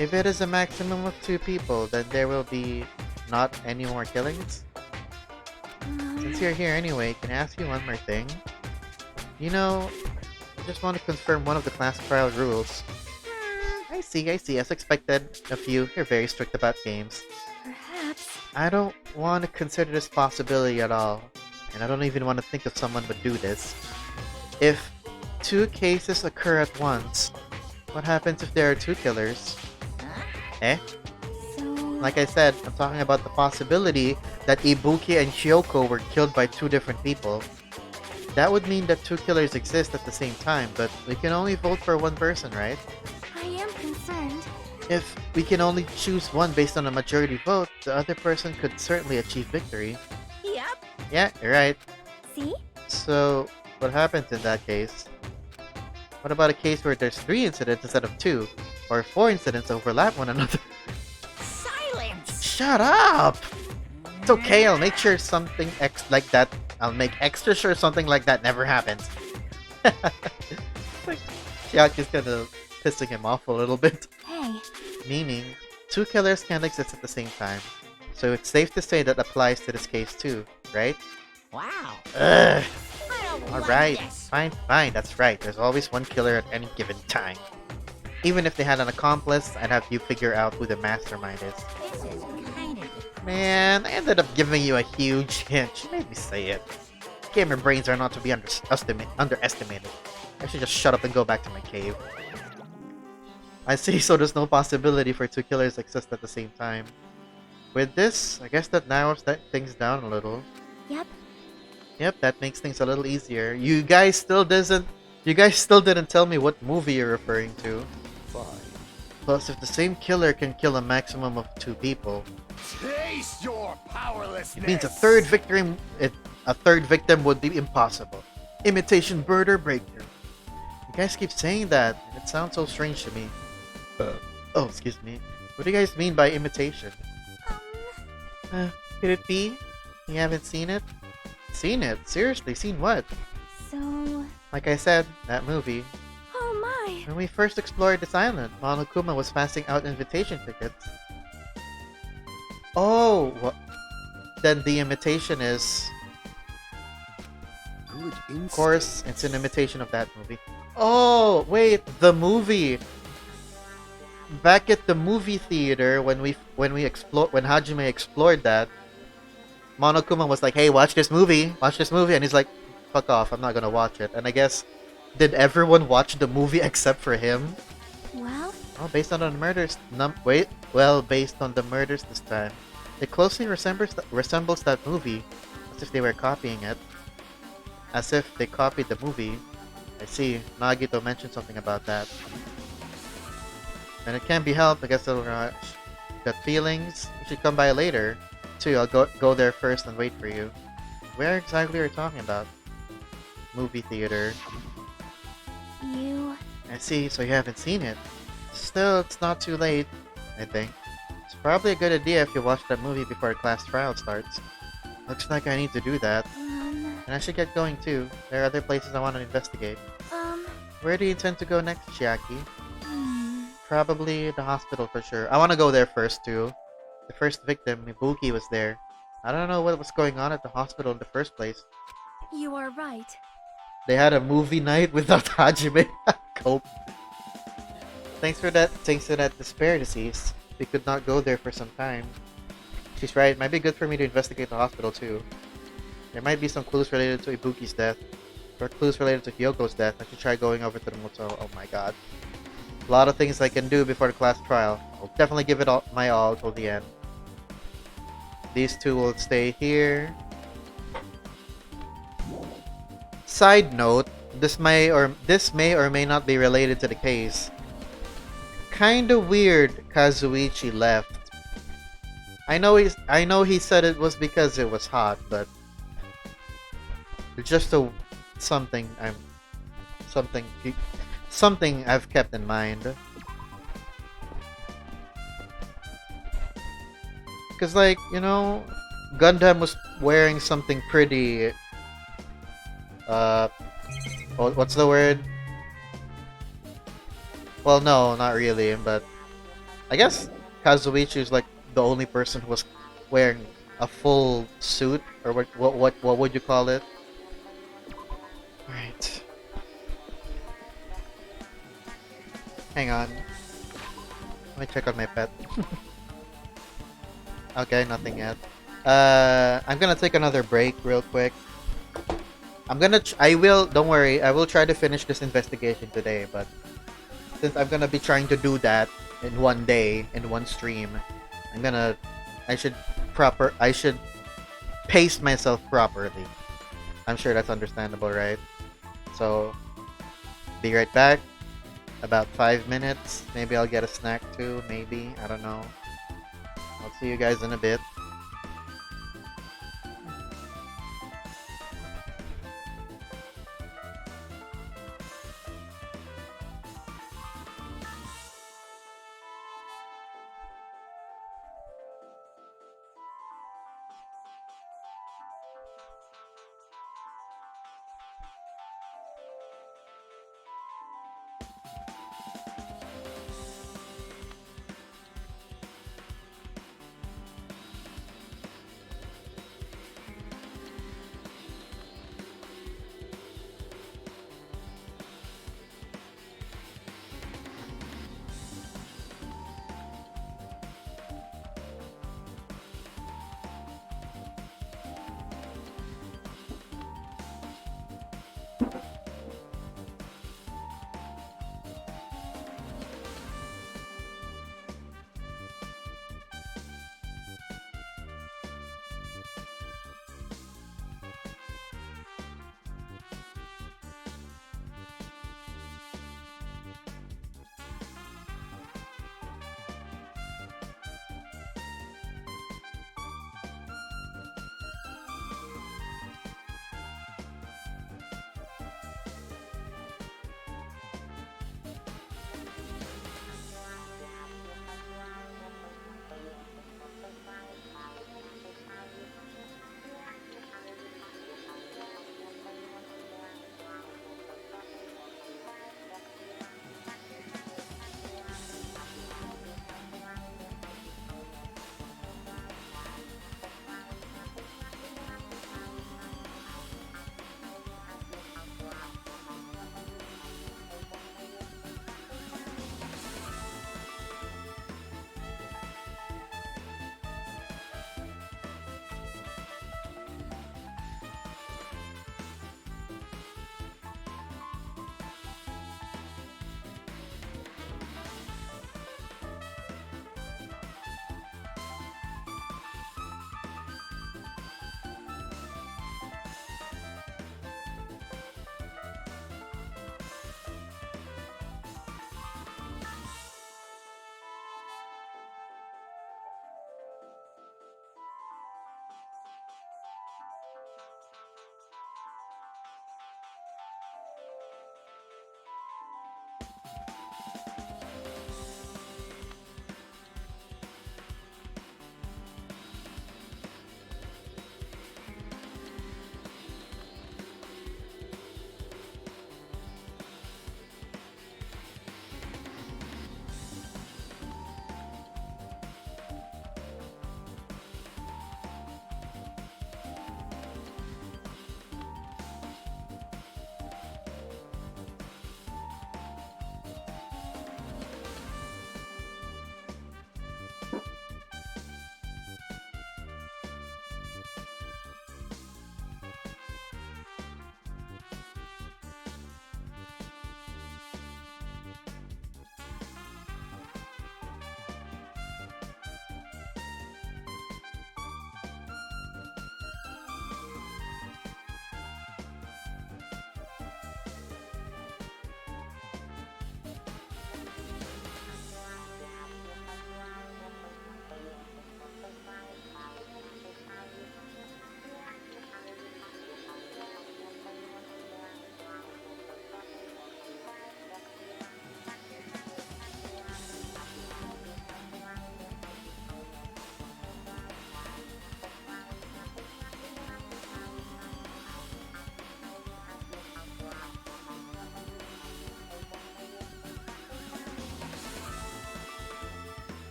If it is a maximum of 2 people, then there will be not any more killings. Since you're here anyway, can I ask you one more thing? You know, I just want to confirm one of the class trial rules. I see. As expected of you, you're very strict about games. Perhaps. I don't want to consider this possibility at all, and I don't even want to think if someone would do this. If 2 cases occur at once, what happens if there are 2 killers? Eh? So... Like I said, I'm talking about the possibility that Ibuki and Hyoko were killed by 2 different people. That would mean that 2 killers exist at the same time, but we can only vote for 1 person, right? I am concerned. If we can only choose one based on a majority vote, the other person could certainly achieve victory. Yep. Yeah, you're right. See? So, what happens in that case? What about a case where there's 3 incidents instead of 2? Or 4 incidents overlap one another? Silence. Shut up! It's okay, I'll make sure something like that. I'll make extra sure something like that never happens. Like, Chiaki's kind of pissing him off a little bit. Hey. Meaning, 2 killers can't exist at the same time. So it's safe to say that applies to this case too, right? Wow. Ugh. I don't like Alright, this. fine, that's right. There's always 1 killer at any given time. Even if they had an accomplice, I'd have you figure out who the mastermind is. This is kind of... Man, I ended up giving you a huge hint. You made me say it. Gamer brains are not to be underestimated. I should just shut up and go back to my cave. I see, so there's no possibility for 2 killers exist at the same time. With this, I guess that narrows things down a little. Yep. Yep, that makes things a little easier. You guys still didn't tell me what movie you're referring to. Plus, if the same killer can kill a maximum of 2 people, Taste your powerlessness. it means a third victim would be impossible. Imitation murder breakthrough. You guys keep saying that, and it sounds so strange to me. Oh, excuse me. What do you guys mean by imitation? Could it be? You haven't seen it? Seen it? Seriously, seen what? So... Like I said, that movie. Oh my! When we first explored this island, Monokuma was passing out invitation tickets. Oh, what? Then the imitation is... Of course, it's an imitation of that movie. Oh, wait, the movie! Back at the movie theater, when Hajime explored that, Monokuma was like, "Hey, watch this movie," and he's like, "Fuck off, I'm not gonna watch it." And I guess, did everyone watch the movie except for him? Well... Oh, based on the murders, based on the murders this time, it closely resembles that movie, as if they were copying it, as if they copied the movie. I see. Nagito mentioned something about that. And it can't be helped. I guess it'll got feelings. You should come by later. Too, I'll go there first and wait for you. Where exactly are you talking about? Movie theater. You... I see, so you haven't seen it. Still, it's not too late, I think. It's probably a good idea if you watch that movie before the class trial starts. Looks like I need to do that. And I should get going too. There are other places I want to investigate. Where do you intend to go next, Chiaki? Probably the hospital for sure. I want to go there first too. The first victim, Ibuki, was there. I don't know what was going on at the hospital in the first place. You are right. They had a movie night without Hajime. Cope. Thanks to that despair disease. We could not go there for some time. She's right, it might be good for me to investigate the hospital too. There might be some clues related to Ibuki's death. Or clues related to Hyoko's death. I should try going over to the motel. Oh my god. A lot of things I can do before the class trial. I'll definitely give it my all till the end. These two will stay here. Side note, this may or may not be related to the case. Kinda weird Kazuichi left. I know he said it was because it was hot, but it's just something I'm something something I've kept in mind. Cause like, you know, Gundam was wearing something pretty what's the word? Well, no, not really, but I guess Kazuichi is like the only person who was wearing a full suit, or what would you call it? Right. Hang on. Let me check on my pet. Okay, nothing yet. I'm gonna take another break real quick. Don't worry, I will try to finish this investigation today, but since I'm gonna be trying to do that in one day, in one stream, I should pace myself properly. I'm sure that's understandable, right? So, be right back. About 5 minutes. Maybe I'll get a snack too, maybe. I don't know. I'll see you guys in a bit.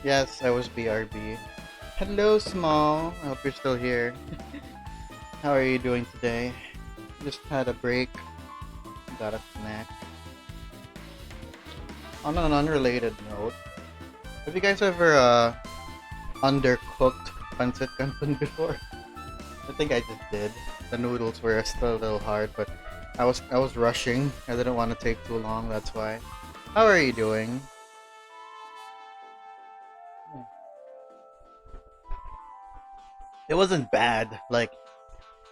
Yes, I was BRB. Hello, Small. I hope you're still here. How are you doing today? Just had a break. Got a snack. On an unrelated note, have you guys ever undercooked pancit canton before? I think I just did. The noodles were still a little hard, but I was rushing. I didn't want to take too long. That's why. How are you doing? It wasn't bad. Like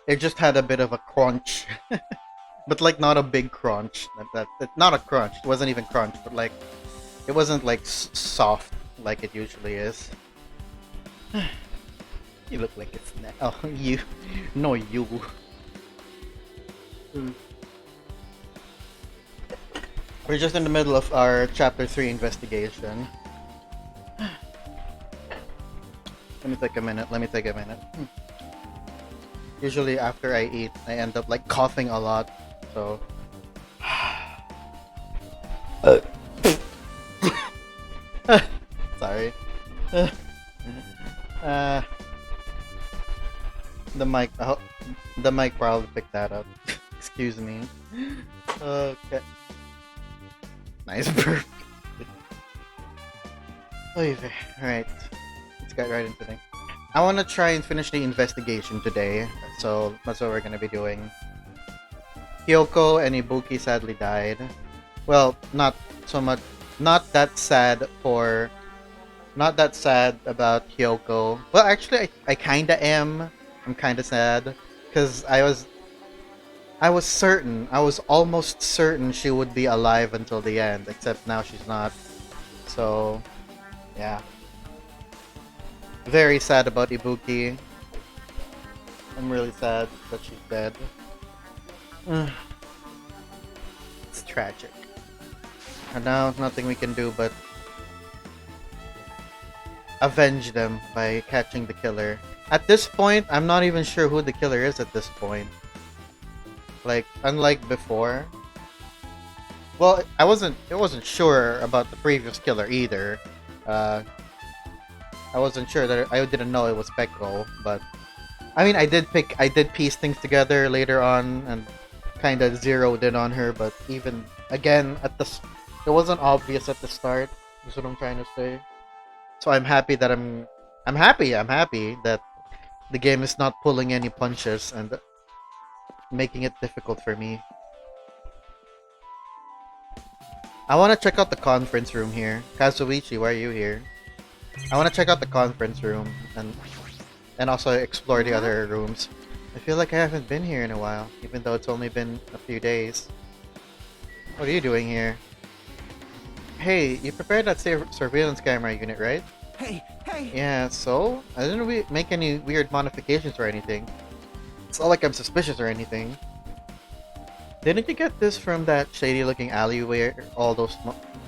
it just had a bit of a crunch, but like not a big crunch. Not a crunch. It wasn't even crunch, but like it wasn't like soft like it usually is. You look like it's oh you, no you. Hmm. We're just in the middle of our chapter 3 investigation. Let me take a minute. Usually after I eat, I end up like coughing a lot. So sorry. uh, the mic probably picked that up. Excuse me. Okay. Nice burp. Alright. Let's get right into it. I want to try and finish the investigation today, so that's what we're gonna be doing. Hyoko and Ibuki sadly died. Well, not so much. Not that sad for. Not that sad about Hyoko. Well, actually, I kinda am. I'm kinda sad because I was certain. I was almost certain she would be alive until the end. Except now she's not. So, yeah. Very sad about Ibuki. I'm really sad that she's dead. It's tragic. And now nothing we can do but avenge them by catching the killer. At this point, I'm not even sure who the killer is at this point. Like, unlike before. Well, I wasn't sure about the previous killer either. I wasn't sure that I didn't know it was Pekko, but I mean I did piece things together later on and kind of zeroed in on her, but even again it wasn't obvious at the start. Is what I'm trying to say. So I'm happy that I'm happy that the game is not pulling any punches and making it difficult for me. I want to check out the conference room here. Kazuichi, why are you here? I want to check out the conference room and also explore the other rooms. I feel like I haven't been here in a while, even though it's only been a few days. What are you doing here? Hey, you prepared that surveillance camera unit, right? Hey! Yeah, so? I didn't make any weird modifications or anything. It's not like I'm suspicious or anything. Didn't you get this from that shady looking alley where all those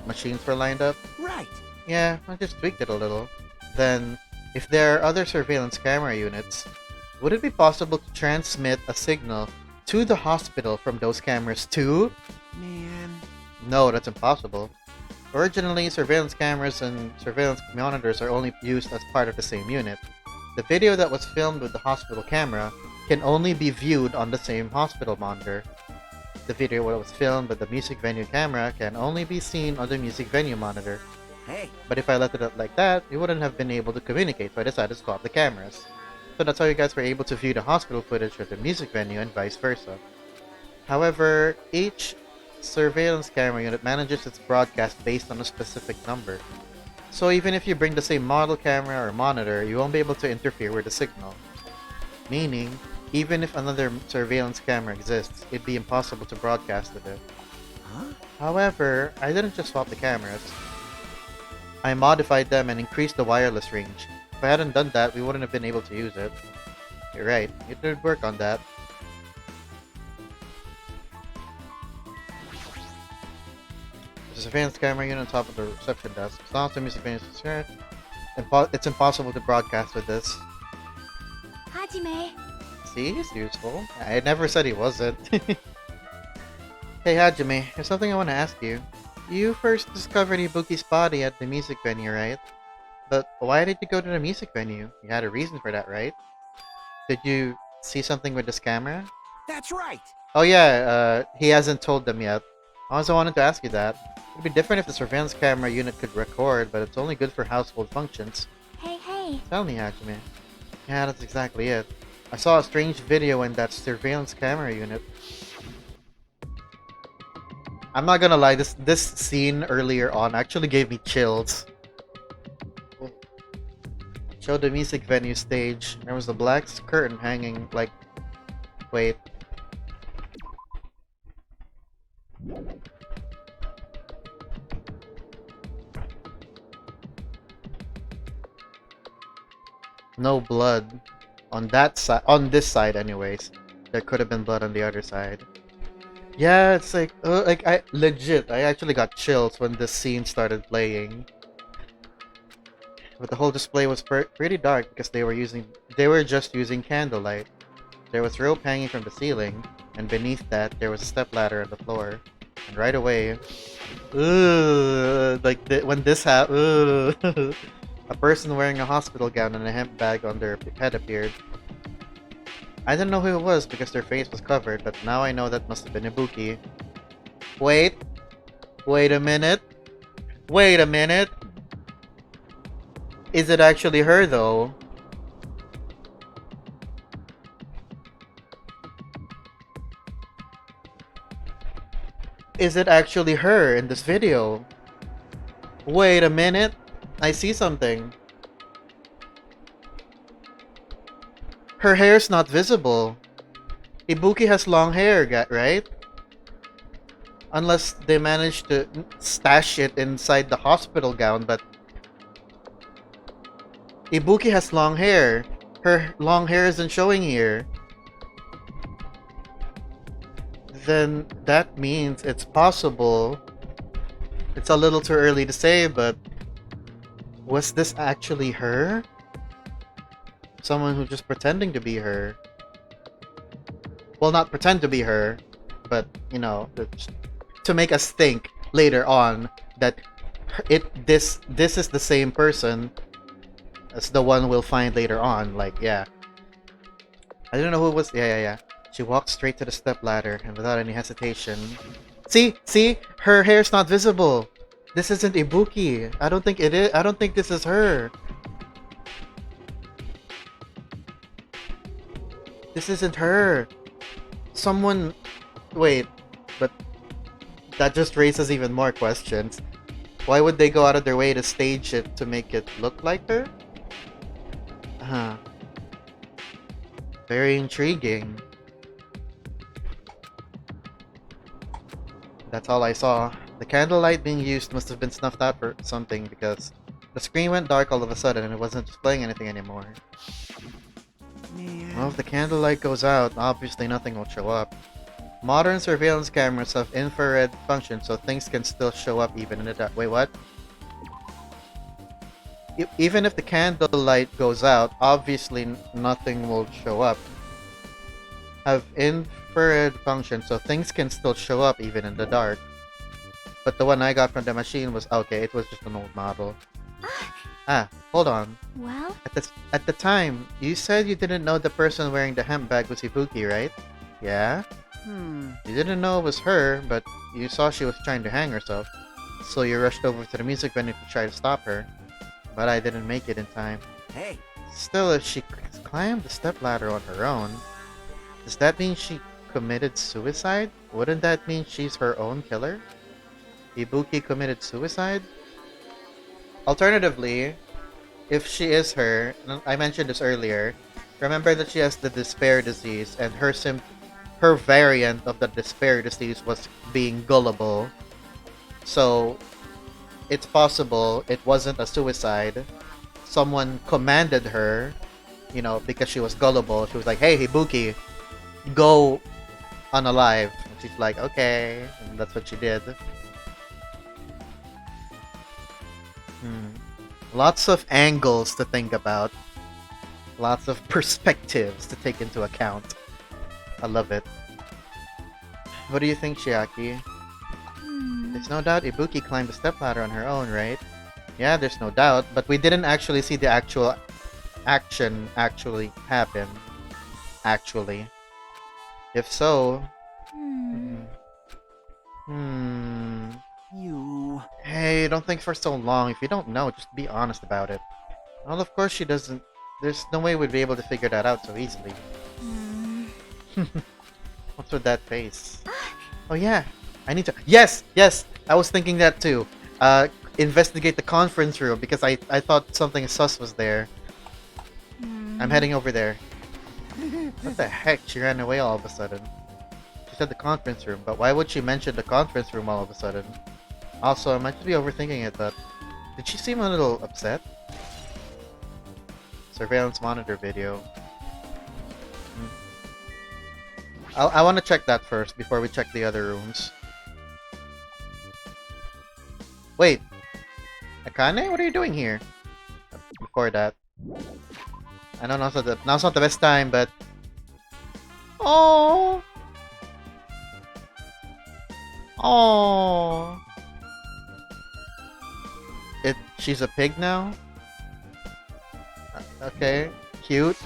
machines were lined up? Right! Yeah, I just tweaked it a little. Then, if there are other surveillance camera units, would it be possible to transmit a signal to the hospital from those cameras too? Man. No, that's impossible. Originally, surveillance cameras and surveillance monitors are only used as part of the same unit. The video that was filmed with the hospital camera can only be viewed on the same hospital monitor. The video that was filmed with the music venue camera can only be seen on the music venue monitor. Hey! But if I left it up like that, we wouldn't have been able to communicate, so I decided to swap the cameras. So that's how you guys were able to view the hospital footage of the music venue and vice versa. However, each surveillance camera unit manages its broadcast based on a specific number. So even if you bring the same model camera or monitor, you won't be able to interfere with the signal. Meaning, even if another surveillance camera exists, it'd be impossible to broadcast with it. Huh? However, I didn't just swap the cameras. I modified them and increased the wireless range. If I hadn't done that, we wouldn't have been able to use it. You're right, you did work on that. There's a surveillance camera unit on top of the reception desk. As long as the music venue is concerned, it's impossible to broadcast with this. Hajime. See, he's useful. I never said he wasn't. Hey Hajime, there's something I want to ask you. You first discovered Ibuki's body at the music venue, right? But why did you go to the music venue? You had a reason for that, right? Did you see something with this camera? That's right. Oh yeah, he hasn't told them yet. I also wanted to ask you that. It'd be different if the surveillance camera unit could record, but it's only good for household functions. Hey, hey. Tell me, Hajime. Yeah, that's exactly it. I saw a strange video in that surveillance camera unit. I'm not gonna lie, this scene earlier on actually gave me chills. Show the music venue stage. There was a black curtain hanging, like... Wait. No blood. On that side, on this side anyways. There could have been blood on the other side. Yeah, it's like I actually got chills when this scene started playing. But the whole display was pretty dark because they were just using candlelight. There was rope hanging from the ceiling, and beneath that there was a stepladder on the floor. And right away, when this happened, a person wearing a hospital gown and a hemp bag on their head appeared. I didn't know who it was because their face was covered, but now I know that must have been Ibuki. Wait a minute. Wait a minute. Is it actually her though? Is it actually her in this video? Wait a minute. I see something. Her hair's not visible. Ibuki has long hair, right? Unless they managed to stash it inside the hospital gown, but... Ibuki has long hair. Her long hair isn't showing here. Then that means it's possible. It's a little too early to say, but... Was this actually her? Someone who's just pretending to be her. Well, not pretend to be her, but, you know, to make us think later on that this is the same person as the one we'll find later on. Like, yeah. I don't know who it was. Yeah. She walked straight to the stepladder and without any hesitation. See? Her hair's not visible. This isn't Ibuki. I don't think it is. I don't think this is her. This isn't her. Someone... Wait, but that just raises even more questions. Why would they go out of their way to stage it to make it look like her? Huh. Very intriguing. That's all I saw. The candlelight being used must have been snuffed out for something because the screen went dark all of a sudden and it wasn't displaying anything anymore. Man. Well, if the candlelight goes out, obviously nothing will show up. Modern surveillance cameras have infrared function, so things can still show up even in the dark. Wait, what? Even if the candlelight goes out, obviously nothing will show up. Have infrared function, so things can still show up even in the dark. But the one I got from the machine was okay. It was just an old model. Hold on. Well? At the time, you said you didn't know the person wearing the hemp bag was Ibuki, right? Yeah? You didn't know it was her, but you saw she was trying to hang herself. So you rushed over to the music venue to try to stop her. But I didn't make it in time. Hey. Still, if she climbed the stepladder on her own, does that mean she committed suicide? Wouldn't that mean she's her own killer? Ibuki committed suicide? Alternatively, if she is her, I mentioned this earlier, remember that she has the despair disease and her variant of the despair disease was being gullible. So, it's possible it wasn't a suicide. Someone commanded her, you know, because she was gullible. She was like, hey, Ibuki, go unalive. And she's like, okay. And that's what she did. Lots of angles to think about. Lots of perspectives to take into account. I love it. What do you think, Shiaki? There's no doubt Ibuki climbed the stepladder on her own, right? Yeah, there's no doubt, but we didn't actually see the actual action actually happen. Actually. If so... Hmm. Hmm... You. Hey, don't think for so long. If you don't know, just be honest about it. Well, of course she doesn't. There's no way we'd be able to figure that out so easily. Hmm. What's with that face? Oh yeah, I need to. Yes, yes. I was thinking that too. Investigate the conference room because I thought something sus was there. I'm heading over there. What the heck? She ran away all of a sudden. She said the conference room, but why would she mention the conference room all of a sudden? Also, I might just be overthinking it, but did she seem a little upset? Surveillance monitor video. Hmm. I want to check that first before we check the other rooms. Wait, Akane, what are you doing here? Before that, I know now's not the best time, but oh, oh, she's a pig now. Okay, cute.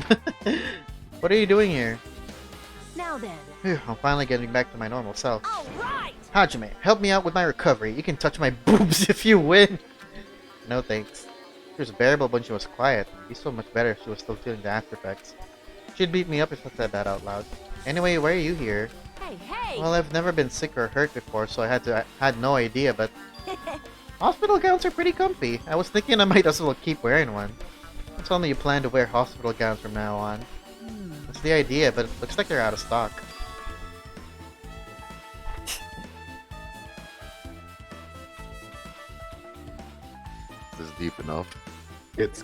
What are you doing here? Now then. Phew, I'm finally getting back to my normal self. All right. Hajime, help me out with my recovery. You can touch my boobs if you win. No thanks. She was bearable when she was quiet. It'd be so much better if she was still feeling the after effects. She'd beat me up if I said that out loud. Anyway, why are you here? Hey, hey. Well, I've never been sick or hurt before, so I had no idea, but hospital gowns are pretty comfy. I was thinking I might as well keep wearing one. Tell me you plan to wear hospital gowns from now on. That's the idea, but it looks like they're out of stock. Is deep enough. It's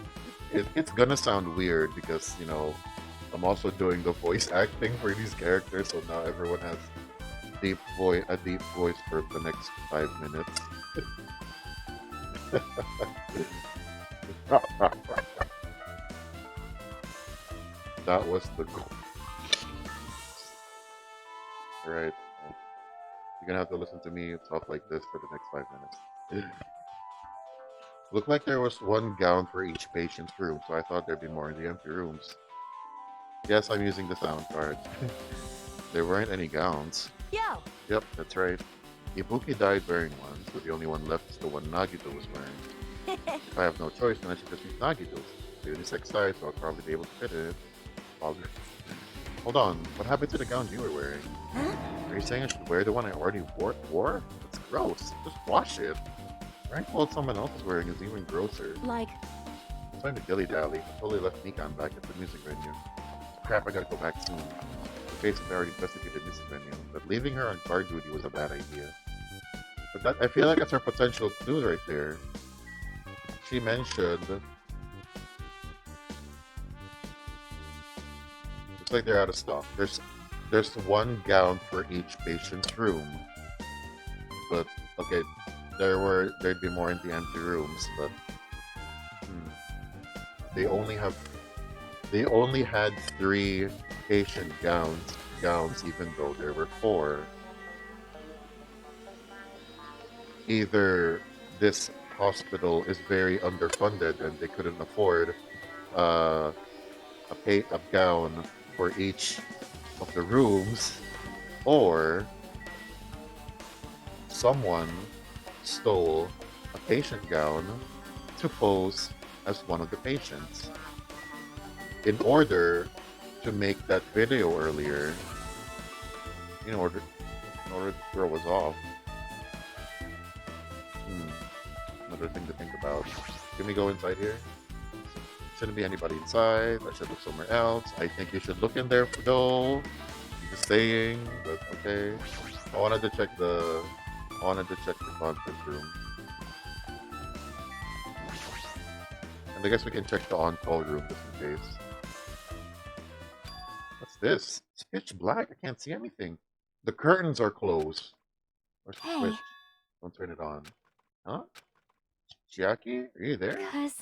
it's gonna sound weird because I'm also doing the voice acting for these characters, so now everyone has a deep voice for the next 5 minutes. That was the goal. Alright. You're gonna have to listen to me talk like this for the next 5 minutes. Looked like there was one gown for each patient's room, so I thought there'd be more in the empty rooms. Yes, I'm using the sound card. There weren't any gowns. Yo. Yep, that's right. Ibuki died wearing one, so the only one left is the one Nagito was wearing. If I have no choice, then I should just use Nagito's. The unisex size, so I'll probably be able to fit in it. Hold on, what happened to the gown you were wearing? Are you saying I should wear the one I already wore? That's gross. Just wash it. Wearing clothes someone else is wearing is even grosser. Like. I'm trying to dilly-dally. I totally left Mikan back at the music venue. Crap, I gotta go back soon. The case of already investigated the music venue, but leaving her on guard duty was a bad idea. But I feel like that's her potential clue right there. She mentioned... Looks like they're out of stock. There's one gown for each patient's room. But, okay, there'd be more in the empty rooms, but... They only had 3 patient gowns even though there were 4. Either this hospital is very underfunded and they couldn't afford a gown for each of the rooms, or someone stole a patient gown to pose as one of the patients. In order to make that video earlier, in order to throw us off. Another thing to think about. Can we go inside here? Shouldn't be anybody inside. I should look somewhere else. I think you should look in there though. Just saying, but okay. I wanted to check the conference room. And I guess we can check the on-call room just in case. What's this? It's pitch black. I can't see anything. The curtains are closed. Where's the switch? Don't turn it on. Huh? Chiaki? Are you there? Cause.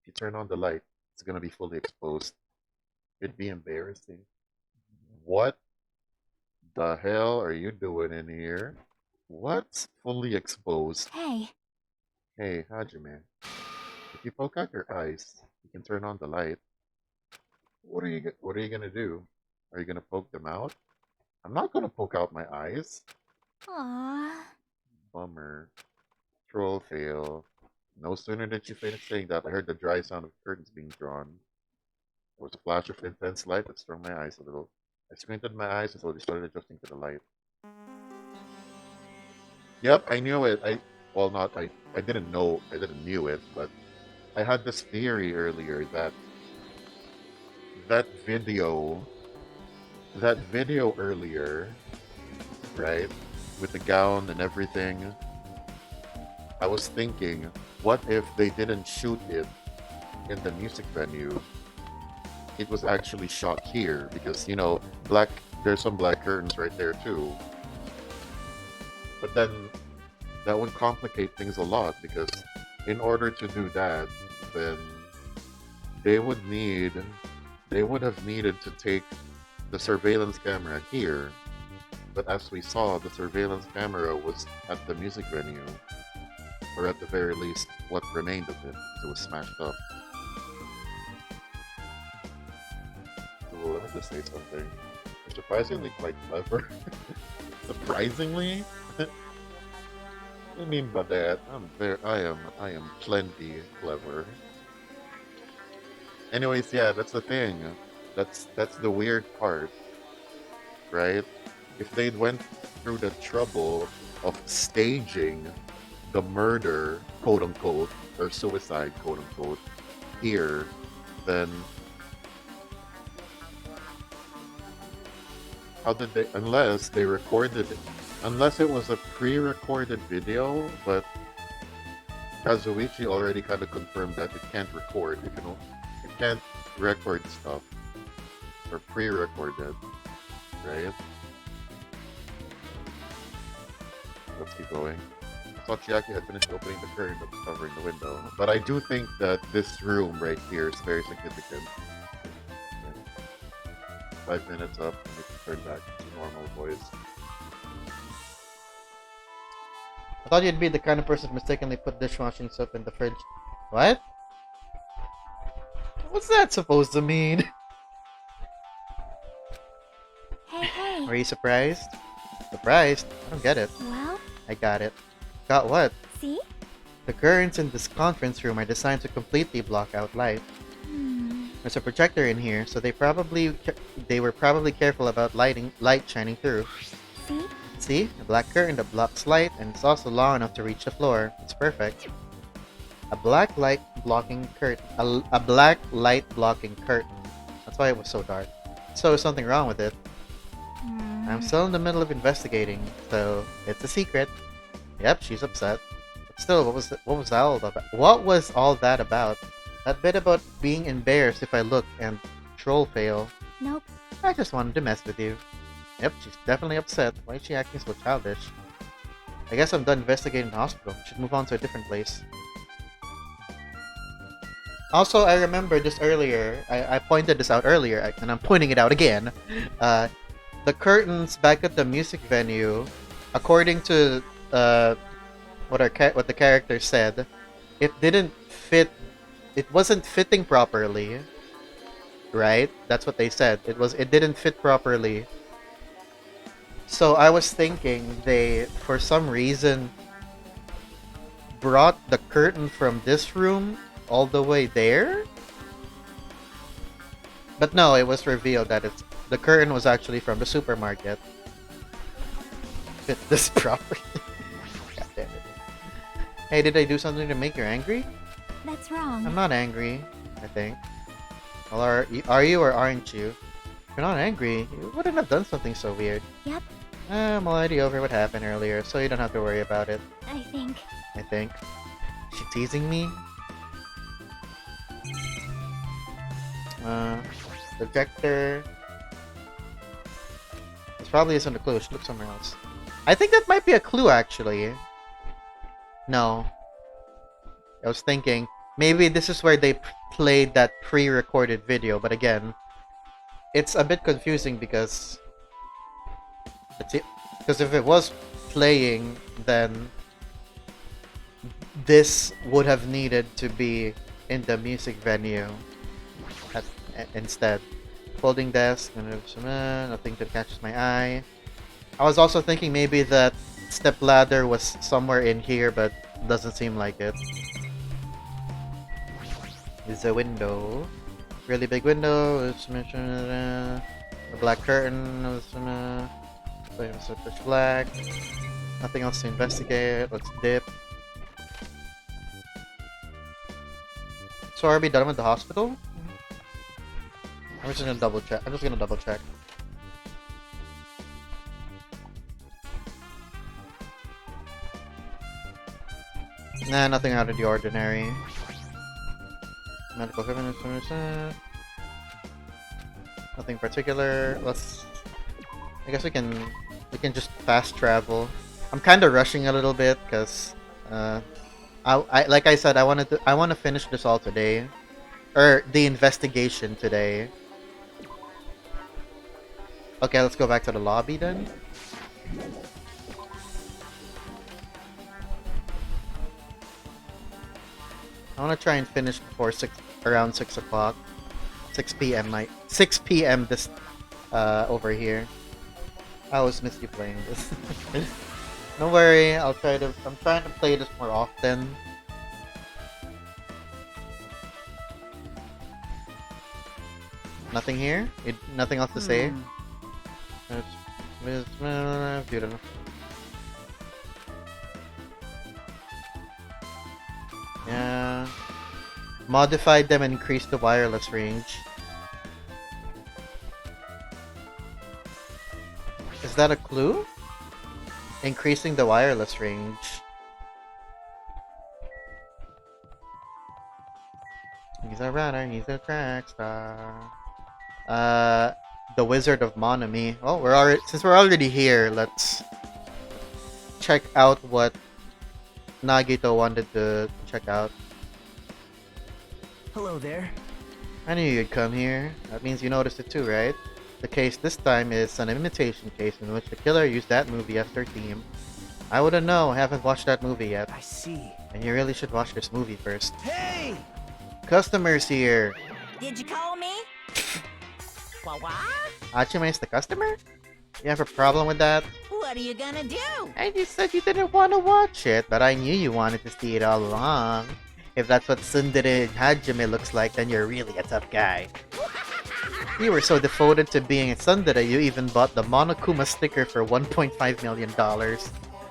If you turn on the light, it's gonna be fully exposed. It'd be embarrassing. What the hell are you doing in here? What's fully exposed? Hey. Hey, Hajime. If you poke out your eyes, you can turn on the light. What are you gonna do? Are you gonna poke them out? I'm not gonna poke out my eyes. Aww. Bummer. Troll fail. No sooner did she finish saying that, I heard the dry sound of curtains being drawn. There was a flash of intense light that stung my eyes a little. I squinted my eyes until they started adjusting to the light. Yep, I knew it. Well, not I didn't know. I didn't knew it, but I had this theory earlier that that video, that video earlier, right, with the gown and everything. I was thinking, what if they didn't shoot it in the music venue? It was actually shot here because black. There's some black curtains right there too. But then that would complicate things a lot because in order to do that, then they would have needed to take the surveillance camera here. But as we saw, the surveillance camera was at the music venue, or at the very least, what remained of it. It was smashed up. So let me just say something. They're surprisingly quite clever. Surprisingly? I mean by that, I am plenty clever. Anyways, yeah, that's the thing. That's the weird part, right? If they'd went through the trouble of staging the murder, quote unquote, or suicide, quote unquote, here, then how did they? Unless they recorded it, unless it was a pre-recorded video, but Kazuichi already kind of confirmed that it can't record. It can't record stuff or pre-recorded, right? Let's keep going. I thought Chiaki had finished opening the curtain that was covering the window, but I do think that this room right here is very significant. Okay. 5 minutes up, and we can turn back to normal voice. I thought you'd be the kind of person to mistakenly put dishwashing soap in the fridge. What? What's that supposed to mean? Hey. Were you surprised? Surprised? I don't get it. Well, I got it. Got what? see? The curtains in this conference room are designed to completely block out light. There's a projector in here, so they were probably careful about light shining through. See? See? A black curtain that blocks light, and it's also long enough to reach the floor. It's perfect. A black light blocking curtain. A black light blocking curtain. That's why it was so dark. So there's something wrong with it. I'm still in the middle of investigating, so it's a secret. Yep, she's upset. But still, what was that all about? What was all that about? That bit about being embarrassed if I look and troll fail. Nope. I just wanted to mess with you. Yep, she's definitely upset. Why is she acting so childish? I guess I'm done investigating the hospital. Should move on to a different place. Also, I remember this earlier. I pointed this out earlier, and I'm pointing it out again. The curtains back at the music venue, according to what the character said, it didn't fit. It wasn't fitting properly, right? That's what they said. It didn't fit properly. So I was thinking they, for some reason, brought the curtain from this room all the way there. But no, it was revealed that the curtain was actually from the supermarket. Fit this properly. God damn it. Hey, did I do something to make you angry? That's wrong. I'm not angry, I think. Well, are you or aren't you? If you're not angry, you wouldn't have done something so weird. Yep. I'm already over what happened earlier, so you don't have to worry about it. I think. She teasing me? Projector. This probably isn't a clue. Should look somewhere else. I think that might be a clue, actually. No. I was thinking, maybe this is where they played that pre-recorded video, but again, it's a bit confusing because if it was playing, then this would have needed to be in the music venue instead. Folding desk, nothing that catches my eye. I was also thinking maybe that step ladder was somewhere in here, but doesn't seem like it. Is a window. Really big window. A black curtain. Pitch black. Nothing else to investigate. Let's dip. So are we done with the hospital? I'm just gonna double check. Nah, nothing out of the ordinary. Medical equipment. Nothing particular. I guess we can just fast travel. I'm kind of rushing a little bit because I like I said I want to finish this all today, or the investigation today. Okay, let's go back to the lobby then. I want to try and finish before around 6 o'clock. 6 p.m. 6 p.m. this over here. I always miss you playing this. Don't worry, I'm trying to play this more often. Nothing here? Nothing else to say? Beautiful. Yeah. Modified them and increased the wireless range. Is that a clue? Increasing the wireless range. He's a runner, he's a track star. The Wizard of Monami. Well, since we're already here, let's check out what Nagito wanted to check out. Hello there. I knew you'd come here. That means you noticed it too, right? The case this time is an imitation case in which the killer used that movie as their theme. I wouldn't know, I haven't watched that movie yet. I see. And you really should watch this movie first. Hey! Customers here! Did you call me? What? Hajime is the customer? You have a problem with that? What are you gonna do? I just said you didn't want to watch it, but I knew you wanted to see it all along. If that's what Tsundere Hajime looks like, then you're really a tough guy. You were so devoted to being a tsundere, you even bought the Monokuma sticker for $1.5 million.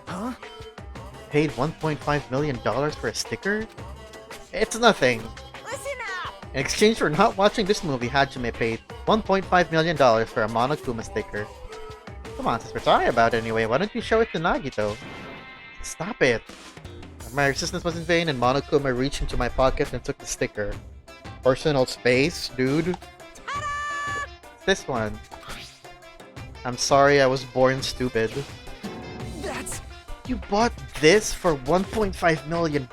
Huh? Paid $1.5 million for a sticker? It's nothing. Listen up! In exchange for not watching this movie, Hajime paid $1.5 million for a Monokuma sticker. Come on, since we're talking about it anyway, why don't you show it to Nagito? Stop it. My resistance was in vain and Monokuma reached into my pocket and took the sticker. Personal space, dude. This one. I'm sorry I was born stupid. That's... You bought this for $1.5 million?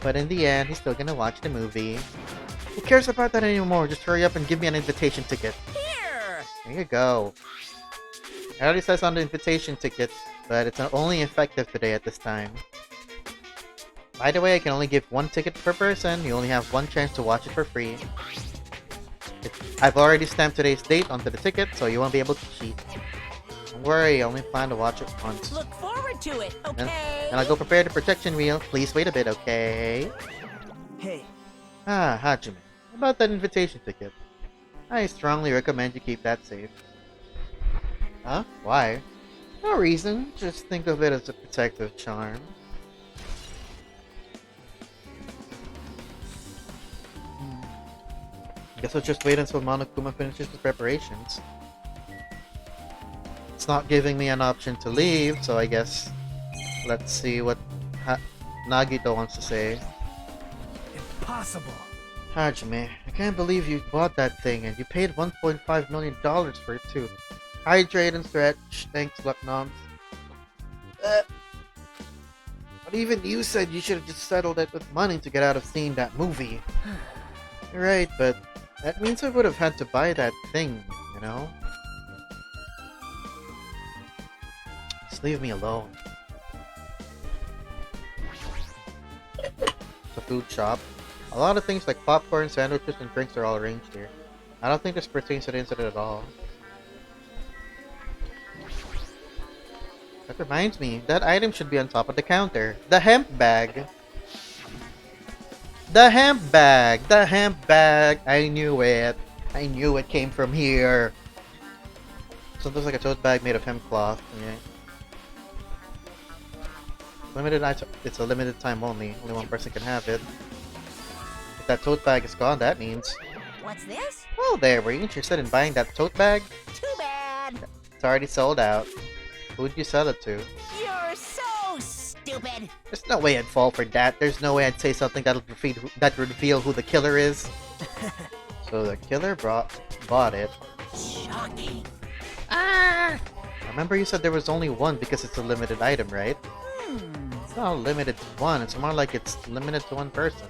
But in the end, he's still gonna watch the movie. Who cares about that anymore? Just hurry up and give me an invitation ticket. Here! There you go. It already says on the invitation ticket, but it's only effective today at this time. By the way, I can only give one ticket per person. You only have one chance to watch it for free. I've already stamped today's date onto the ticket, so you won't be able to cheat. Don't worry, I only plan to watch it once. Look forward to it, okay? And I'll go prepare the protection wheel. Please wait a bit, okay? Hey. Ah, Hajime. About that invitation ticket. I strongly recommend you keep that safe. Huh? Why? No reason. Just think of it as a protective charm. Guess we'll just wait until Monokuma finishes his preparations. It's not giving me an option to leave, so I guess let's see what Nagito wants to say. Impossible. Hajime, I can't believe you bought that thing and you paid $1.5 million for it too. Hydrate and stretch. Thanks, Lucknoms. But even you said you should have just settled it with money to get out of seeing that movie. You're right, but that means I would have had to buy that thing, you know? Just leave me alone. It's a food shop. A lot of things like popcorn, sandwiches, and drinks are all arranged here. I don't think this pertains to the incident at all. That reminds me, that item should be on top of the counter. The hemp bag! The hemp bag! The hemp bag! I knew it! I knew it came from here! So there's like a tote bag made of hemp cloth. Okay. Limited item. It's a limited time only. Only one person can have it. If that tote bag is gone, that means... What's this? Oh there, were you interested in buying that tote bag? Too bad. It's already sold out. Who'd you sell it to? You're so stupid. There's no way I'd fall for that. There's no way I'd say something that'll reveal who the killer is. So the killer bought it. Shocking. Remember you said there was only one because it's a limited item, right? It's not limited to one. It's more like it's limited to one person.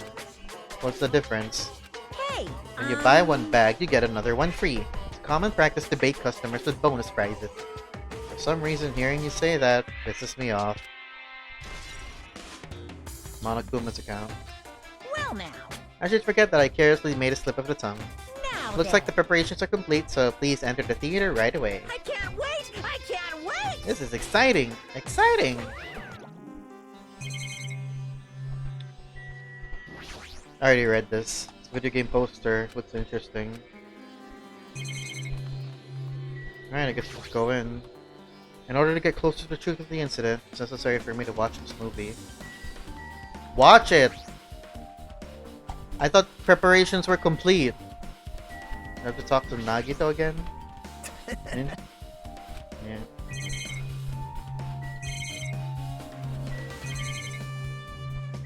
What's the difference? Hey. When you buy one bag, you get another one free. It's common practice to bait customers with bonus prizes. For some reason, hearing you say that pisses me off. Monokuma's account. Well now. I should forget that I carelessly made a slip of the tongue. Now Looks then. like the preparations are complete, so please enter the theater right away. I can't wait. I can't wait. This is exciting! Exciting! I already read this. It's a video game poster. What's interesting? Alright, I guess let's go in. In order to get closer to the truth of the incident, it's necessary for me to watch this movie. Watch it! I thought preparations were complete. I have to talk to Nagito again? Yeah.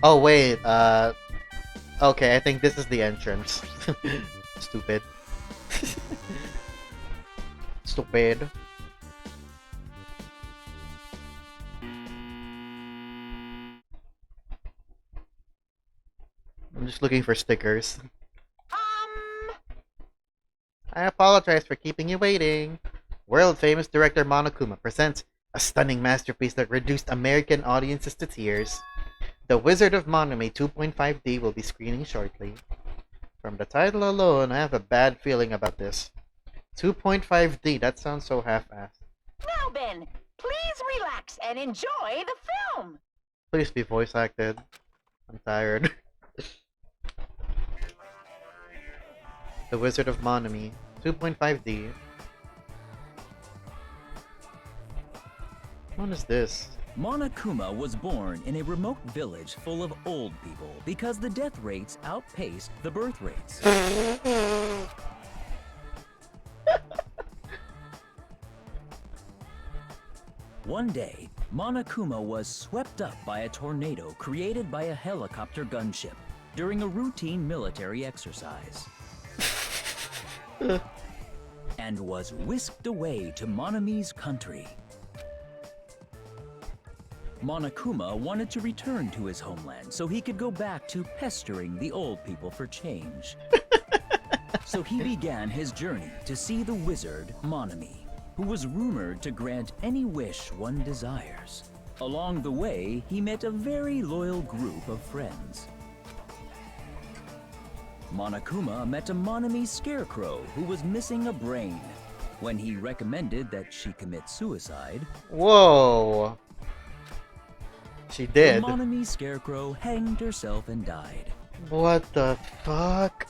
Oh wait, okay, I think this is the entrance. Stupid. Stupid. I'm just looking for stickers. I apologize for keeping you waiting. World-famous director Monokuma presents a stunning masterpiece that reduced American audiences to tears. The Wizard of Monomi 2.5D will be screening shortly. From the title alone, I have a bad feeling about this. 2.5D, that sounds so half-assed. Now then, please relax and enjoy the film. Please be voice acted. I'm tired. The Wizard of Monomi 2.5D. What is this? Monokuma was born in a remote village full of old people because the death rates outpaced the birth rates. One day, Monokuma was swept up by a tornado created by a helicopter gunship during a routine military exercise. And was whisked away to Monomi's country. Monokuma wanted to return to his homeland so he could go back to pestering the old people for change. So he began his journey to see the wizard Monomi, who was rumored to grant any wish one desires. Along the way, he met a very loyal group of friends. Monokuma met a Monomi scarecrow who was missing a brain. When he recommended that she commit suicide, Whoa. She did. the Monomi scarecrow hanged herself and died. What the fuck?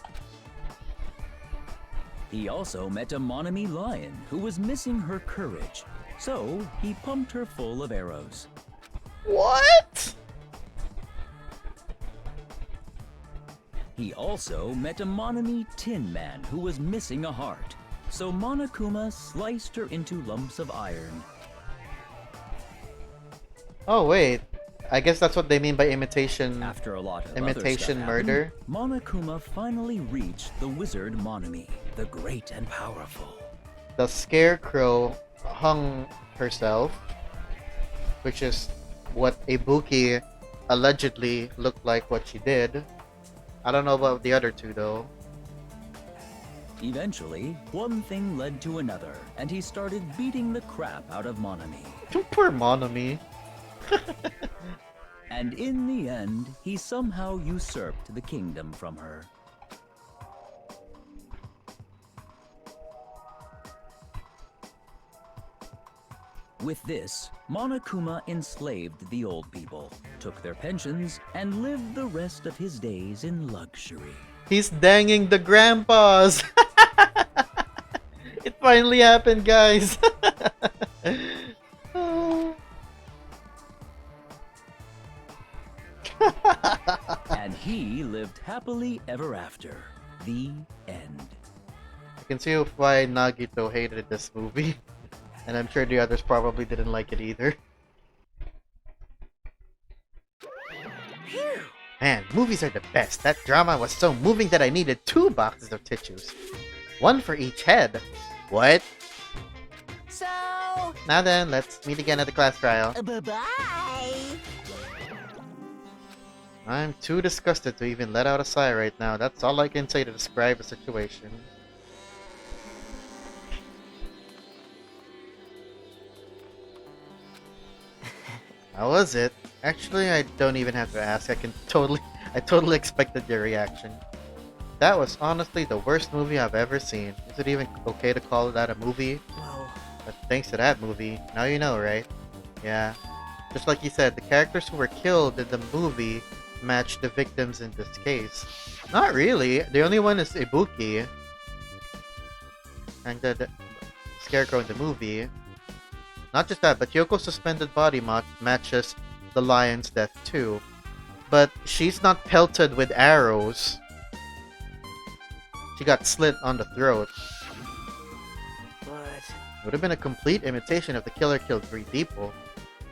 He also met a Monomi lion who was missing her courage, so he pumped her full of arrows. What? He also met a Monomi tin man who was missing a heart, so Monokuma sliced her into lumps of iron. Oh wait. I guess that's what they mean by imitation. After a lot of Imitation other stuff murder? happened, Monokuma finally reached the wizard Monomi, the great and powerful. The scarecrow hung herself, which is what Ibuki allegedly looked like what she did. I don't know about the other two though. Eventually, one thing led to another, and he started beating the crap out of Monomi. Poor Monomi. And in the end, he somehow usurped the kingdom from her. With this, Monokuma enslaved the old people, took their pensions, and lived the rest of his days in luxury. He's danging the grandpas! It finally happened, guys! And he lived happily ever after. The end. I can see why Nagito hated this movie. And I'm sure the others probably didn't like it either. Phew. Man, movies are the best. That drama was so moving that I needed 2 boxes of tissues. 1 for each head. What? So, Now then, let's meet again at the class trial. bye-bye. I'm too disgusted to even let out a sigh right now. That's all I can say to describe the situation. How was it? Actually, I don't even have to ask. I totally expected your reaction. That was honestly the worst movie I've ever seen. Is it even okay to call that a movie? Well, But thanks to that movie, now you know, right? Yeah. Just like you said, the characters who were killed in the movie match the victims in this case. Not really. The only one is Ibuki. And the Scarecrow in the movie. Not just that, but Yoko's suspended body matches the lion's death too. But she's not pelted with arrows. She got slit on the throat. but It would have been a complete imitation if the killer killed 3 people.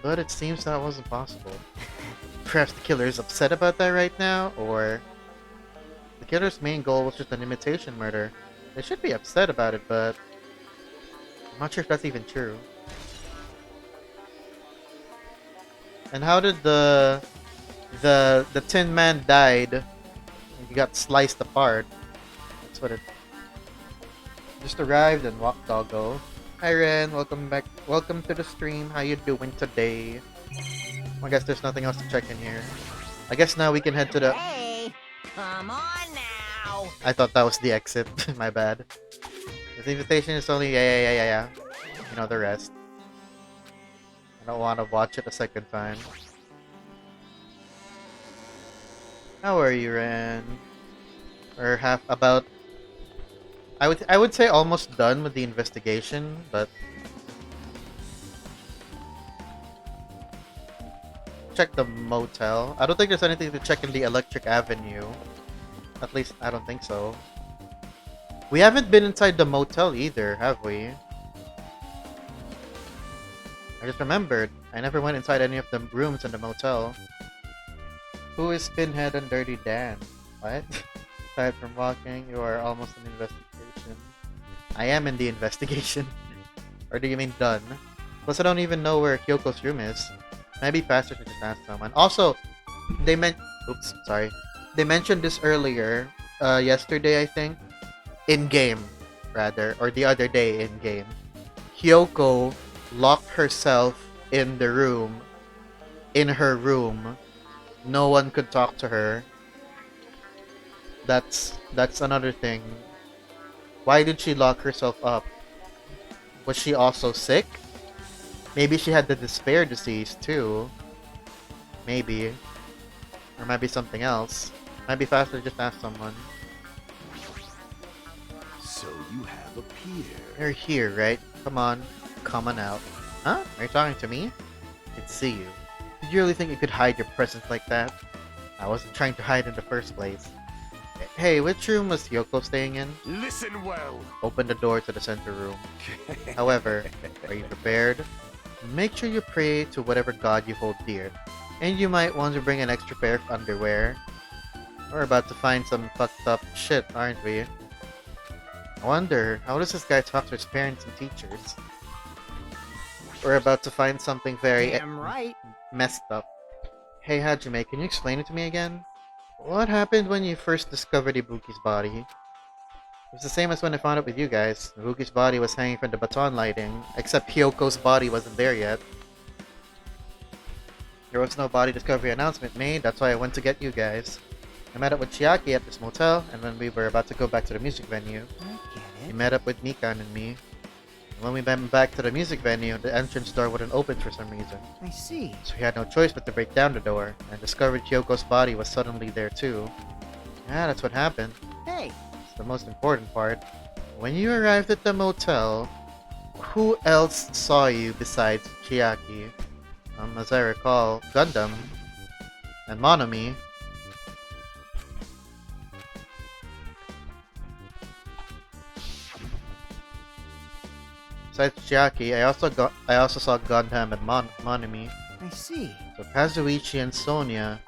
But it seems that wasn't possible. Perhaps the killer is upset about that right now, or the killer's main goal was just an imitation murder. They should be upset about it, but I'm not sure if that's even true. And how did the Tin Man died? He got sliced apart. That's what it. Just arrived and walked doggo. Hi Ren, welcome back. Welcome to the stream. How you doing today? I guess there's nothing else to check in here. I guess now we can head to the. Hey, come on now. I thought that was the exit. My bad. The invitation is only yeah. You know the rest. I don't want to watch it a second time. How are you, Ren? Or about. I would say almost done with the investigation, but check the motel. I don't think there's anything to check in the Electric Avenue. At least I don't think so. We haven't been inside the motel either, have we? I just remembered. I never went inside any of the rooms in the motel. Who is Pinhead and Dirty Dan? What? Aside from walking, you are almost in the investigation. I am in the investigation. Or do you mean done? Plus I don't even know where Kyoko's room is. Maybe faster to just ask someone. Also, they oops, sorry. They mentioned this earlier, yesterday I think. In-game, rather. Or the other day in-game. Kyoko locked herself in the room. In her room. No one could talk to her. That's another thing. Why did she lock herself up? Was she also sick? Maybe she had the despair disease too. Maybe. Or maybe something else. Might be faster to just ask someone. So you have appeared. You're here, right? Come on out. Huh? Are you talking to me? I can see you. Did you really think you could hide your presence like that? I wasn't trying to hide in the first place. Hey, which room was Yoko staying in? Listen well. Open the door to the center room. However, are you prepared? Make sure you pray to whatever god you hold dear. And you might want to bring an extra pair of underwear. We're about to find some fucked up shit, aren't we? I wonder, how does this guy talk to his parents and teachers? We're about to find something very damn right. messed up. Hey Hajime, can you explain it to me again? What happened when you first discovered Ibuki's body? It was the same as when I found it with you guys. Ibuki's body was hanging from the baton lighting, except Hyoko's body wasn't there yet. There was no body discovery announcement made, that's why I went to get you guys. I met up with Chiaki at this motel, and when we were about to go back to the music venue, I get he it. met up with Mikan and me. When we went back to the music venue, the entrance door wouldn't open for some reason. I see. So he had no choice but to break down the door, and discovered Kyoko's body was suddenly there too. Yeah, that's what happened. Hey, It's the most important part. When you arrived at the motel, who else saw you besides Chiaki? As I recall, Gundam and Monomi. Besides Chiaki, I also saw Gundam and Monomi. I see. So Kazuichi and Sonia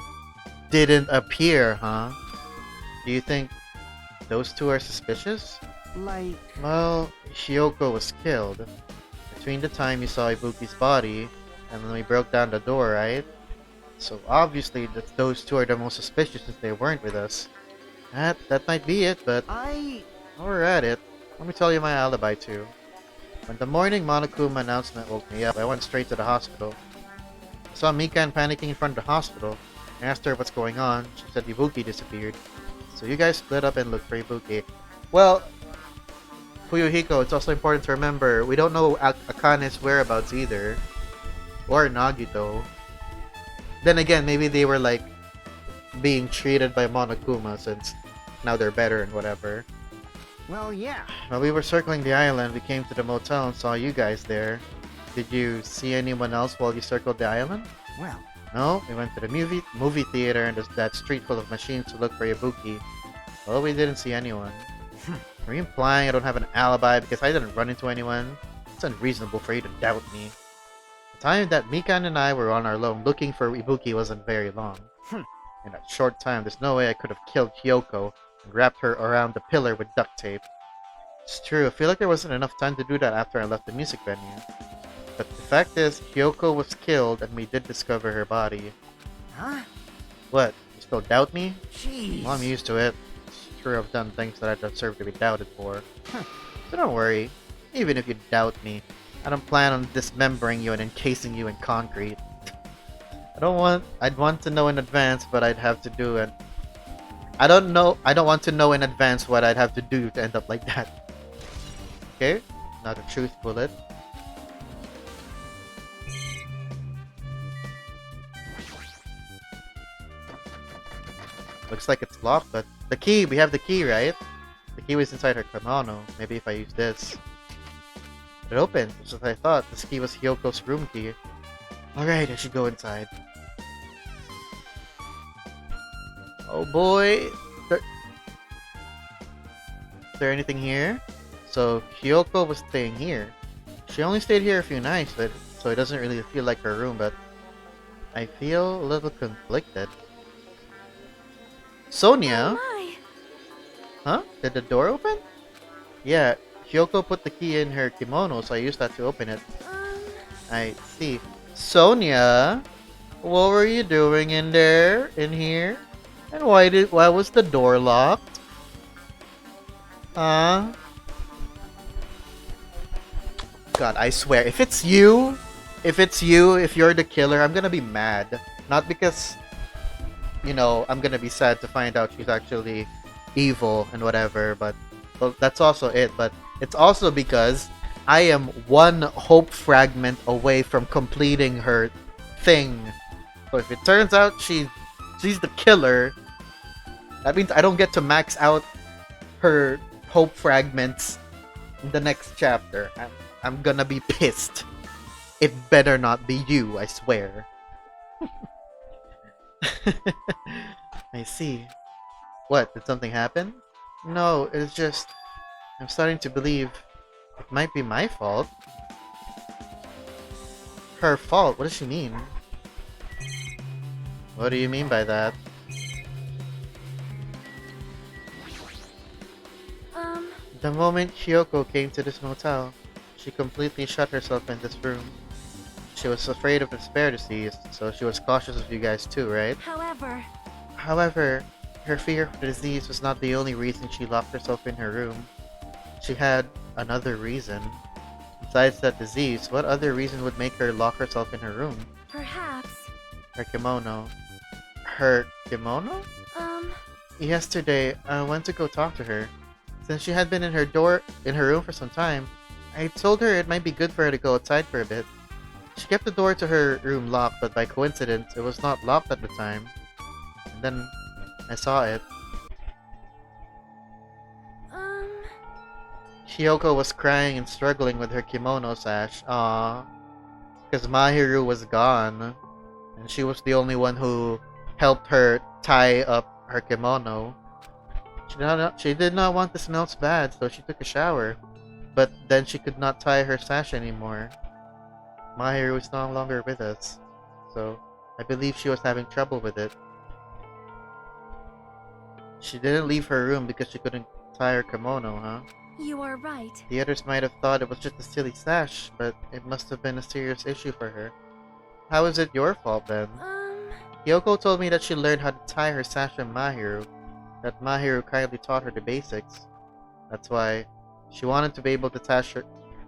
didn't appear, huh? Do you think those two are suspicious? Like, Well, Hyoko was killed between the time you saw Ibuki's body and when we broke down the door, right? So obviously those two are the most suspicious since they weren't with us. That might be it, but I... while we're at it, let me tell you my alibi too. When the morning Monokuma announcement woke me up, I went straight to the hospital. I saw Mikan panicking in front of the hospital. I asked her what's going on. She said Ibuki disappeared. So you guys split up and looked for Ibuki. Well, Fuyuhiko, it's also important to remember, we don't know Akane's whereabouts either. Or Nagito. Then again, maybe they were like being treated by Monokuma since now they're better and whatever. Well, yeah. While we were circling the island, we came to the motel and saw you guys there. Did you see anyone else while you circled the island? Well, No, we went to the movie theater and there's that street full of machines to look for Ibuki. Well, we didn't see anyone. Are you implying I don't have an alibi because I didn't run into anyone? It's unreasonable for you to doubt me. The time that Mikan and I were on our own looking for Ibuki wasn't very long. In that short time, there's no way I could have killed Hyoko and wrapped her around the pillar with duct tape. It's true, I feel like there wasn't enough time to do that after I left the music venue. But the fact is, Hyoko was killed and we did discover her body. huh? What? You still doubt me? Jeez. Well, I'm used to it. It's true I've done things that I deserve to be doubted for. So don't worry. Even if you doubt me, I don't plan on dismembering you and encasing you in concrete. I'd want to know in advance, but I'd have to do it. I don't want to know in advance what I'd have to do to end up like that. Okay? Not a truth bullet. Looks like it's locked, but the key, we have the key, right? The key was inside her kimono. Maybe if I use this. It opened, just as I thought. This key was Hyoko's room key. Alright, I should go inside. Oh boy! Is there anything here? So, Hyoko was staying here. She only stayed here a few nights, but so it doesn't really feel like her room, but I feel a little conflicted. Sonia? Oh my! Huh? Did the door open? Yeah, Hyoko put the key in her kimono, so I used that to open it. I see. Sonia? What were you doing in there? In here? And why was the door locked? Huh? God, I swear, if you're the killer, I'm gonna be mad. Not because, I'm gonna be sad to find out she's actually evil and whatever, but well, that's also it. But it's also because I am one hope fragment away from completing her thing. So if it turns out she's the killer, that means I don't get to max out her hope fragments in the next chapter. I'm gonna be pissed. It better not be you, I swear. I see. What, did something happen? No, it's just... I'm starting to believe it might be my fault. Her fault? What does she mean? What do you mean by that? The moment Hyoko came to this motel, she completely shut herself in this room. She was afraid of the spare disease, so she was cautious of you guys too, right? However, her fear of the disease was not the only reason she locked herself in her room. She had another reason. Besides that disease, what other reason would make her lock herself in her room? Perhaps. Her kimono. Her kimono? Yesterday, I went to go talk to her. Since she had been in her room for some time, I told her it might be good for her to go outside for a bit. She kept the door to her room locked, but by coincidence, it was not locked at the time. And then I saw it. Hyoko was crying and struggling with her kimono sash. Aww. Because Mahiru was gone. And she was the only one who helped her tie up her kimono. She did not want the smells bad, so she took a shower. But then she could not tie her sash anymore. Mahiru is no longer with us. So I believe she was having trouble with it. She didn't leave her room because she couldn't tie her kimono, huh? You are right. The others might have thought it was just a silly sash, but it must have been a serious issue for her. How is it your fault then? Hyoko told me that she learned how to tie her sash from Mahiru, that Mahiru kindly taught her the basics. That's why she wanted to be able to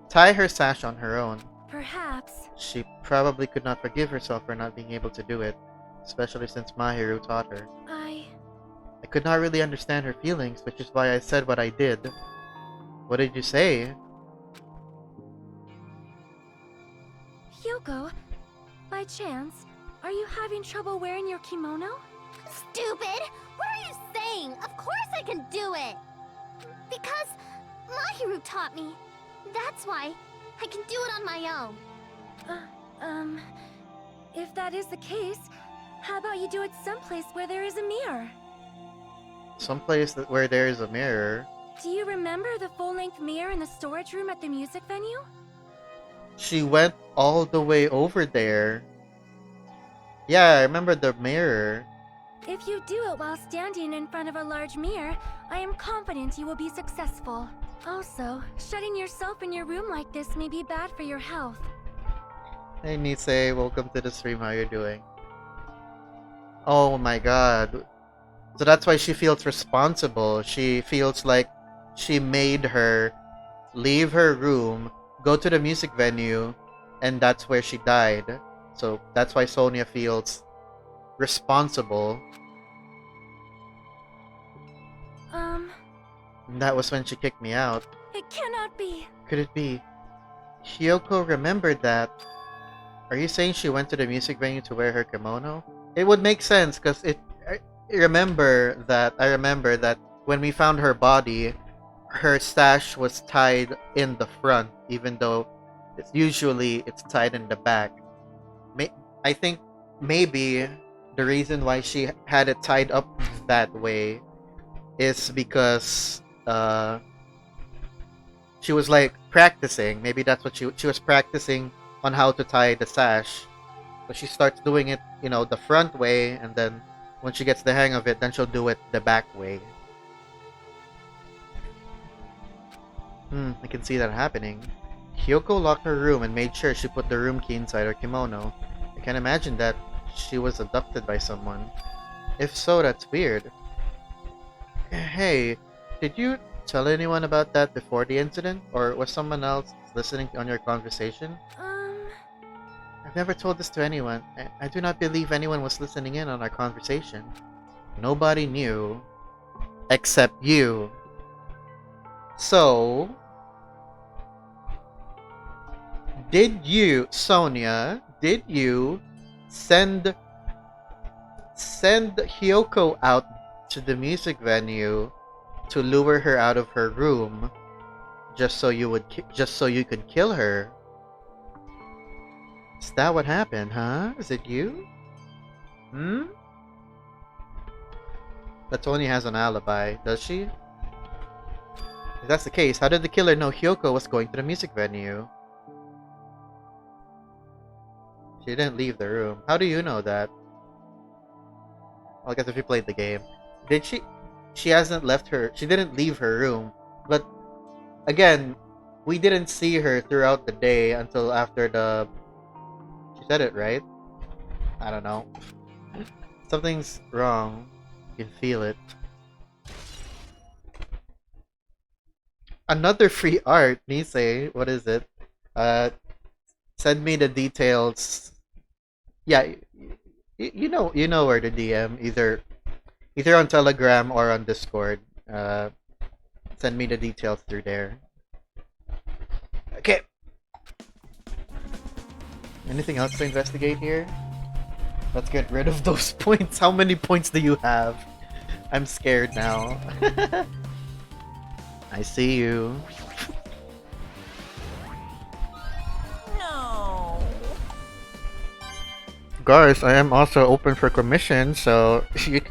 tie her sash on her own. Perhaps. She probably could not forgive herself for not being able to do it, especially since Mahiru taught her. I could not really understand her feelings, which is why I said what I did. What did you say? Hyoko, by chance, are you having trouble wearing your kimono? Stupid! What are you saying? Of course I can do it! Because Mahiru taught me. That's why I can do it on my own. If that is the case, how about you do it someplace where there is a mirror? Someplace where there is a mirror. Do you remember the full-length mirror in the storage room at the music venue? She went all the way over there. Yeah, I remember the mirror. If you do it while standing in front of a large mirror, I am confident you will be successful. Also, shutting yourself in your room like this may be bad for your health. Hey Nisei, welcome to the stream, how you doing? Oh my god. So that's why she feels responsible. She feels like she made her leave her room, go to the music venue, and that's where she died. So that's why Sonia feels responsible. And that was when she kicked me out. It cannot be. Could it be? Hyoko remembered that. Are you saying she went to the music venue to wear her kimono? It would make sense, because I remember that when we found her body, her sash was tied in the front, even though it's tied in the back. I think maybe the reason why she had it tied up that way is because she was like practicing. Maybe that's what she was practicing on how to tie the sash. So she starts doing it, the front way, and then when she gets the hang of it, then she'll do it the back way. I can see that happening. Hyoko locked her room and made sure she put the room key inside her kimono. I can imagine that she was abducted by someone. If so, that's weird. Hey, did you tell anyone about that before the incident? Or was someone else listening on your conversation? I've never told this to anyone. I do not believe anyone was listening in on our conversation. Nobody knew. Except you. So, Sonia, did you send Hyoko out to the music venue to lure her out of her room just so you could kill her? Is that what happened, huh? Is it you? But Sonia has an alibi, does she? If that's the case, how did the killer know Hyoko was going to the music venue? She didn't leave the room. How do you know that? Well, I guess if you played the game. Did she? She hasn't left her... She didn't leave her room. But, again, we didn't see her throughout the day until after the... She said it, right? I don't know. Something's wrong. You can feel it. Another free art, Nisei. What is it? Send me the details. Yeah, You know where to DM, either on Telegram or on Discord. Send me the details through there. Okay. Anything else to investigate here? Let's get rid of those points. How many points do you have? I'm scared now. I see you. No. Guys, I am also open for commission, so you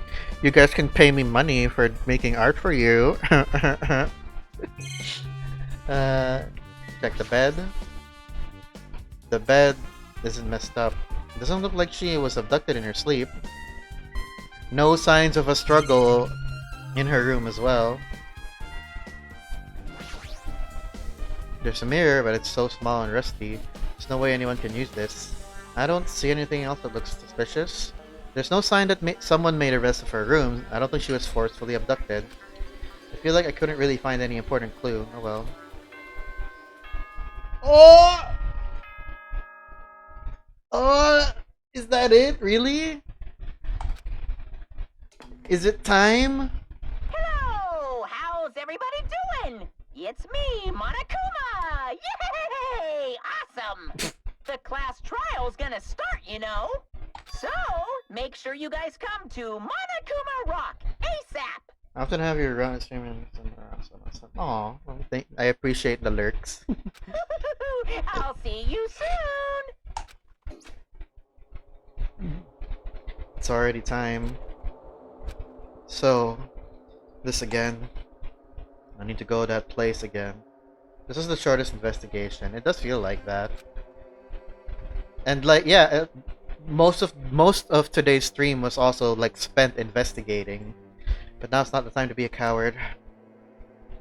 guys can pay me money for making art for you. Check the bed. The bed isn't messed up. Doesn't look like she was abducted in her sleep. No signs of a struggle in her room as well. There's a mirror, but it's so small and rusty. There's no way anyone can use this. I don't see anything else that looks suspicious. There's no sign that someone made a rest of her room. I don't think she was forcefully abducted. I feel like I couldn't really find any important clue. Oh well. Oh! Oh! Is that it? Really? Is it time? Hello! How's everybody doing? It's me, Monokuma! Yay! Awesome! The class trial's gonna start, you know. So, make sure you guys come to Monokuma Rock ASAP! I often have your run streaming. Aw, I appreciate the lurks. I'll see you soon! It's already time. So, this again. I need to go to that place again. This is the shortest investigation. It does feel like that. And like, yeah, most of today's stream was also like spent investigating. But now it's not the time to be a coward.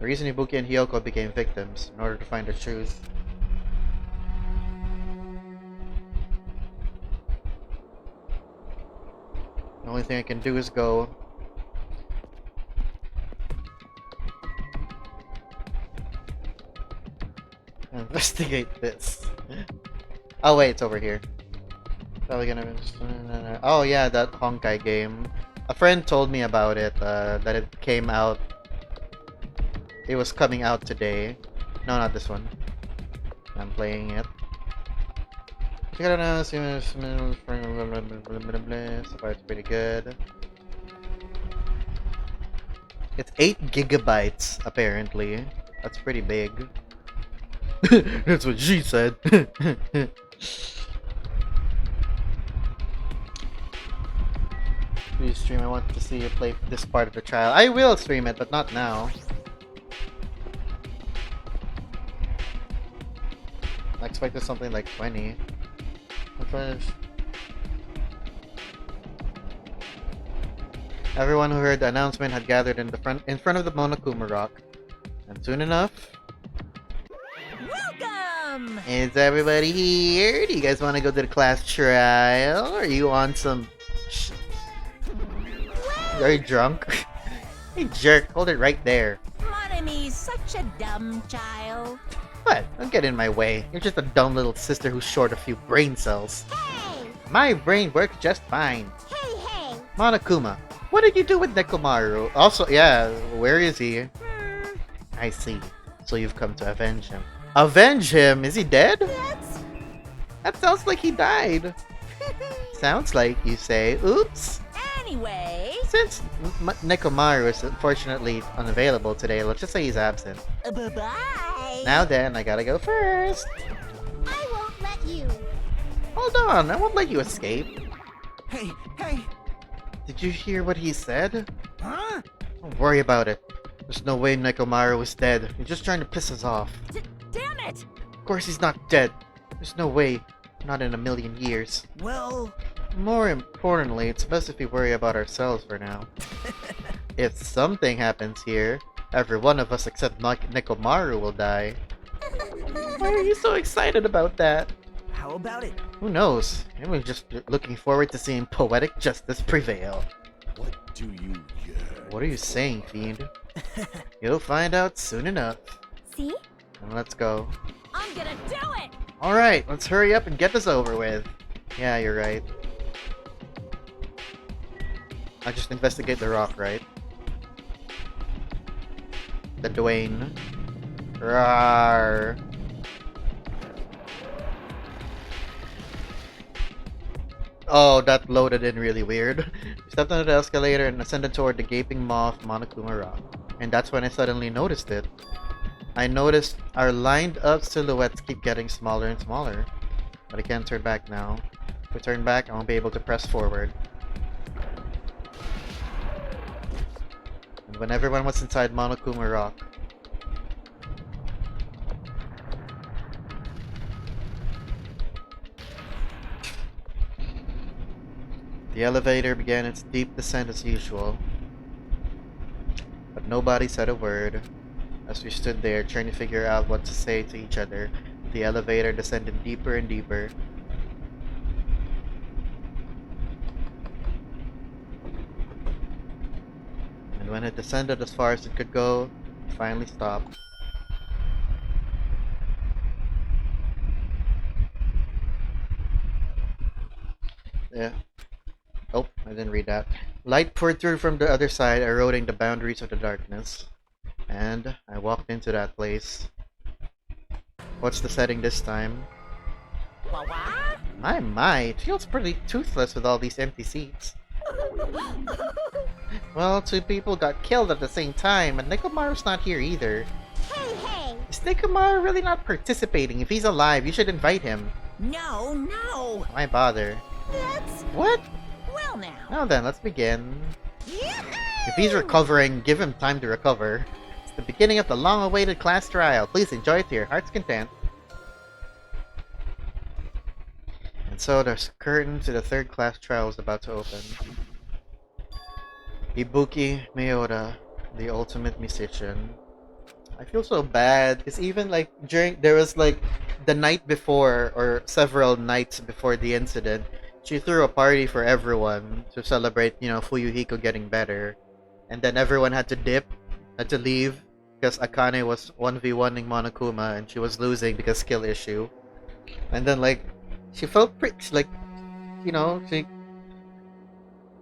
The reason Ibuki and Hiyoko became victims, in order to find the truth. The only thing I can do is go. Investigate this. Oh wait, it's over here. Probably gonna. Oh yeah, that Honkai game. A friend told me about it. That it came out. It was coming out today. No, not this one. I'm playing it. So far it's pretty good. It's 8 gigabytes apparently. That's pretty big. That's what she said. Please stream. I want to see you play this part of the trial. I will stream it, but not now. I expected something like 20. Everyone who heard the announcement had gathered in front of the Monokuma Rock, and soon enough. Welcome! Is everybody here? Do you guys want to go to the class trial? Are you on some? Are you drunk? Hey jerk, hold it right there. Monomi's such a dumb child. What? Don't get in my way. You're just a dumb little sister who's short a few brain cells. Hey! My brain works just fine. Hey, hey! Monokuma, what did you do with Nekomaru? Also, yeah, where is he? I see. So you've come to avenge him. Avenge him? Is he dead? That's... That sounds like he died. Sounds like you say. Oops. Anyway, Since Nekomaru is unfortunately unavailable today, let's just say he's absent. bye-bye. Now then, I gotta go first. I won't let you. Hold on, I won't let you escape. Hey, hey! Did you hear what he said? Huh? Don't worry about it. There's no way Nekomaru is dead. He's just trying to piss us off. Damn it! Of course he's not dead. There's no way. Not in a million years. Well... More importantly, it's best if we worry about ourselves for now. If something happens here, every one of us except Nekomaru will die. Why are you so excited about that? How about it? Who knows? Maybe we're just looking forward to seeing poetic justice prevail. What do you yearn? What are you saying, Fiend? You'll find out soon enough. See? And let's go. I'm gonna do it! Alright, let's hurry up and get this over with. Yeah, you're right. I just investigate the rock, right? The Dwayne. Rawr. Oh, that loaded in really weird. We stepped onto the escalator and ascended toward the gaping maw of Monokuma Rock. And that's when I suddenly noticed it. I noticed our lined up silhouettes keep getting smaller and smaller. But I can't turn back now. If I turn back, I won't be able to press forward. And when everyone was inside Monokuma Rock, the elevator began its deep descent as usual. But nobody said a word. As we stood there trying to figure out what to say to each other, the elevator descended deeper and deeper. And when it descended as far as it could go, it finally stopped. Yeah. Oh, I didn't read that. Light poured through from the other side, eroding the boundaries of the darkness. And I walked into that place. What's the setting this time? My, it feels pretty toothless with all these empty seats. Well, 2 people got killed at the same time, and Nekomaru's not here either. Hey! Is Nekomaru really not participating? If he's alive, you should invite him. No! Why bother? That's... What? well now. Now then, let's begin. If he's recovering, give him time to recover. It's the beginning of the long-awaited class trial. Please enjoy it to your heart's content. And so the curtain to the 3rd class trial is about to open. Ibuki Miura, the ultimate musician. I feel so bad because even like there was like the night before or several nights before the incident, she threw a party for everyone to celebrate, you know, Fuyuhiko getting better. And then everyone had to dip, had to leave because Akane was 1v1ing Monokuma and she was losing because skill issue. And then like she felt pretty like, you know,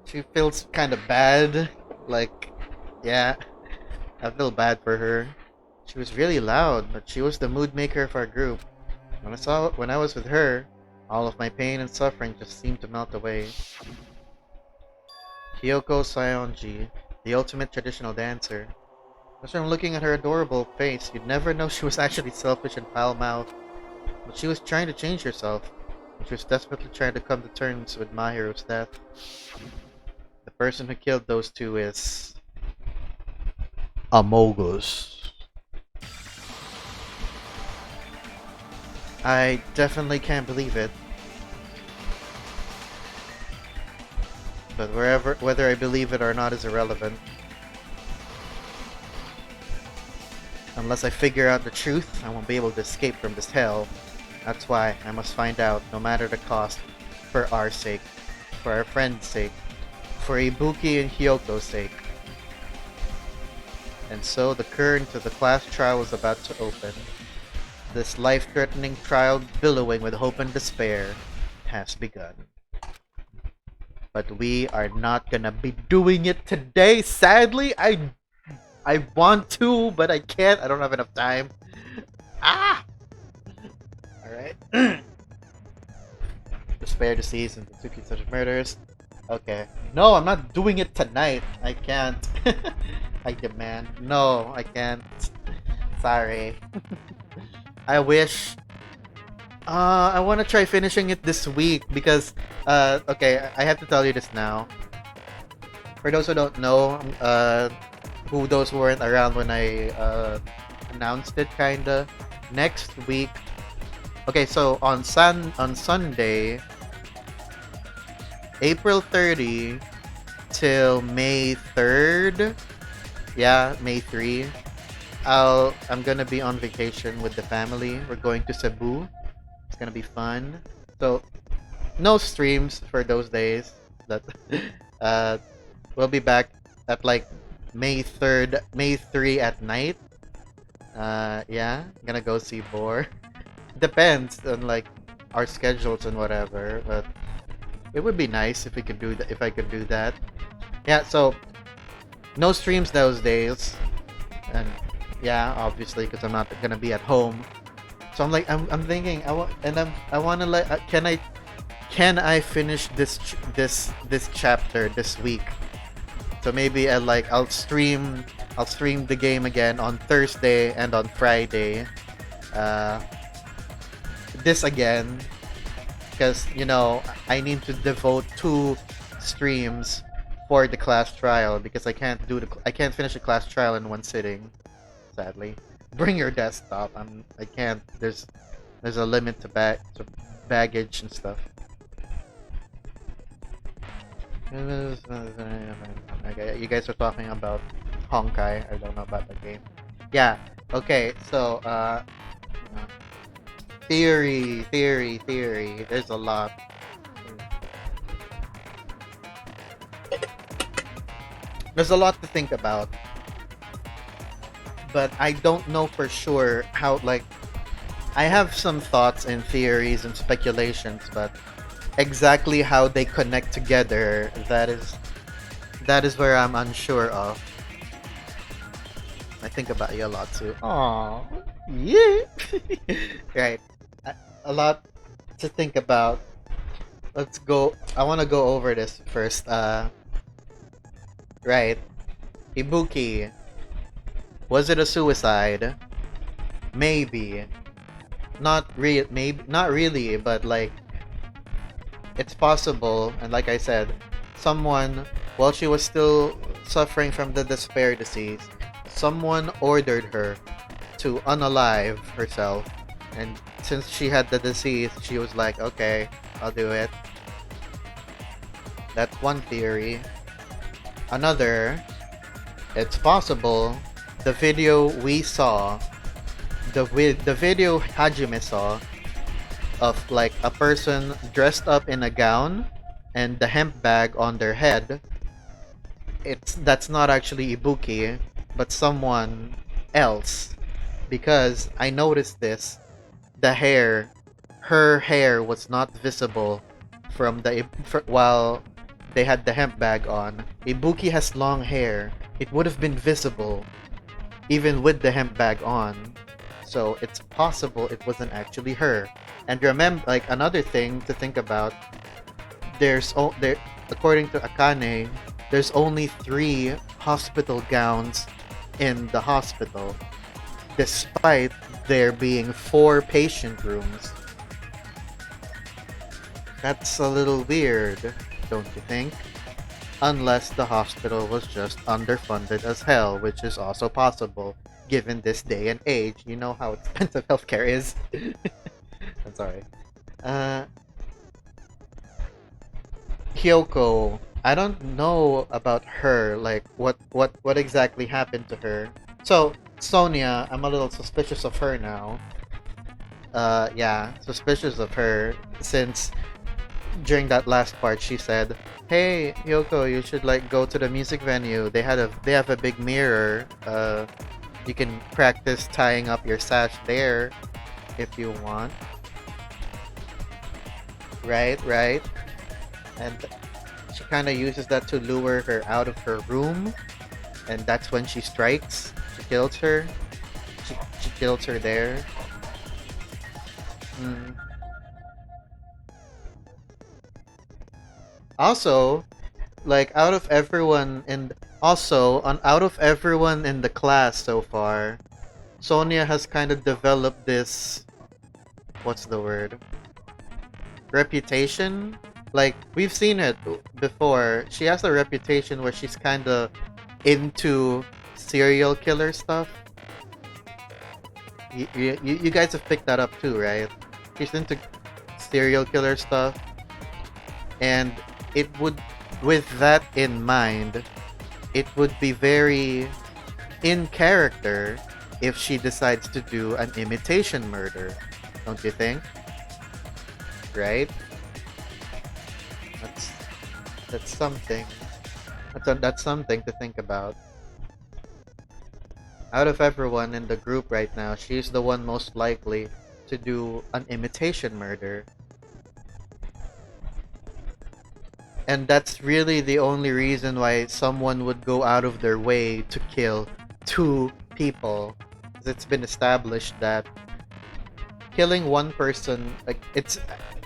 she feels kind of bad. Like, yeah, I feel bad for her. She was really loud, but she was the mood maker of our group. When I was with her, all of my pain and suffering just seemed to melt away. Kyoko Saionji, the ultimate traditional dancer. Just from looking at her adorable face, you'd never know she was actually selfish and foul-mouthed. But she was trying to change herself, and she was desperately trying to come to terms with Mahiru's death. The person who killed those 2 is... Amogus. I definitely can't believe it. But whether I believe it or not is irrelevant. Unless I figure out the truth, I won't be able to escape from this hell. That's why I must find out, no matter the cost, for our sake, for our friend's sake, for Ibuki and Hyoko's sake. And so the curtain to the class trial was about to open. This life-threatening trial, billowing with hope and despair, has begun. But we are not gonna be doing it today, sadly. I want to, but I can't. I don't have enough time. Ah! Alright. Despair, disease, and Tsuki such murders. Okay. No, I'm not doing it tonight. I can't. I demand. No, I can't. Sorry. I wish. I want to try finishing it this week because, okay, I have to tell you this now. For those who don't know, who those who weren't around when I announced it, kinda. Next week. Okay, so on Sunday, April 30 till May 3rd. Yeah, May 3. I'm gonna be on vacation with the family. We're going to Cebu. It's gonna be fun. So no streams for those days. That we'll be back at like May 3rd, May 3 at night. Yeah, I'm gonna go see Boar. Depends on like our schedules and whatever, but it would be nice if we could do that. If I could do that. Yeah, so no streams those days, and yeah, obviously because I'm not gonna be at home. So I'm thinking I want to let can I finish this chapter this week? So maybe I'll stream the game again on Thursday and on Friday. Uh, this again because I need to devote 2 streams for the class trial because I can't finish the class trial in one sitting. Sadly, bring your desktop. I can't. There's a limit to baggage and stuff. Okay, you guys are talking about Honkai. I don't know about the game. Yeah. Okay. So theory. There's a lot. There's a lot to think about, but I don't know for sure how. Like, I have some thoughts and theories and speculations, but exactly how they connect together, that is where I'm unsure of. I think about you a lot too. Aww. Yeah. Right. A lot to think about. Let's go. I want to go over this first. Right. Ibuki. Was it a suicide? Maybe. Maybe not really, but like it's possible, and like I said, someone, while she was still suffering from the despair disease, someone ordered her to unalive herself, and since she had the disease, she was like, okay, I'll do it. That's one theory. Another, it's possible the video we saw, the video Hajime saw, of like a person dressed up in a gown and the hemp bag on their head, that's not actually Ibuki, but someone else. Because I noticed this, her hair was not visible while they had the hemp bag on. Ibuki has long hair. It would have been visible even with the hemp bag on. So it's possible it wasn't actually her. And remember, like another thing to think about, according to Akane, there's only 3 hospital gowns in the hospital, despite there being 4 patient rooms. That's a little weird, don't you think? Unless the hospital was just underfunded as hell, which is also possible, given this day and age. You know how expensive healthcare is. I'm sorry. Hyoko, I don't know about her, like what exactly happened to her. So Sonia, I'm a little suspicious of her now. Yeah, suspicious of her since during that last part she said, "Hey Hyoko, you should like go to the music venue. They have a big mirror. You can practice tying up your sash there if you want." Right. And she kind of uses that to lure her out of her room, and that's when she strikes. She kills her. She kills her there. Also, like out of everyone in the class so far, Sonia has kind of developed this, what's the word? Reputation? Like, we've seen it before. She has a reputation where she's kind of into serial killer stuff. You guys have picked that up too, right? She's into serial killer stuff. And with that in mind, it would be very in character if she decides to do an imitation murder. Don't you think? Right? That's something. That's something to think about. Out of everyone in the group right now, she's the one most likely to do an imitation murder. And that's really the only reason why someone would go out of their way to kill two people. 'Cause it's been established that killing one person, like it's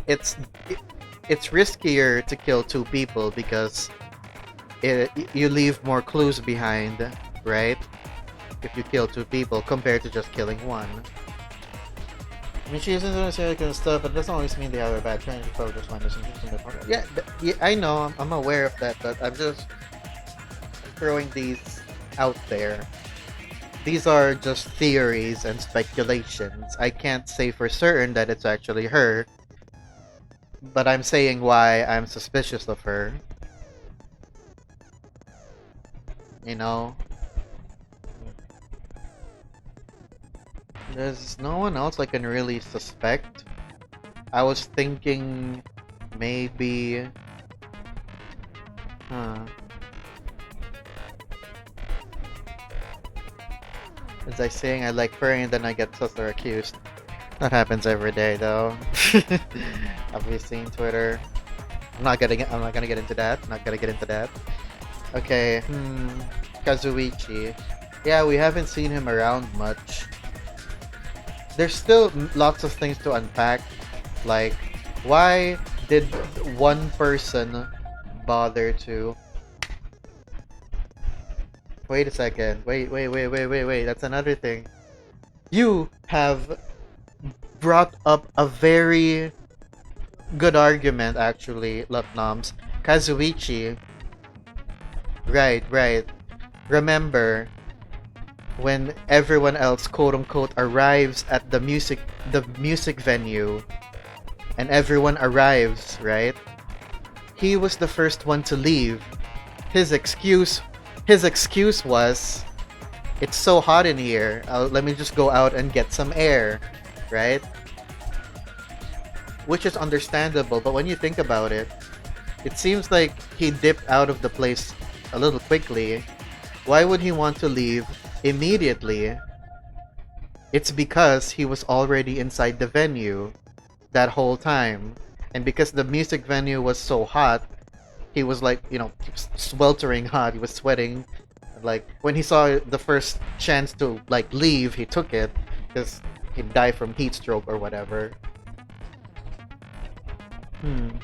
it's riskier to kill two people because you leave more clues behind, right? If you kill two people compared to just killing one. I mean, she isn't doing serial kind of stuff, but it doesn't always mean they have a bad training to focus on this interest in the program. Yeah, yeah, I know, I'm aware of that, but I'm just throwing these out there. These are just theories and speculations. I can't say for certain that it's actually her, but I'm saying why I'm suspicious of her. You know? There's no one else I can really suspect. I was thinking maybe... As I saying I like furry and then I get sus or accused. That happens every day though. Have you seen Twitter? I'm not gonna get into that. Okay, Kazuichi. Yeah, we haven't seen him around much. There's still lots of things to unpack. Like, why did one person bother to... Wait a second. Wait. That's another thing. You have brought up a very good argument, actually, Lutnoms. Kazuichi. Right. Remember, when everyone else, quote-unquote, arrives at the music venue, and everyone arrives, right? He was the first one to leave. His excuse was, it's so hot in here, let me just go out and get some air, right? Which is understandable, but when you think about it, it seems like he dipped out of the place a little quickly. Why would he want to leave immediately? It's because he was already inside the venue that whole time. And because the music venue was so hot, he was like, sweltering hot, he was sweating. Like, when he saw the first chance to, like, leave, he took it, because he'd die from heat stroke or whatever. And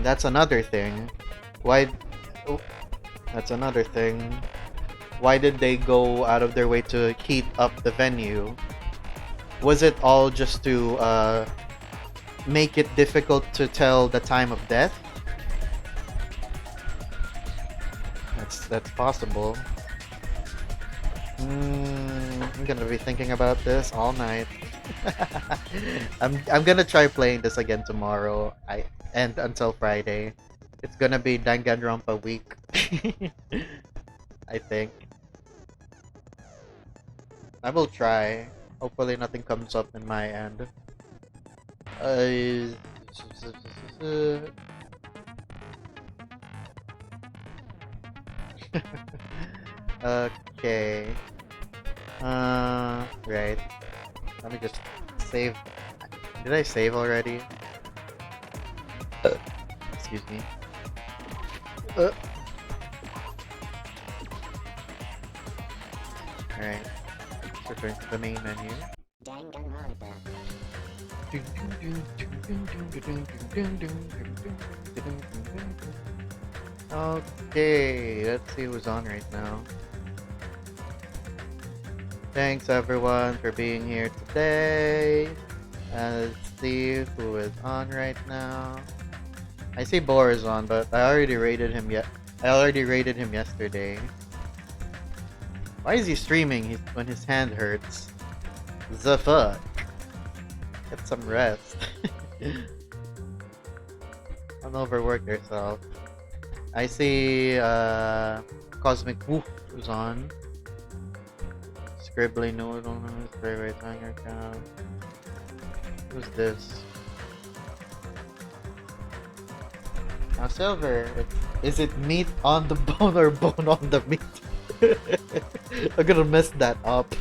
that's another thing. That's another thing. Why did they go out of their way to heat up the venue? Was it all just to make it difficult to tell the time of death? That's possible. I'm gonna be thinking about this all night. I'm gonna try playing this again tomorrow. And until Friday. It's gonna be Danganronpa week. I think. I will try. Hopefully nothing comes up in my end. Okay. Right. Let me just save. Did I save already? Excuse me. Alright. Return to the main menu. Danganronpa. Okay, let's see who's on right now. Thanks everyone for being here today. Let's see who is on right now. I see Boar is on, but I already rated him yesterday. Why is he streaming when his hand hurts? The fuck? Get some rest. Don't overwork yourself. I see Cosmic Woof is on. Scribbly Noodle, Spray Right Hanger Count. Who's this? Now Silver, is it meat on the bone or bone on the meat? I'm gonna mess that up.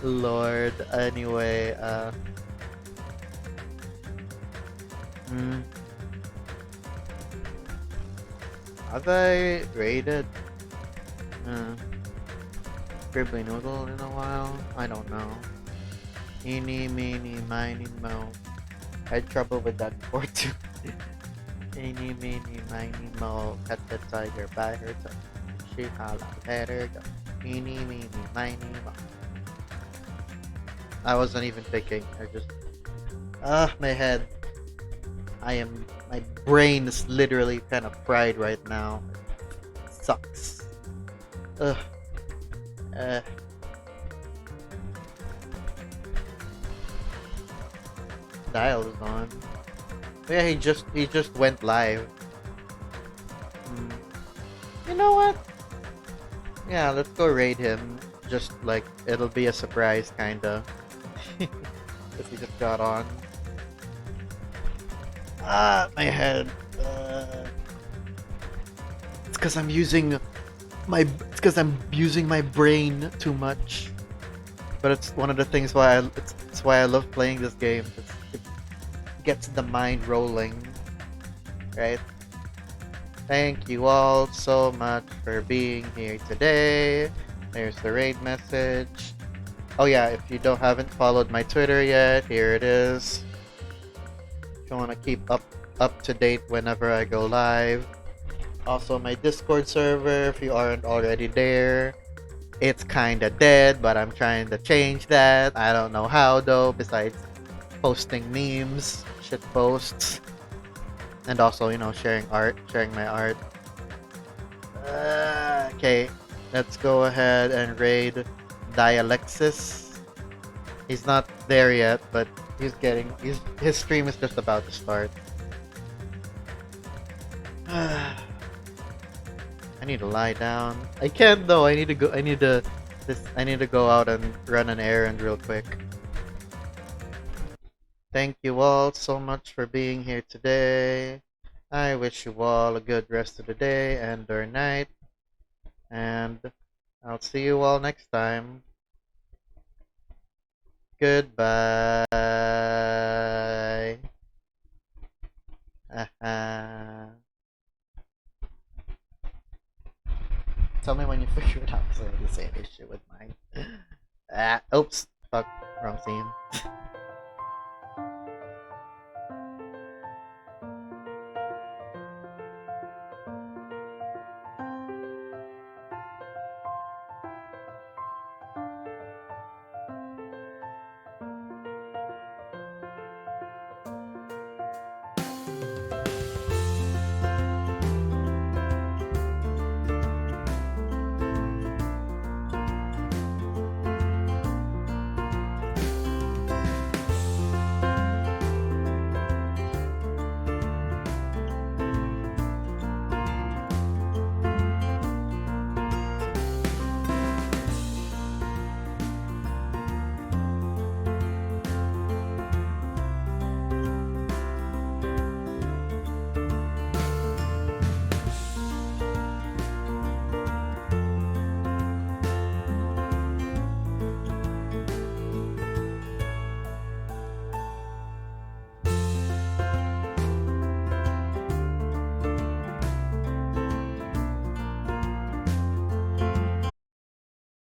Lord, anyway, Hmm. Have I raided Scribbly Noodle in a while? I don't know. Eeny, meeny, miny, mo. I had trouble with that before too. Eeny, meeny, miny, mo. Cut the tiger by her tongue. She holla, let her go. Eeny, meeny, miny, mo. I wasn't even thinking. I just. My head. My brain is literally kind of fried right now. It sucks. Ugh. Dial is on. Yeah, he just went live. Hmm. You know what? Yeah, let's go raid him. Just like it'll be a surprise, kinda. Because he just got on. My head. It's because I'm using my brain too much. But it's one of the things it's why I love playing this game. It gets the mind rolling, right? Thank you all so much for being here today. There's the raid message. Oh yeah, if you haven't followed my Twitter yet, here it is. If you want to keep up to date whenever I go live. Also my Discord server, if you aren't already there. It's kinda dead, but I'm trying to change that. I don't know how though, besides posting memes, shit posts, and also, sharing my art. Okay, let's go ahead and raid Dialexis. He's not there yet, but his stream is just about to start. I need to lie down. I can't though. I need to go. I need to go out and run an errand real quick. Thank you all so much for being here today. I wish you all a good rest of the day and or night. And I'll see you all next time. Goodbye. Tell me when you figure it out, so I can say this shit with mine. Oops. Fuck. Wrong scene.